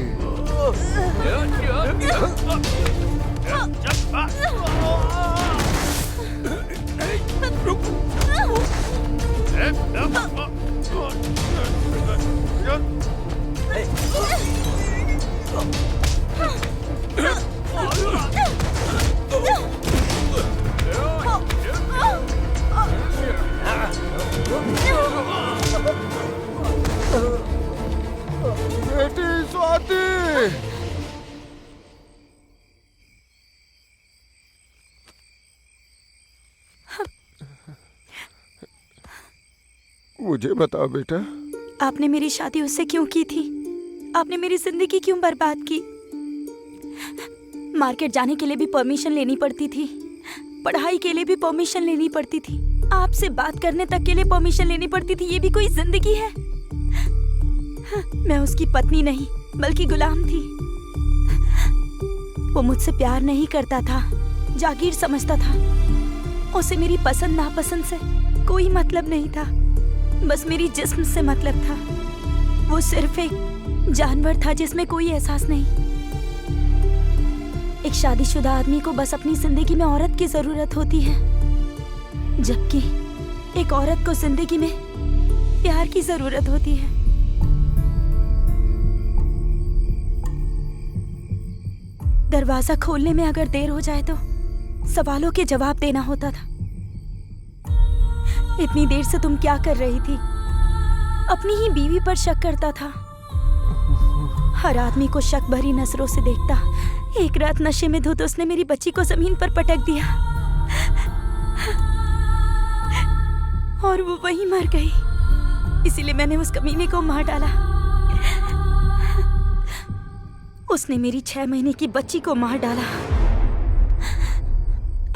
बेटी स्वाति। मुझे बताओ बेटा, आपने मेरी शादी उससे क्यों की थी? आपने मेरी जिंदगी क्यों बर्बाद की? मार्केट जाने के लिए भी परमिशन लेनी पड़ती थी, पढ़ाई के लिए भी परमिशन लेनी पड़ती थी, आपसे बात करने तक के लिए परमिशन लेनी पड़ती थी। ये भी कोई जिंदगी है? मैं उसकी पत्नी नहीं बल्कि गुलाम थी। वो मुझसे प्यार नहीं करता था, जागीर समझता था। उसे मेरी पसंद नापसंद से कोई मतलब नहीं था, बस मेरी जिस्म से मतलब था। वो सिर्फ एक जानवर था जिसमें कोई एहसास नहीं। एक शादीशुदा आदमी को बस अपनी जिंदगी में औरत की जरूरत होती है, जबकि एक औरत को जिंदगी में प्यार की जरूरत होती है। दरवाजा खोलने में अगर देर हो जाए तो सवालों के जवाब देना होता था। इतनी देर से तुम क्या कर रही थी? अपनी ही बीवी पर शक करता था। हर आदमी को शक भरी नजरों से देखता। एक रात नशे में धुत उसने मेरी बच्ची को जमीन पर पटक दिया और वो वहीं मर गई। इसीलिए मैंने उस कमीने को मार डाला। उसने मेरी 6 महीने की बच्ची को मार डाला।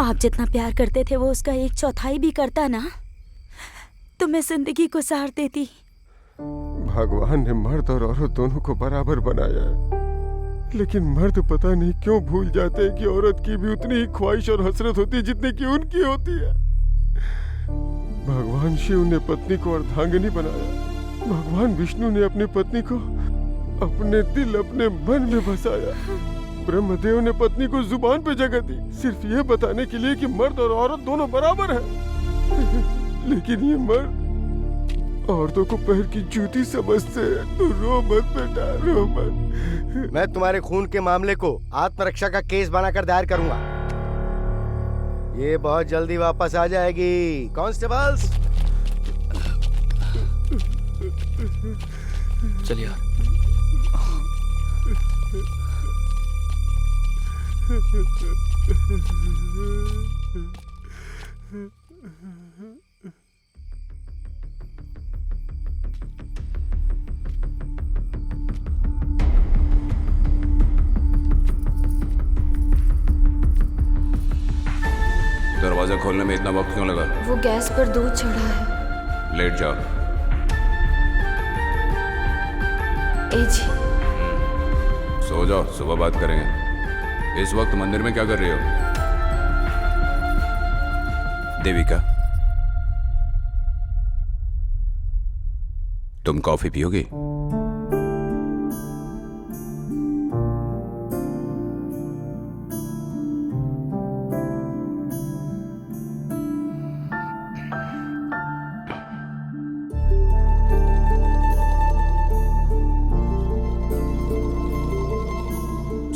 आप जितना प्यार करते थे वो उसका 1/4 भी करता ना, तो मैं जिंदगी को सार देती। भगवान ने मर्द और औरत दोनों को बराबर बनाया है, लेकिन मर्द पता नहीं क्यों भूल जाते हैं कि औरत की भी उतनी ही ख्वाहिश और हसरत होती है जितनी कि उनकी होती है। भगवान शिव ने पत्नी को अर्धांगिनी बनाया। भगवान विष्णु ने अपनी पत्नी को अपने दिल अपने मन में बसाया। ब्रह्मदेव ने पत्नी को जुबान पे जगह दी, सिर्फ ये बताने के लिए कि मर्द और औरत दोनों बराबर हैं। लेकिन ये मर्द औरतों को पैर की जूती समझते हैं। रो मत बेटा, रो मत। मैं तुम्हारे खून के मामले को आत्मरक्षा का केस बनाकर दायर करूंगा। ये बहुत जल्दी वापस आ जाएगी। कांस्टेबल्स, चलिए यार। दरवाजा खोलने में इतना वक्त क्यों लगा? वो गैस पर दूध चढ़ा है। लेट जाओ। ए जी, सो जाओ, सुबह बात करेंगे। इस वक्त मंदिर में क्या कर रही हो? देविका, तुम कॉफी पियोगी?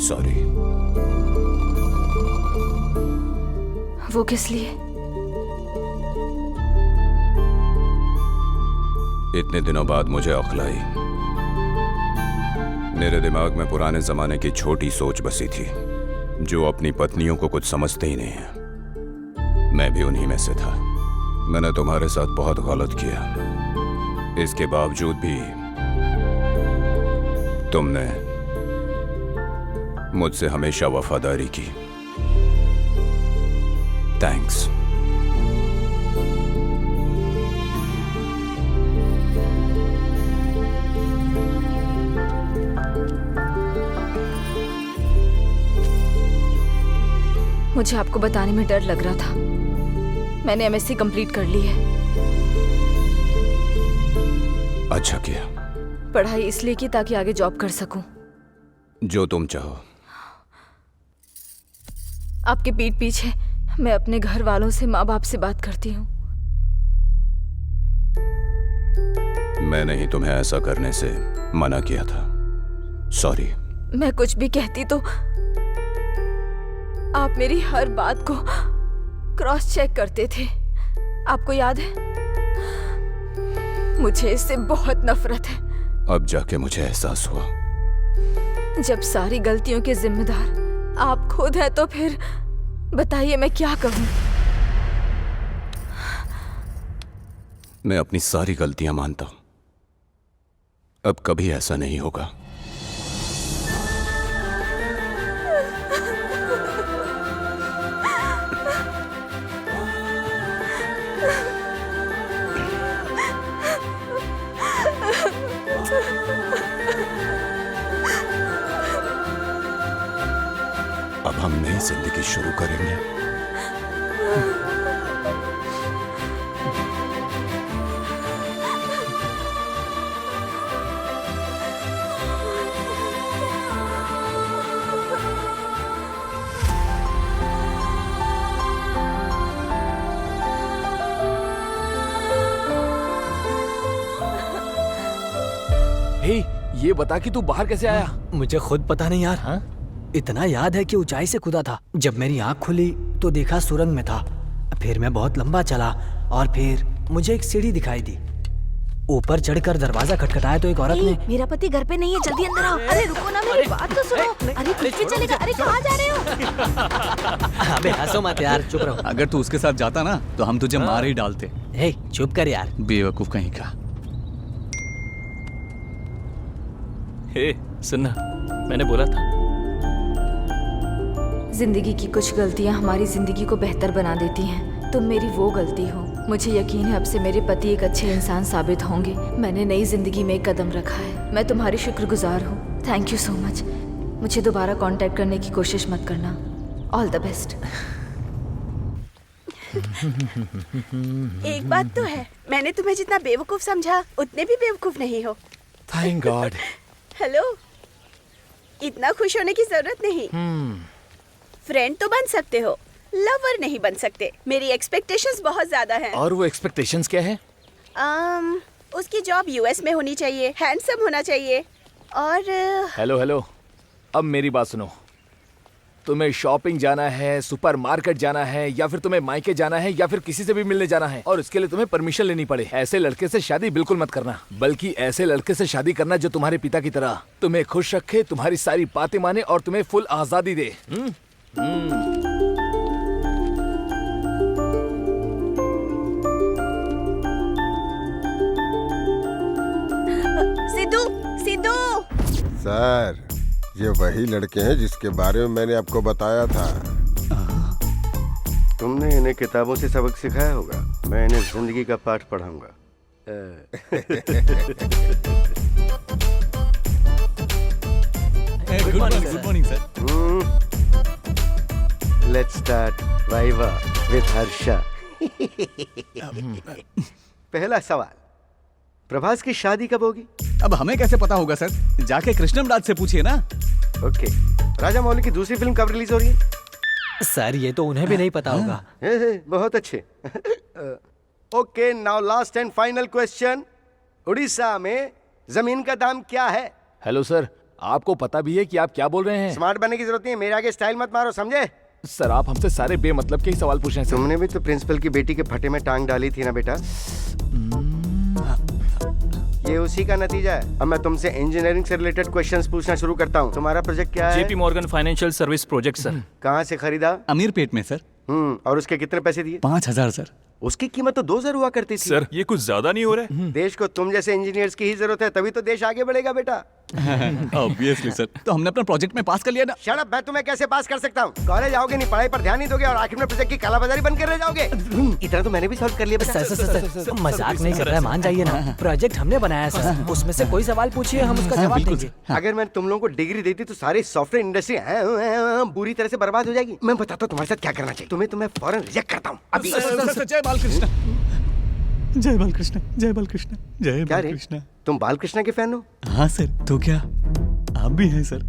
सॉरी। वो किस लिए? इतने दिनों बाद मुझे अक्ल आई। मेरे दिमाग में पुराने जमाने की छोटी सोच बसी थी, जो अपनी पत्नियों को कुछ समझते ही नहीं है। मैं भी उन्हीं में से था। मैंने तुम्हारे साथ बहुत गलत किया, इसके बावजूद भी तुमने मुझसे हमेशा वफादारी की। थैंक्स। मुझे आपको बताने में डर लग रहा था। मैंने एमएससी कंप्लीट कर ली है। अच्छा किया। पढ़ाई इसलिए की ताकि आगे जॉब कर सकूं। जो तुम चाहो। आपके पीठ पीछे मैं अपने घर वालों से, माँ बाप से बात करती हूँ। मैंने ही तुम्हें ऐसा करने से मना किया था। सॉरी। मैं कुछ भी कहती तो आप मेरी हर बात को क्रॉस चेक करते थे। आपको याद है? मुझे इससे बहुत नफरत है। अब जाके मुझे एहसास हुआ। जब सारी गलतियों के जिम्मेदार आप खुद हैं तो फिर बताइए मैं क्या करूं? मैं अपनी सारी गलतियां मानता हूं। अब कभी ऐसा नहीं होगा। अब हम नई जिंदगी शुरू करेंगे। हे, ये बता कि तू बाहर कैसे आया? मुझे खुद पता नहीं यार। हाँ? इतना याद है कि ऊंचाई से कूदा था। जब मेरी आंख खुली तो देखा सुरंग में था। फिर मैं बहुत लंबा चला और फिर मुझे एक सीढ़ी दिखाई दी। ऊपर चढ़कर दरवाजा खटखटाया तो एक औरत ने। मेरा पति घर पे नहीं है, जल्दी अंदर आओ। अरे रुको ना, मेरी बात तो सुनो। अरे कुछ भी चलेगा। अरे कहाँ जा रहे हो? अबे हंसो मत यार, चुप रहो। अगर तू उसके साथ जाता ना तो हम तुझे मार ही डालते। हे चुप कर यार, बेवकूफ कहीं का। हे सुनना, मैंने बोला था। जिंदगी की कुछ गलतियां हमारी जिंदगी को बेहतर बना देती हैं। तुम मेरी वो गलती हो। मुझे यकीन है अब से मेरे पति एक अच्छे इंसान साबित होंगे। मैंने नई जिंदगी में एक कदम रखा है। मैं तुम्हारी शुक्रगुजार हूँ। Thank you so much. मुझे दोबारा कांटेक्ट करने की कोशिश मत करना। All the best. एक बात तो है, मैंने तुम्हें जितना बेवकूफ समझा उतने भी बेवकूफ नहीं हो। Thank God. हेलो, इतना खुश होने की जरूरत नहीं। फ्रेंड तो बन सकते हो, लवर नहीं बन सकते। मेरी एक्सपेक्टेशंस बहुत ज्यादा हैं। और वो एक्सपेक्टेशंस क्या है? उसकी जॉब यूएस में होनी चाहिए, हैंडसम होना चाहिए और हेलो, अब मेरी बात सुनो। तुम्हें शॉपिंग जाना है, सुपरमार्केट जाना है, या फिर तुम्हें मायके जाना है, या फिर किसी से भी मिलने जाना है, और इसके लिए तुम्हें परमिशन लेनी पड़े। ऐसे लड़के से शादी बिल्कुल मत करना, बल्कि ऐसे लड़के से शादी करना जो तुम्हारे पिता की तरह तुम्हें खुश रखे, तुम्हारी सारी बातें माने और तुम्हें फुल आजादी दे। सिद्धू। सर, ये वही लड़के हैं जिसके बारे में मैंने आपको बताया था। तुमने इन्हें किताबों से सबक सिखाया होगा, मैं इन्हें जिंदगी का पाठ पढ़ाऊंगा। Good morning sir. Let's start viva with Harsha. पहला सवाल, प्रभास की शादी कब होगी? अब हमें कैसे पता होगा सर? जाके कृष्णमराज से पूछिए ना। ओके, राजा मौली की दूसरी फिल्म कब रिलीज हो रही है? सर ये तो उन्हें भी नहीं पता होगा। बहुत अच्छे। Okay, now last and final question. Orissa में जमीन का दाम क्या है? हेलो सर, आपको पता भी है कि आप क्या बोल रहे हैं? स्मार्ट बनने की जरूरत नहीं है, मेरे आगे स्टाइल मत मारो, समझे? सर आप हमसे सारे बेमतलब के ही सवाल पूछ रहे हैं। तुमने भी तो प्रिंसिपल की बेटी के फटे में टांग डाली थी ना बेटा? ये उसी का नतीजा है। अब मैं तुमसे इंजीनियरिंग से रिलेटेड क्वेश्चंस पूछना शुरू करता हूँ। तुम्हारा प्रोजेक्ट क्या है? JP Morgan financial service project sir. कहाँ से खरीदा? अमीरपेट में सर। और उसके कितने पैसे दिए? 5000 सर। उसकी कीमत तो 2000 हुआ करती थी। सर ये कुछ ज्यादा नहीं हो रहा है? देश को तुम जैसे इंजीनियर्स की ही जरूरत है, तभी तो देश आगे बढ़ेगा बेटा। Obviously sir. तो हमने अपना प्रोजेक्ट में पास कर लिया ना। शट अप, मैं तुम्हें कैसे पास कर सकता हूँ? कॉलेज आओगे नहीं, पढ़ाई पर ध्यान नहीं दोगे और आखिर में प्रोजेक्ट की कालाबाजारी बन कर रह जाओगे। इतना तो मैंने भी सॉल्व कर लिया बेटा। सर मजाक नहीं कर रहा है, मान जाइए ना। प्रोजेक्ट हमने बनाया सर, उसमें से कोई सवाल पूछिए, हम उसका जवाब देंगे। अगर मैं तुम लोगों को डिग्री देती तो सारी सॉफ्टवेयर इंडस्ट्री बुरी तरह से बर्बाद हो जाएगी। मैं बताता हूँ तुम्हारे साथ क्या करना चाहिए। तुम्हें फौरन रिजेक्ट करता हूँ अभी। जय बालकृष्ण, जय बालकृष्ण, जय बालकृष्ण, जय क्या रे? बालकृष्ण। तुम बालकृष्ण के फैन हो? हाँ सर, तो क्या आप भी हैं सर?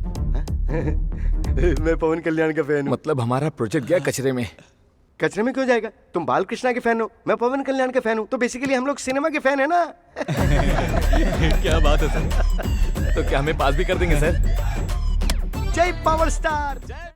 मैं पवन कल्याण का फैन हूँ। मतलब हमारा प्रोजेक्ट गया कचरे में। कचरे में क्यों जाएगा? तुम बालकृष्ण के फैन हो, मैं पवन कल्याण के फैन हूँ, तो बेसिकली हम लोग सिनेमा के फैन है ना। क्या बात है सर। तो क्या हमें पास भी कर देंगे सर? जय पावर स्टार।